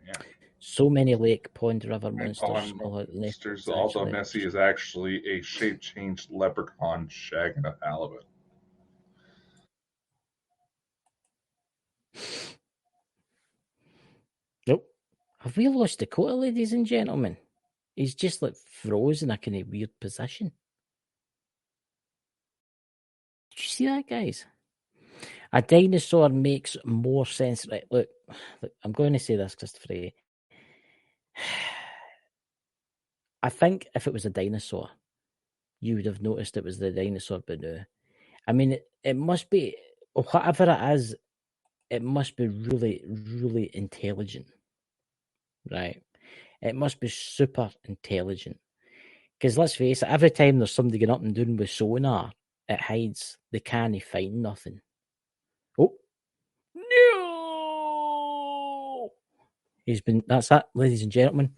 Yeah. So many lake, pond, river monsters. Although Nessie is actually a shape-changed leprechaun shagging a halibut. Have we lost Dakota, ladies and gentlemen? He's just like frozen in a kind of weird position. Did you see that, guys? A dinosaur makes more sense. Right, look, I'm going to say this, Christopher. I think if it was a dinosaur, you would have noticed it was the dinosaur by now. I mean, it must be, whatever it is, it must be really, really intelligent, right? It must be super intelligent. Because let's face it, every time there's somebody going up and down with sonar, it hides. They can't find nothing. Oh, no! That's that, ladies and gentlemen.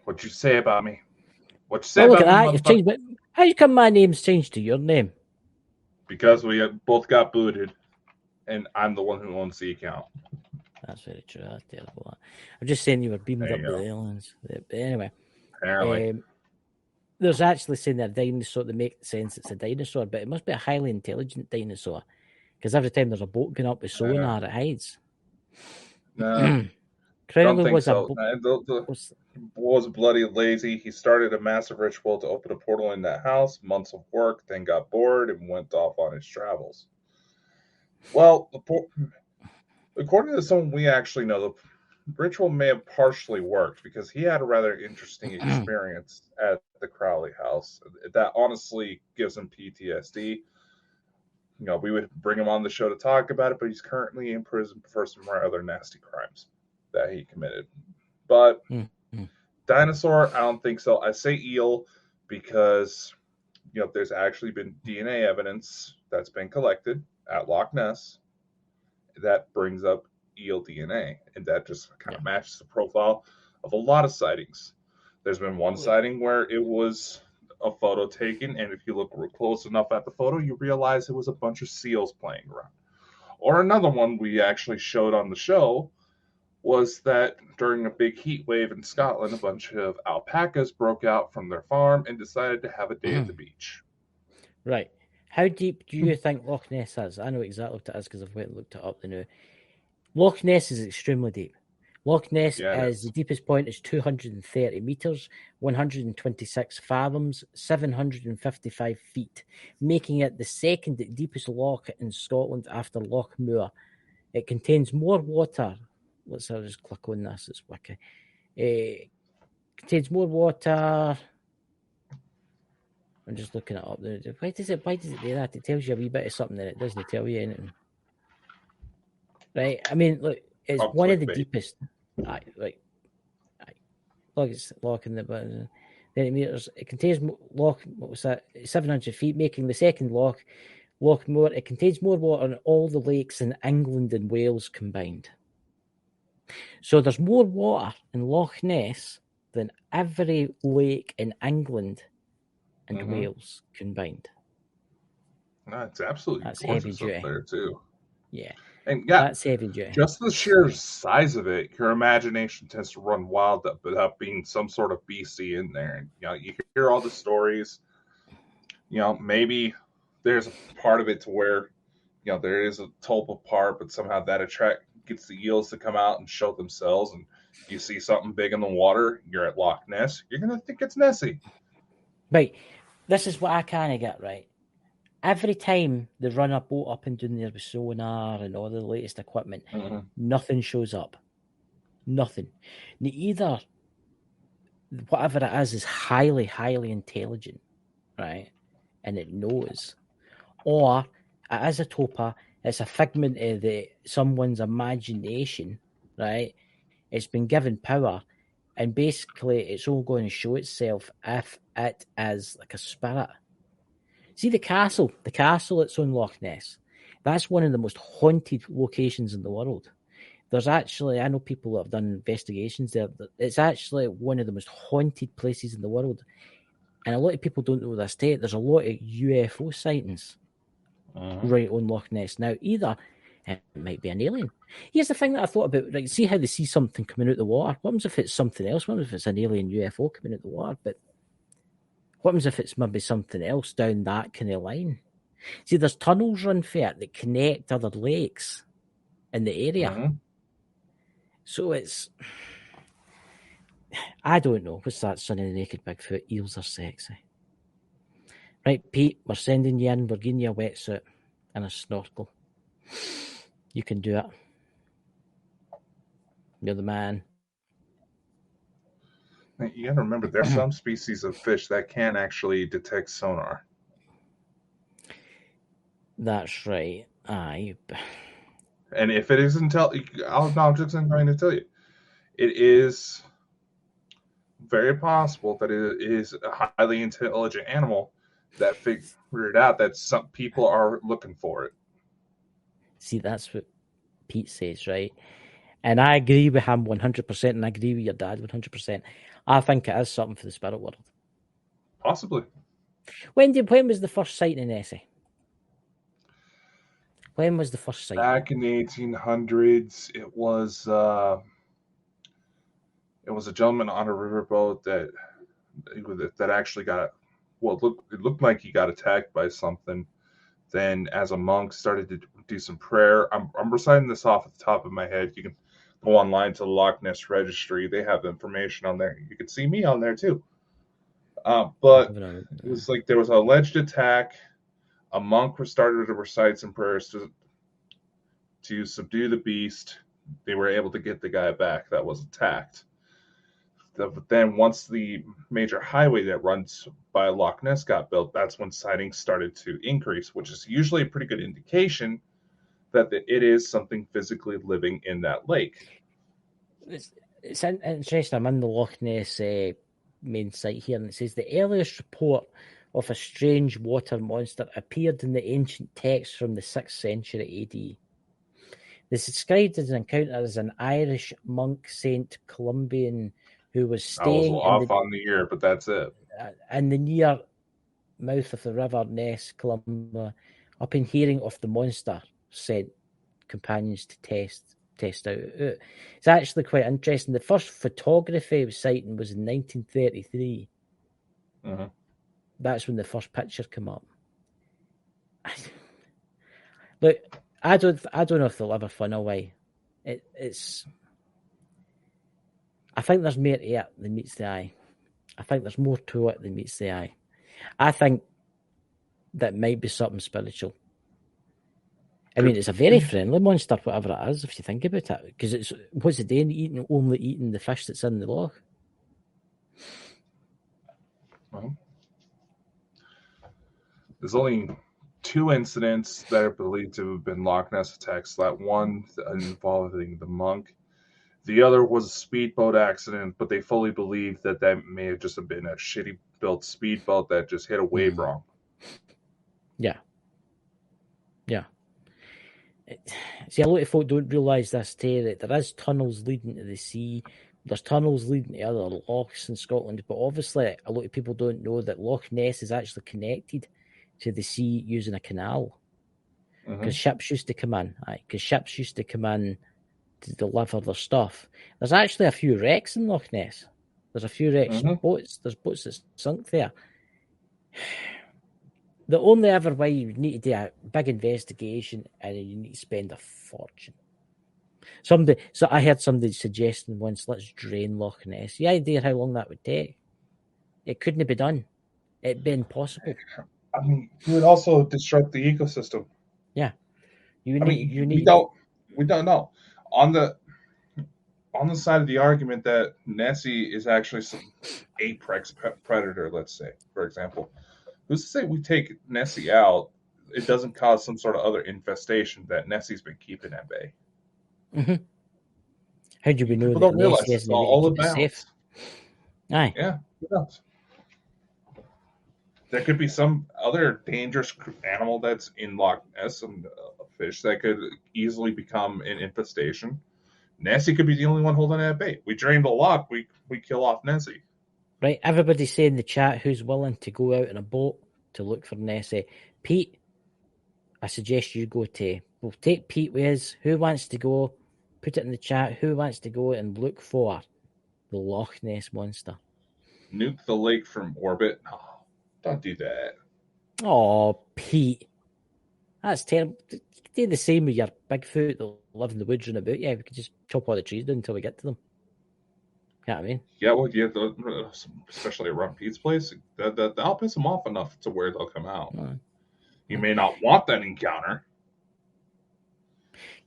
What'd you say about me? What'd you say Well, look about at me, that. You've changed. motherfucker? How come my name's changed to your name? Because we both got booted, and I'm the one who owns the account. That's very true. That's terrible. I'm just saying you were beamed There up you with go. aliens. But anyway, Apparently. there's actually saying that a dinosaur that makes sense it's a dinosaur, but it must be a highly intelligent dinosaur because every time there's a boat going up with sonar, it hides. No, Crowley don't think was so. Was bloody lazy. He started a massive ritual to open a portal in that house. Months of work, then got bored and went off on his travels. Well, according to someone we actually know, the ritual may have partially worked because he had a rather interesting experience at the Crowley house. That honestly gives him PTSD. You know, we would bring him on the show to talk about it, but he's currently in prison for some rather nasty crimes that he committed. But dinosaur, I don't think so. I say eel because there's actually been DNA evidence that's been collected at Loch Ness that brings up eel DNA, and that just kind of matches the profile of a lot of sightings. There's been one sighting where it was a photo taken, and if you look close enough at the photo, you realize it was a bunch of seals playing around. Or another one we actually showed on the show was that during a big heat wave in Scotland, a bunch of alpacas broke out from their farm and decided to have a day at the beach. Right. How deep do you think Loch Ness is? I know exactly what it is because I've went and looked it up now. Loch Ness is extremely deep. Loch Ness is the deepest point is 230 meters, 126 fathoms, 755 feet, making it the second deepest loch in Scotland after Loch Moor. It contains more water. Let's just click on this. It's wiki. It contains more water. I'm just looking it up. Why does it do that? It tells you a wee bit of something and it doesn't tell you anything. Right? I mean, look, it's one of the deepest. Look, it's loch in the 30 meters. It contains loch. What was that? 700 feet, making the second loch Moor. It contains more water than all the lakes in England and Wales combined. So there's more water in Loch Ness than every lake in England and Wales combined. That's absolutely gorgeous up there too. Yeah. And that's heavy duty. Just the sheer size of it, your imagination tends to run wild without being some sort of beastie in there. And you hear all the stories. Maybe there's a part of it to where there is a tulpa part, but somehow that gets the eels to come out and show themselves. And you see something big in the water, you're at Loch Ness, you're gonna think it's Nessie. Right. This is what I kind of get right. Every time they run a boat up and down there with sonar and all the latest equipment, nothing shows up. Nothing. Either whatever it is highly, highly intelligent, right? And it knows. Or it is a topa, it's a figment of someone's imagination, right? It's been given power, and basically it's all going to show itself if it is like a spirit. See the castle that's on Loch Ness. That's one of the most haunted locations in the world. There's actually, I know people that have done investigations there. It's actually one of the most haunted places in the world. And a lot of people don't know this state. There's a lot of UFO sightings right on Loch Ness. Now, either it might be an alien. Here's the thing that I thought about. Like, see how they see something coming out of the water? What happens if it's something else? What happens if it's an alien UFO coming out of the water? But what happens if it's maybe something else down that kind of line? See, there's tunnels run through it that connect other lakes in the area. Mhm. So it's... I don't know. What's that, Son of the Naked Bigfoot? Eels are sexy. Right, Pete, we're sending you in. We're giving you a wetsuit and a snorkel. You can do it. You're the man. You gotta remember, there's some species of fish that can actually detect sonar. That's right. Aye. And if it is I'm just going to tell you, it is very possible that it is a highly intelligent animal that figured out that some people are looking for it. See, that's what Pete says, right? And I agree with him 100%, and I agree with your dad 100%. I think it is something for the spirit world. Possibly. When was the first sighting in Nessie? When was the first sighting? Back in the 1800s, it was a gentleman on a riverboat that actually got, well, it looked like he got attacked by something. Then, as a monk, started to do some prayer. I'm reciting this off the top of my head. You can go online to the Loch Ness Registry. They have information on there. You can see me on there too. But it was like there was an alleged attack. A monk started to recite some prayers to subdue the beast. They were able to get the guy back that was attacked. But then once the major highway that runs by Loch Ness got built, that's when sightings started to increase, which is usually a pretty good indication that it is something physically living in that lake. It's interesting. I'm in the Loch Ness main site here, and it says the earliest report of a strange water monster appeared in the ancient texts from the 6th century AD. This is described as an encounter as an Irish monk, Saint Columbian, who was staying on the year, but that's it. In the near mouth of the river Ness, Columbia, upon hearing of the monster, sent companions to test out. It's actually quite interesting. The first photography of sighting was in 1933. Mm-hmm. That's when the first picture came up. Look, I don't know if they'll ever find a way. It's. I think there's more to it than meets the eye. I think there's more to it than meets the eye. I think that might be something spiritual. I mean, it's a very friendly monster, whatever it is, if you think about it. Because it's what's it doing? Only eating the fish that's in the loch. Well, there's only 2 incidents that are believed to have been Loch Ness attacks. That one involving the monk. The other was a speedboat accident, but they fully believe that may have just been a shitty built speedboat that just hit a wave wrong. Yeah. Yeah. See, a lot of folk don't realise this too, that there is tunnels leading to the sea. There's tunnels leading to other lochs in Scotland, but obviously a lot of people don't know that Loch Ness is actually connected to the sea using a canal. Because ships used to come in. To deliver their stuff. There's actually a few wrecks in Loch Ness. There's a few wrecks boats. There's boats that sunk there. The only ever way you need to do a big investigation and you need to spend a fortune. So I heard somebody suggesting once, let's drain Loch Ness. The idea how long that would take. It couldn't be done. It'd be impossible. I mean, you would also disrupt the ecosystem. Yeah. We don't know. On the side of the argument that Nessie is actually some apex predator, let's say, for example, who's to say we take Nessie out, it doesn't cause some sort of other infestation that Nessie's been keeping at bay? Mm-hmm. How do we know People that don't realize Nessie it's isn't all keep it about safe? Aye. Yeah, who knows? There could be some other dangerous animal that's in Loch Ness, some fish that could easily become an infestation. Nessie could be the only one holding it at bay. We drain the loch, we kill off Nessie. Right, everybody say in the chat who's willing to go out in a boat to look for Nessie. Pete, I suggest you go to. We'll take Pete with us. Who wants to go? Put it in the chat. Who wants to go and look for the Loch Ness monster? Nuke the lake from orbit. Oh, don't do that. Oh, Pete. That's terrible. Do the same with your Bigfoot that live in the woods and about. Yeah, we could just chop all the trees down until we get to them. You know what I mean? Yeah, well, yeah, especially around Pete's place, that'll piss them off enough to where they'll come out. You may not want that encounter.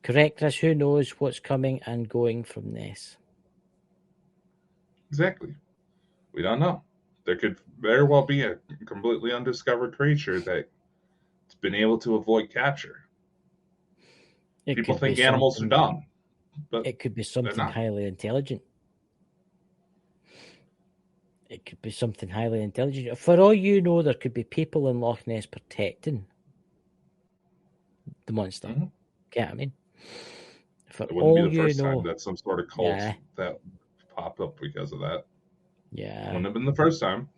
Correct, Chris. Who knows what's coming and going from this? Exactly. We don't know. There could very well be a completely undiscovered creature that's been able to avoid capture. People think animals are dumb, but it could be something highly intelligent. It could be something highly intelligent. For all you know, there could be people in Loch Ness protecting the monster. Mm-hmm. Get what I mean? For it wouldn't all be the first you know, time that some sort of cult that popped up because of that. Yeah. Wouldn't have been the first time.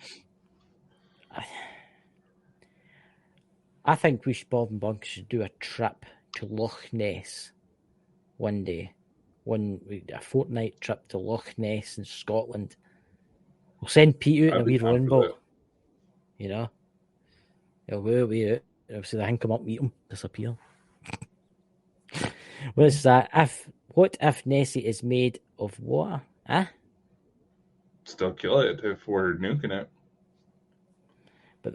I think we should, Bald and Bonkers should do a trip to Loch Ness one day. A fortnight trip to Loch Ness in Scotland. We'll send Pete out in a wee rowing boat. You know? He'll go away out. Obviously, the thing come up, meet him, disappear. What's that? What if Nessie is made of water? Huh? Still kill it if we're nuking it. But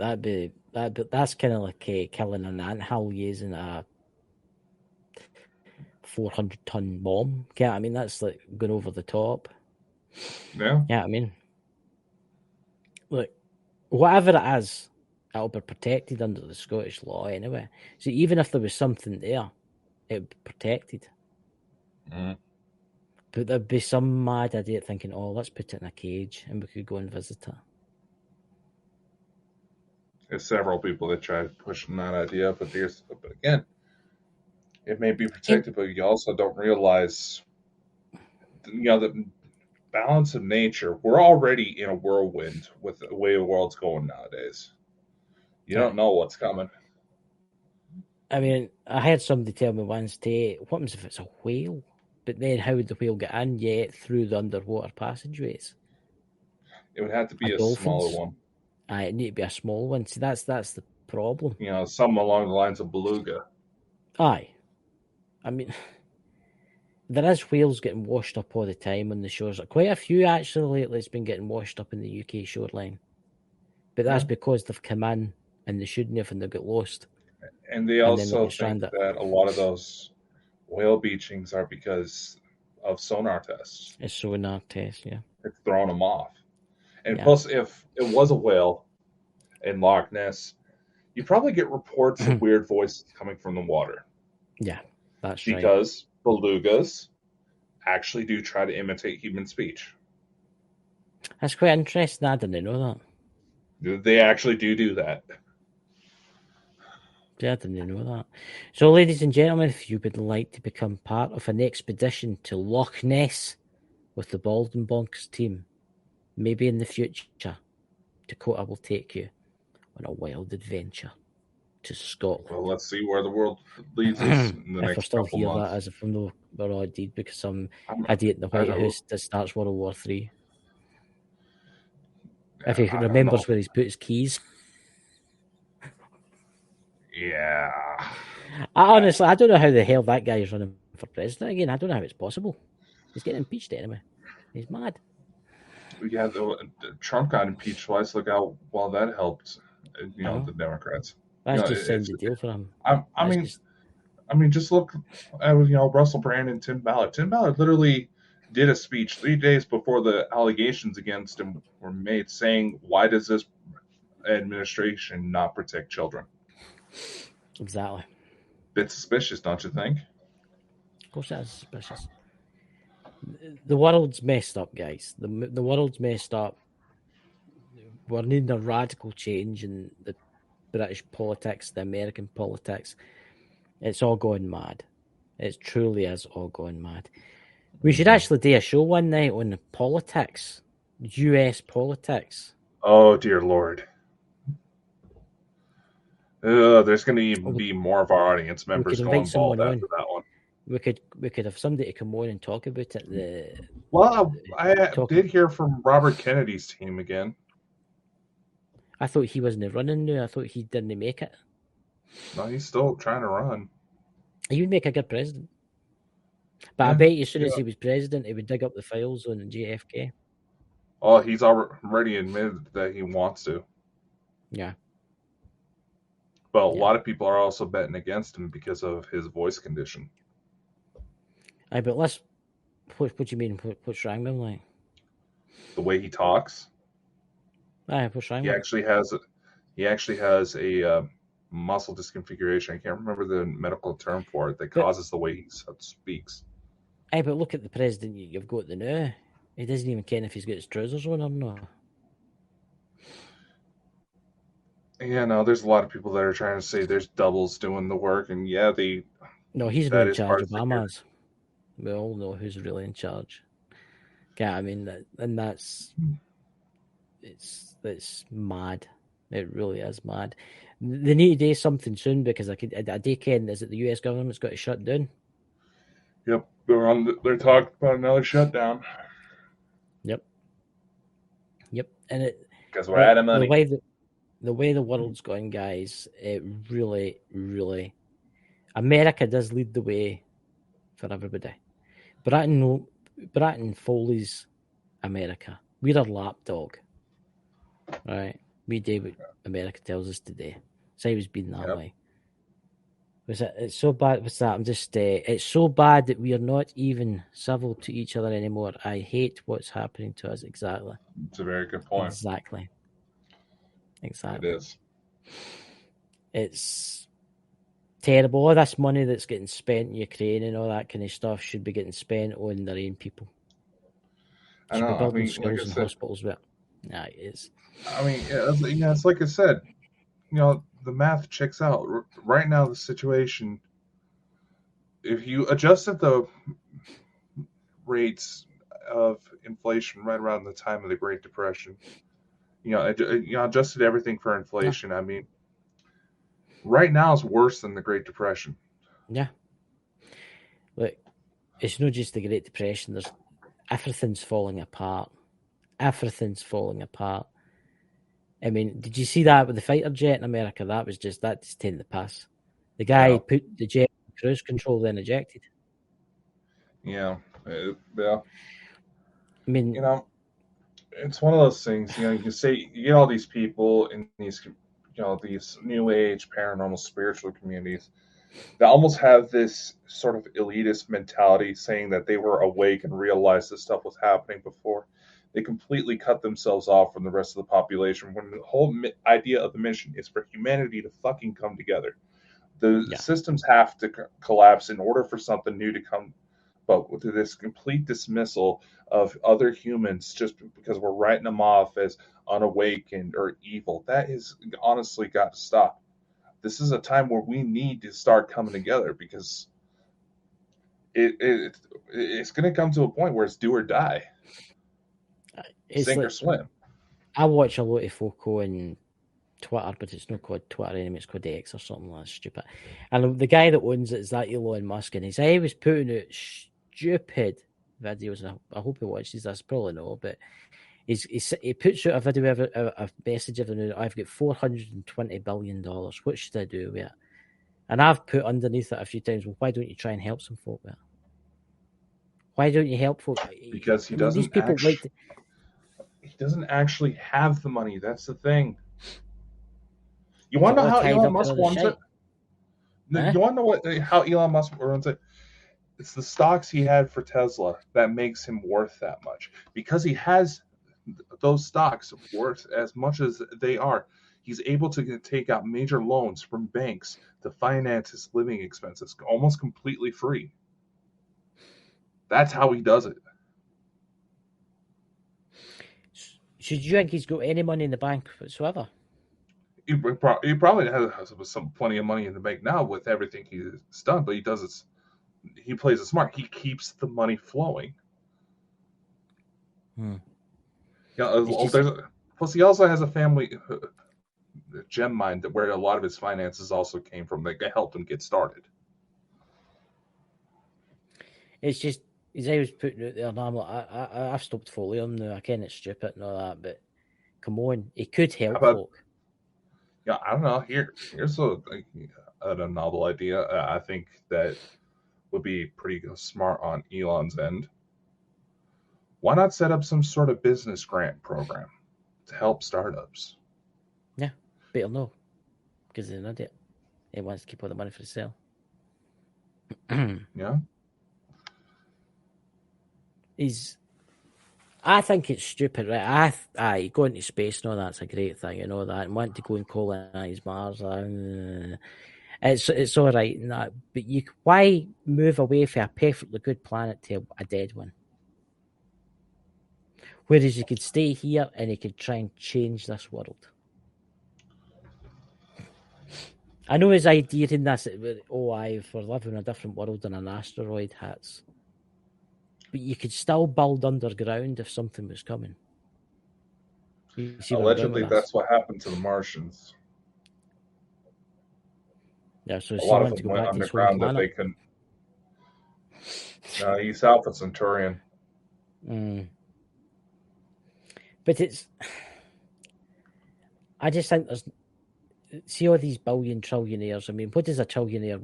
that's kind of like killing an anthill using a 400-ton bomb. Yeah, I mean that's like going over the top. Yeah. Yeah, I mean, look, whatever it is, it'll be protected under the Scottish law anyway. So even if there was something there, it'd be protected. Mm. But there'd be some mad idiot thinking, "Oh, let's put it in a cage and we could go and visit her." There's several people that tried pushing that idea, but again, it may be protected, but you also don't realize, the balance of nature. We're already in a whirlwind with the way the world's going nowadays. You don't know what's coming. I mean, I had somebody tell me once, what happens if it's a whale? But then how would the whale get in yet through the underwater passageways? It would have to be a smaller one. It need to be a small one. See, that's the problem. Something along the lines of beluga. Aye. I mean, there is whales getting washed up all the time on the shores. Quite a few, actually, lately has been getting washed up in the UK shoreline. But that's because they've come in and they shouldn't have and they got lost. And they also think that a lot of those whale beachings are because of sonar tests. It's sonar tests, yeah. It's throwing them off. And plus, if it was a whale in Loch Ness, you probably get reports of weird voices coming from the water. Yeah, that's right. Because belugas actually do try to imitate human speech. That's quite interesting. I didn't know that. They actually do that. I didn't know that. So, ladies and gentlemen, if you would like to become part of an expedition to Loch Ness with the Bald and Bonkers team, maybe in the future, Dakota will take you on a wild adventure to Scotland. Well, let's see where the world leads us in the next couple months. That as if I'm not, we're indeed, because some idiot in the White House that starts World War III. If he remembers where he's put his keys. Yeah. Honestly, I don't know how the hell that guy is running for president again. I don't know how it's possible. He's getting impeached anyway. He's mad. Yeah, Trump got impeached twice. Look how well that helped, the Democrats. That's just sends the deal for him. I mean, just look at Russell Brand and Tim Ballard. Tim Ballard literally did a speech 3 days before the allegations against him were made, saying, "Why does this administration not protect children?" Exactly. Bit suspicious, don't you think? Of course, that's suspicious. The world's messed up, guys. The world's messed up. We're needing a radical change in the British politics, the American politics. It's all going mad. It truly is all going mad. We should actually do a show one night on the politics, US politics. Oh, dear Lord. There's going to even be more of our audience members going bald after that one. We could have somebody to come on and talk about it. I did hear from Robert Kennedy's team again. I thought he wasn't running now. I thought he didn't make it. No, he's still trying to run. He would make a good president. But I Yeah. bet you as soon as he was president, he would dig up the files on JFK. Oh, he's already admitted that he wants to. Yeah. But a Yeah. lot of people are also betting against him because of his voice condition. Aye, but let's. What do you mean? What's wrong with him? Like, The way he talks, aye, what's wrong he with him? actually has a muscle disconfiguration. I can't remember the medical term for it that causes the way he speaks. Aye, but look at the president you've got now. He doesn't even care if he's got his trousers on or not. Yeah, no, there's a lot of people that are trying to say there's doubles doing the work, and yeah, No, he's not that in is charge. part of Obama's. We all know who's really in charge. Yeah, I mean, and that's it's mad. It really is mad. They need to do something soon because I do ken is that the US government's got to shut down. Yep, they're talking about another shutdown. Yep, and Because we're out of money. The way the world's going, guys, it really, really, America does lead the way for everybody. Britain Foley's America. We're a lapdog, right? We do what America tells us to do. It's always been that way. It's so bad. What's that? I'm just. It's so bad that we are not even civil to each other anymore. I hate what's happening to us. Exactly. It's a very good point. Exactly. It is. It's terrible. All this money that's getting spent in Ukraine and all that kind of stuff should be getting spent on their own people. I know. Should be building schools like and hospitals. But nah, it is. I mean, it's like I said. The math checks out. Right now, the situation, if you adjusted the rates of inflation right around the time of the Great Depression, adjusted everything for inflation. Yeah. I mean, right now is worse than the Great Depression. Yeah. Look, it's not just the Great Depression. Everything's falling apart. Everything's falling apart. I mean, did you see that with the fighter jet in America? That just taking the piss. The guy put the jet in cruise control, then ejected. Yeah. I mean, it's one of those things. You get all these people in these, these new age paranormal spiritual communities that almost have this sort of elitist mentality, saying that they were awake and realized this stuff was happening before. They completely cut themselves off from the rest of the population when the whole idea of the mission is for humanity to fucking come together. The systems have to collapse in order for something new to come. But with this complete dismissal of other humans just because we're writing them off as unawakened or evil, that is honestly got to stop. This is a time where we need to start coming together because it's going to come to a point where it's do or die. Sink or swim. I watch a lot of folk on Twitter, but it's not called Twitter anymore. It's called X or something like that. Stupid. And the guy that owns it is that Elon Musk, and he's always putting out stupid videos. And I hope he watches this. Probably not, but he puts out a video, a message every now. I've got $420 billion. What should I do with it? And I've put underneath it a few times. Well, why don't you try and help some folk with it? Why don't you help folk? Because he doesn't. These people he doesn't actually have the money. That's the thing. You want to know how Elon Musk runs it? You want to know how Elon Musk runs it? It's the stocks he had for Tesla that makes him worth that much. Because he has those stocks worth as much as they are, he's able to take out major loans from banks to finance his living expenses almost completely free. That's how he does it. Should you think he's got any money in the bank whatsoever? He probably has plenty of money in the bank now with everything he's done, but he plays it smart. He keeps the money flowing. Plus, he also has a family gem mine where a lot of his finances also came from that helped him get started. It's just he's always putting out there, and I'm like, I've stopped following him now. I can't, it's stupid and all that, but come on, he could help folk. Yeah, I don't know. Here's a novel idea. I think that would be pretty smart on Elon's end. Why not set up some sort of business grant program to help startups? Yeah, better no, because he's an idiot. He wants to keep all the money for himself. Yeah. I think it's stupid, right? Going to space and all that's a great thing, and all that, and want to go and colonize Mars. It's all right, and that, but why move away from a perfectly good planet to a dead one? Whereas you could stay here and you could try and change this world. I know his idea in this, if we're living in a different world and an asteroid hits. But you could still build underground if something was coming. You see where I'm going Allegedly, with this? that's what happened to the Martians. Yeah, so A he lot of wants to them go went back to his home underground that they planet. couldn't. He's Alpha Centaurian. But I just think see all these billion trillionaires. I mean, what does a trillionaire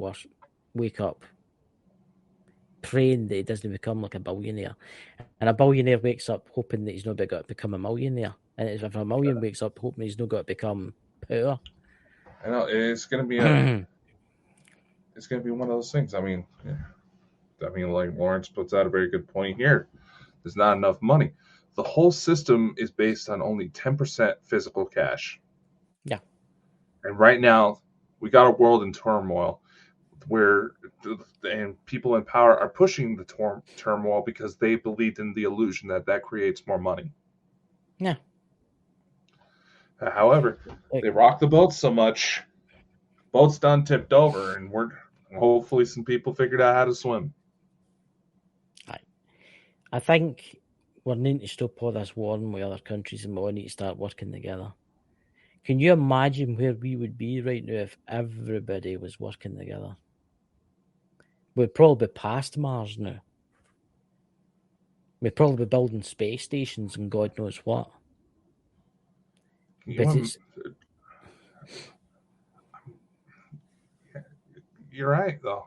wake up praying that he doesn't become like a billionaire? And a billionaire wakes up hoping that he's not got to become a millionaire. And if a million wakes up hoping he's not got to become poor. I know it's going to be it's going to be one of those things. I mean, like Lawrence puts out a very good point here. There's not enough money. The whole system is based on only 10% physical cash. Yeah. And right now, we got a world in turmoil where and people in power are pushing the turmoil because they believed in the illusion that creates more money. Yeah. However, they rock the boat so much, boat's done tipped over, and hopefully some people figured out how to swim. I think we're needing to stop all this warring with other countries, and we all need to start working together. Can you imagine where we would be right now if everybody was working together? We'd probably be past Mars now. We'd probably be building space stations and God knows what. You're right, though.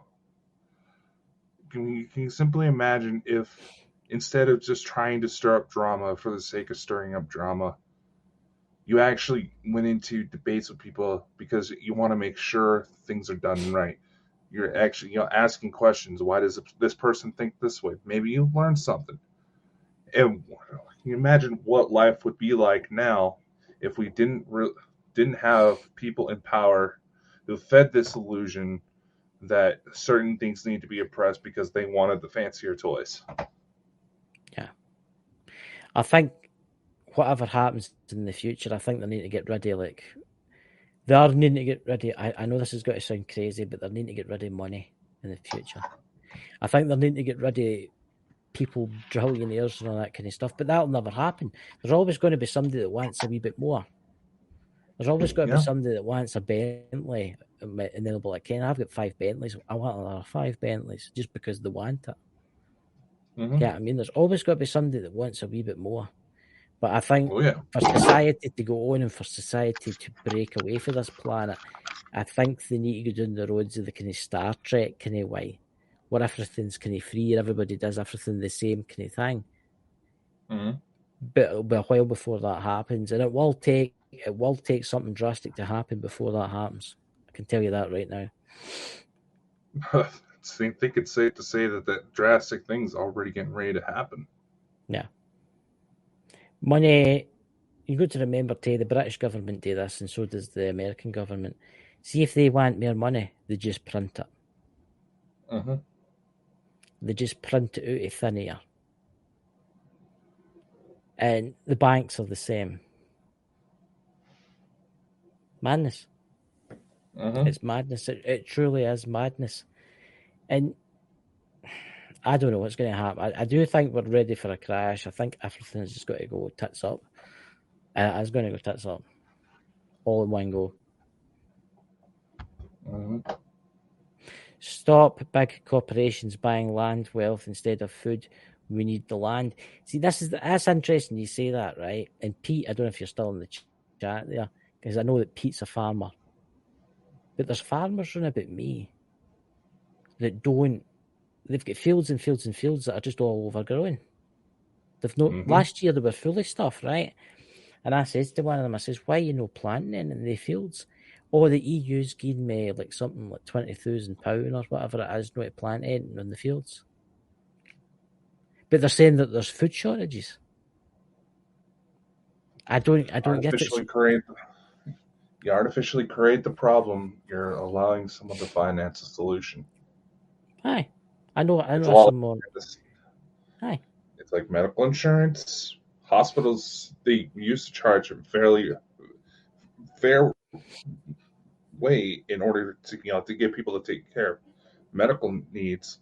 Can you simply imagine if instead of just trying to stir up drama for the sake of stirring up drama, you actually went into debates with people because you want to make sure things are done right. You're actually, asking questions. Why does this person think this way? Maybe you learned something. And can you imagine what life would be like now if we didn't have people in power who fed this illusion that certain things need to be oppressed because they wanted the fancier toys? Yeah. I think whatever happens in the future, I think they need to get rid of they are needing to get rid of, I know this is going to sound crazy, but they're needing to get rid of money in the future. I think they're needing to get rid of people, trillionaires and all that kind of stuff, but that'll never happen. There's always going to be somebody that wants a wee bit more. There's always got to be somebody that wants a Bentley, and they'll be like, Ken, I've got 5 Bentleys. I want another 5 Bentleys just because they want it. Mm-hmm. Yeah, I mean, there's always got to be somebody that wants a wee bit more. But I think for society to go on and for society to break away from this planet, I think they need to go down the roads of the kind of Star Trek kind of way, where everything's kind of free and everybody does everything the same kind of thing. Mm-hmm. But it'll be a while before that happens, and it will take something drastic to happen before that happens. I can tell you that right now. I think it's safe to say that drastic thing's already getting ready to happen. Yeah. Money, you got to remember, the British government do this, and so does the American government. See, if they want more money, they just print it. Mm-hmm. They just print it out of thin air. And the banks are the same. Madness. Mm-hmm. It's madness. It truly is madness. And I don't know what's going to happen. I do think we're ready for a crash. I think everything's just got to go tits up. It's going to go tits up. All in one go. Mm-hmm. Stop big corporations buying land, wealth instead of food. We need the land. See, that's interesting you say that, right? And Pete, I don't know if you're still in the chat there, because I know that Pete's a farmer. But there's farmers round about me that don't. They've got fields and fields and fields that are just all overgrown. They've no. Last year they were full of stuff, right? And I says to one of them, I says, "Why are you no planting in the fields?" Oh, the EU's giving me like something like £20,000 or whatever it is, not to plant anything in the fields. But they're saying that there's food shortages. I don't get it. You artificially create the problem. You're allowing someone to finance a solution. Aye, I know some more. Aye, it's like medical insurance. Hospitals, they used to charge a fairly fair way in order to to get people to take care of medical needs.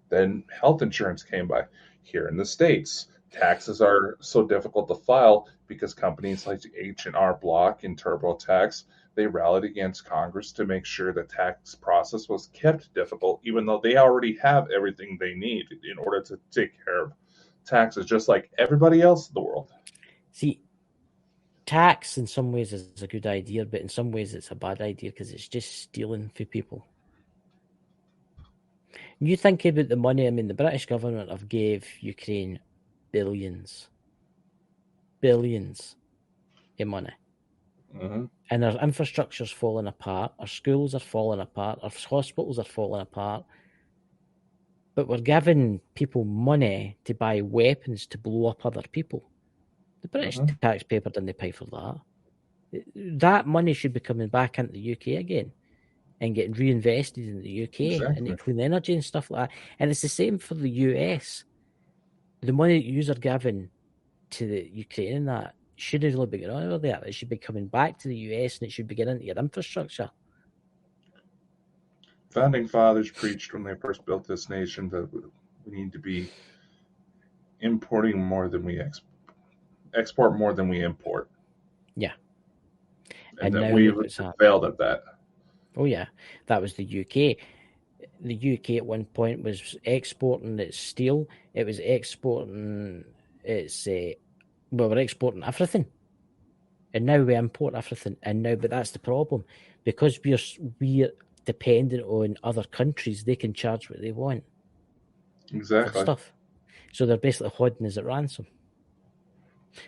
Then health insurance came by. Here in the States, taxes are so difficult to file because companies like H&R Block and TurboTax, they rallied against Congress to make sure the tax process was kept difficult, even though they already have everything they need in order to take care of taxes, just like everybody else in the world. See, tax in some ways is a good idea, but in some ways it's a bad idea because it's just stealing from people. You think about the money. I mean, the British government have gave Ukraine billions of money. And our infrastructure's falling apart, our schools are falling apart, our hospitals are falling apart. But we're giving people money to buy weapons to blow up other people. The British taxpayer didn't pay for that. That money should be coming back into the UK again and getting reinvested in the UK into clean energy and stuff like that. And it's the same for the US. The money that you are giving to the Ukraine and that shouldn't really be going on over there. It should be coming back to the US and it should be getting into your infrastructure. Founding fathers preached when they first built this nation that we need to be importing more than we export more than we import. Yeah. And that we've failed at that. Oh, yeah. That was the UK. The UK at one point was exporting its steel. It was exporting its... we're exporting everything. And now we import everything. But that's the problem. Because we're dependent on other countries, they can charge what they want. Exactly. For stuff. So they're basically holding us at ransom.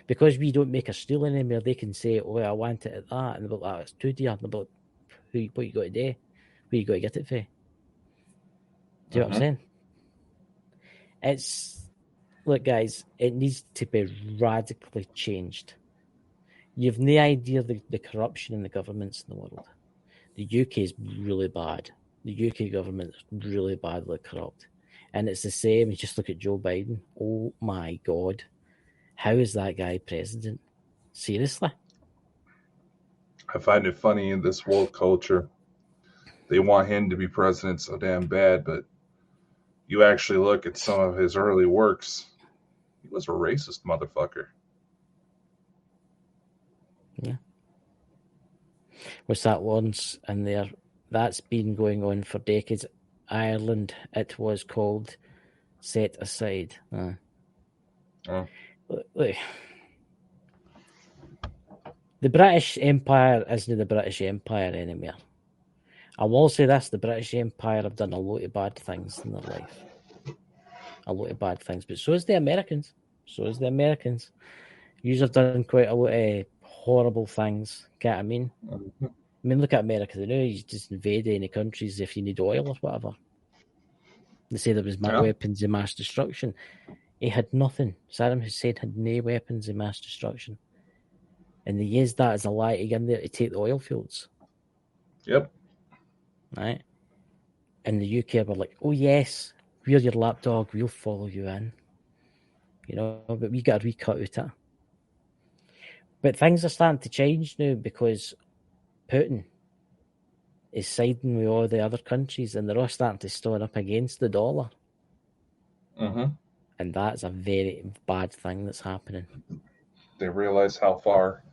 Because we don't make a steel anymore, they can say, "Oh, I want it at that," and they're like, "It's too dear." And they're like, "What you got to do? Where you got to get it for?" Do you know what I'm saying? Look, guys, it needs to be radically changed. You've no idea the corruption in the governments in the world. The UK is really bad. The UK government is really badly corrupt. And it's the same. You just look at Joe Biden. Oh my God. How is that guy president? Seriously? I find it funny in this woke culture. They want him to be president so damn bad, but you actually look at some of his early works. He was a racist motherfucker. Yeah. What's that once in there? That's been going on for decades. Ireland, it was called Set Aside. Look, the British Empire isn't the British Empire anymore. I will say this, the British Empire have done a lot of bad things in their life. A lot of bad things, but so is the Americans. You have done quite a lot of horrible things, get what I mean? I mean, look at America, they know you just invade any countries if you need oil or whatever. They say there was weapons of mass destruction. He had nothing. Saddam Hussein had no weapons of mass destruction. And they used that as a lie to get in there to take the oil fields. Yep. Right? And the UK were like, "Oh yes, we're your lapdog, we'll follow you in." You know, but we got a recut out it. But things are starting to change now because Putin is siding with all the other countries and they're all starting to stand up against the dollar. And that's a very bad thing that's happening. They realize how far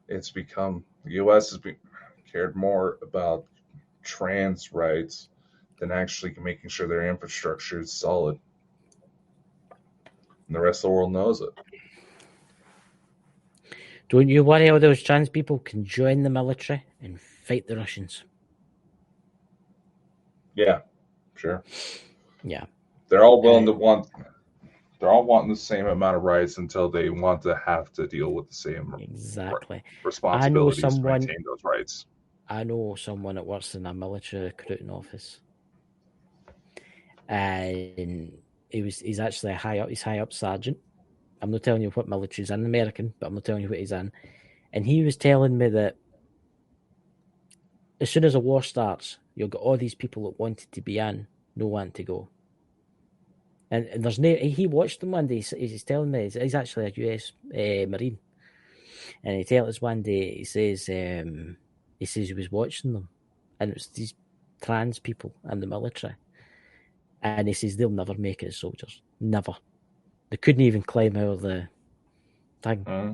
it's become. The U.S. has cared more about trans rights than actually making sure their infrastructure is solid. And the rest of the world knows it. Don't you worry, all those trans people can join the military and fight the Russians. Yeah, sure. Yeah. They're all they're all wanting the same amount of rights until they want to have to deal with the same Exactly. responsibilities to maintain those rights. I know someone that works in a military recruiting office, and he's actually he's high up sergeant. I'm not telling you what military he's in, American, but I'm not telling you what he's in. And he was telling me that as soon as a war starts, you'll get all these people that wanted to be in, no one to go. And there's no. He watched them one day. He's telling me he's actually a US Marine, and he told us one day. He says he was watching them, and it was these trans people in the military, and he says they'll never make it as soldiers. Never. They couldn't even climb out of the thing. Mm-hmm.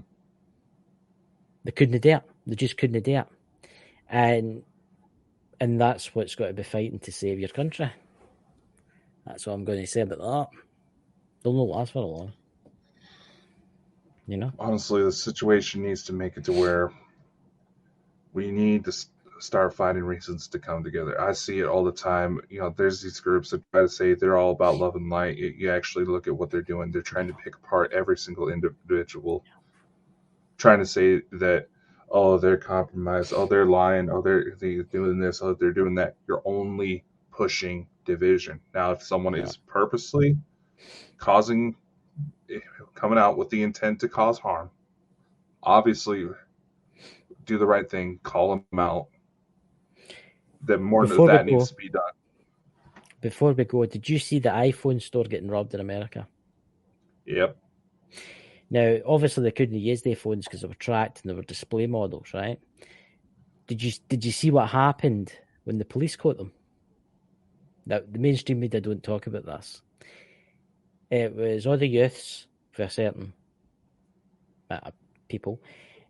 They couldn't do it. They just couldn't do it. And that's what's got to be fighting to save your country. That's what I'm going to say about that. They'll not last for long. You know? Honestly, the situation needs to make it to where we need to start finding reasons to come together. I see it all the time. You know, there's these groups that try to say they're all about love and light. You actually look at what they're doing. They're trying to pick apart every single individual, trying to say that, oh, they're compromised, oh, they're lying, oh, they're doing this, oh, they're doing that. You're only pushing division. Now, if someone is purposely coming out with the intent to cause harm, obviously do the right thing, call them out. Then more of that needs to be done. Before we go, did you see the iPhone store getting robbed in America? Yep. Now, obviously, they couldn't use their phones because they were tracked and they were display models, right? Did you see what happened when the police caught them? Now, the mainstream media don't talk about this. It was all the youths, for a certain people,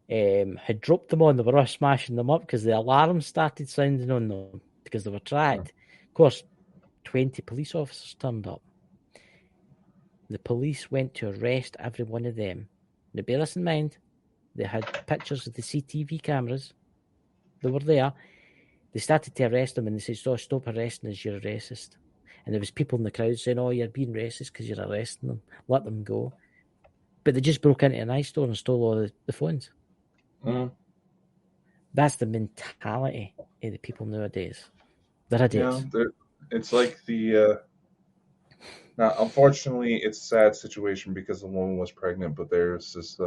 had dropped them on. They were all smashing them up because the alarms started sounding on them because they were tracked. Of course, 20 police officers turned up. The police went to arrest every one of them. Now, bear this in mind, they had pictures of the CCTV cameras. They were there. They started to arrest them and they said, stop arresting us, you're a racist. And there was people in the crowd saying, oh, you're being racist because you're arresting them. Let them go. But they just broke into an iStore and stole all the phones. Mm-hmm. That's the mentality of the people nowadays. They're idiots. Yeah, it's like now, unfortunately, it's a sad situation because the woman was pregnant, but there was this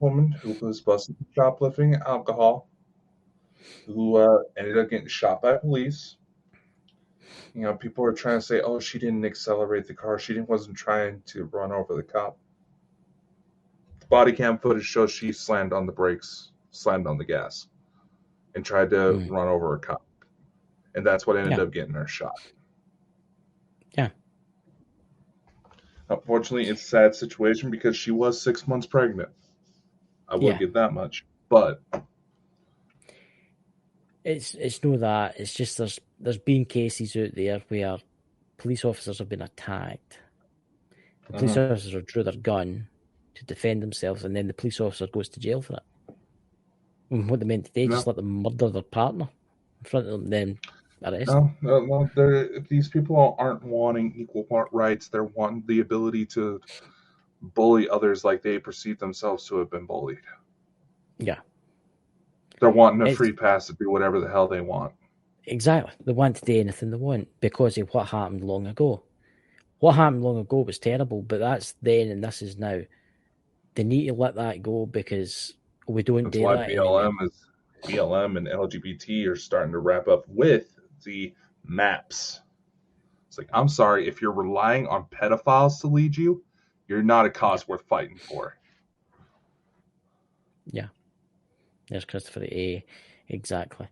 woman who was busted for shoplifting alcohol, who ended up getting shot by police. You know, people are trying to say, "Oh, she didn't accelerate the car. Wasn't trying to run over the cop." The body cam footage shows she slammed on the brakes, slammed on the gas, and tried to run over a cop, and that's what ended up getting her shot. Yeah. Unfortunately, it's a sad situation because she was 6 months pregnant. I will give that much, but it's no that. It's just there's been cases out there where police officers have been attacked. The police officer drew their gun to defend themselves, and then the police officer goes to jail for it. And what they meant to do, just let them murder their partner in front of them, then arrest them. No. These people aren't wanting equal rights. They're wanting the ability to bully others like they perceive themselves to have been bullied. Yeah. They're wanting a free pass to do whatever the hell they want. Exactly. They want to do anything they want because of what happened long ago. What happened long ago was terrible, but that's then and this is now. They need to let that go because we don't do that anymore. BLM and LGBT are starting to wrap up with the maps. It's like, I'm sorry, if you're relying on pedophiles to lead you, you're not a cause worth fighting for. Yeah. There's Christopher A. Exactly.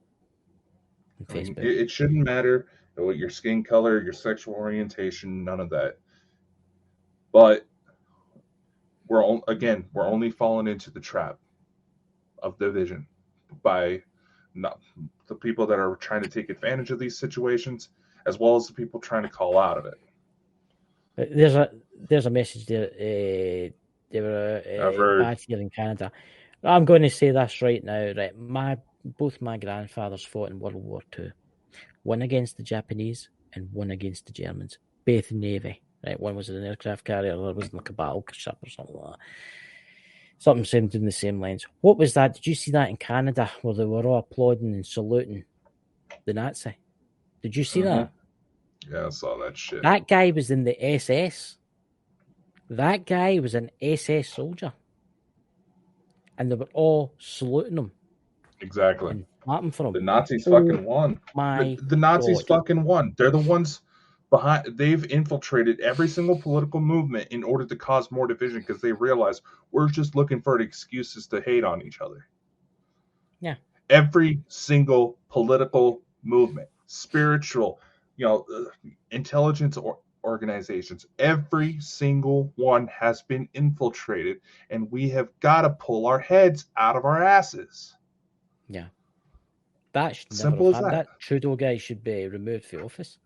I mean, it shouldn't matter what your skin color, your sexual orientation, none of that. But we're only falling into the trap of division by the people that are trying to take advantage of these situations, as well as the people trying to call out of it. There's a message there. They were bad here in Canada. I'm going to say this right now. Right, both my grandfathers fought in World War II. one against the Japanese and one against the Germans. Both Navy. Right, one was an aircraft carrier, the other was like a battleship or something like that. Something seemed in the same lines. What was that? Did you see that in Canada where they were all applauding and saluting the Nazi? Did you see that? Yeah, I saw that shit. That guy was in the SS. That guy was an SS soldier. And they were all saluting him. Exactly. And clapping for him. The Nazis fucking won. The Nazis God. fucking won. They're the ones behind. They've infiltrated every single political movement in order to cause more division because they realize we're just looking for excuses to hate on each other. Yeah. Every single political movement, spiritual, intelligence organizations, every single one has been infiltrated, and we have got to pull our heads out of our asses. Yeah. That should Simple never as have happened. that. That Trudeau guy should be removed from office.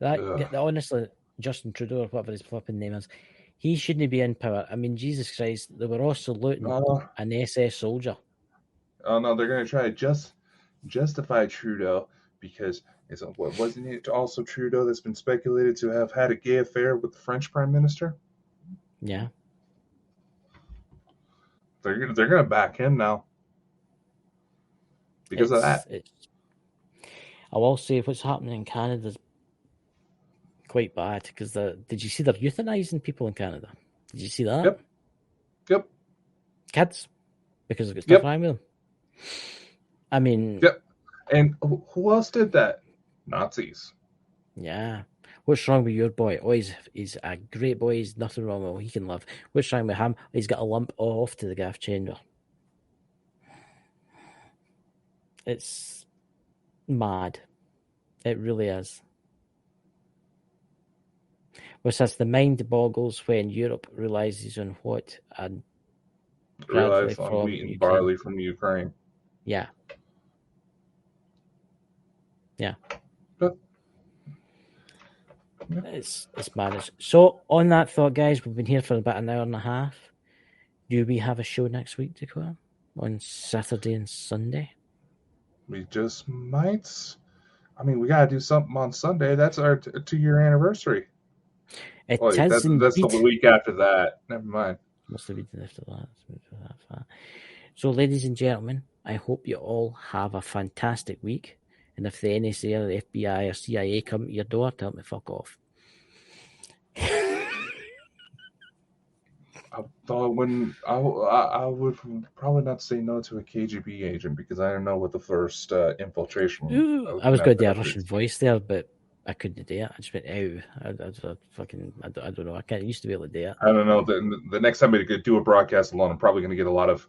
Honestly, Justin Trudeau, or whatever his flipping name is, he shouldn't be in power. I mean, Jesus Christ, they were all saluting an SS soldier. Oh no, they're going to try to justify Trudeau because wasn't it also Trudeau that's been speculated to have had a gay affair with the French Prime Minister? Yeah. They're going to back him now because of that. I will say what's happening in Canada is quite bad because did you see they're euthanizing people in Canada? Did you see that? Yep. Kids, because they've got stuff wrong with them. I mean. Yep. And who else did that? Nazis. Yeah. What's wrong with your boy? Oh, he's a great boy. He's nothing wrong with him. He can live. What's wrong with him? He's got a lump off to the gaff chamber. It's mad. It really is. Which says the mind boggles when Europe realizes on what and realize on wheat and barley from Ukraine. Yeah. It's madness. So on that thought, guys, we've been here for about an hour and a half. Do we have a show next week, Dakota? On Saturday and Sunday? We just might. I mean, we gotta do something on Sunday. That's our 2-year anniversary. That's the week after that. Never mind. Must have been after that. So, ladies and gentlemen, I hope you all have a fantastic week. And if the NSA or the FBI or CIA come to your door, tell them to fuck off. I would probably not say no to a KGB agent because I don't know what the first infiltration. I was going to do a Russian voice there, but I couldn't do it. I just went, "Ow!" I don't know. I used to be able to do it. I don't know. The next time we do a broadcast alone, I'm probably going to get a lot of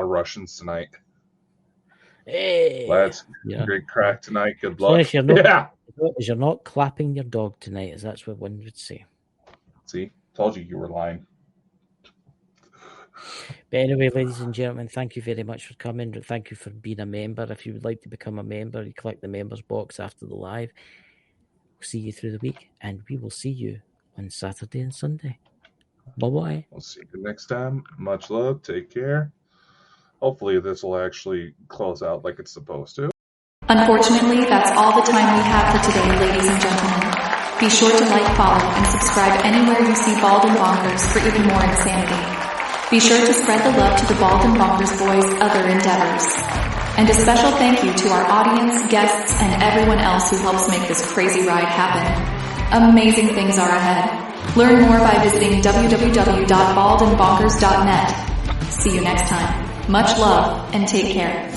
Russians tonight. Hey, lads, great crack tonight. Good luck. If you're not clapping your dog tonight, as that's what one would say. See, told you were lying. But anyway, ladies and gentlemen, thank you very much for coming. Thank you for being a member. If you would like to become a member, you click the members box after the live. We'll see you through the week, and we will see you on Saturday and Sunday. Bye-bye. We'll see you next time. Much love. Take care. Hopefully this will actually close out like it's supposed to. Unfortunately, that's all the time we have for today, ladies and gentlemen. Be sure to like, follow, and subscribe anywhere you see Bald and Bonkers for even more insanity. Be sure to spread the love to the Bald and Bonkers Boys' other endeavors. And a special thank you to our audience, guests, and everyone else who helps make this crazy ride happen. Amazing things are ahead. Learn more by visiting www.baldandbonkers.net. See you next time. Much love and take care.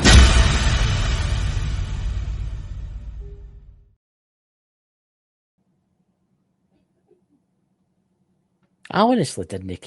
I honestly didn't care.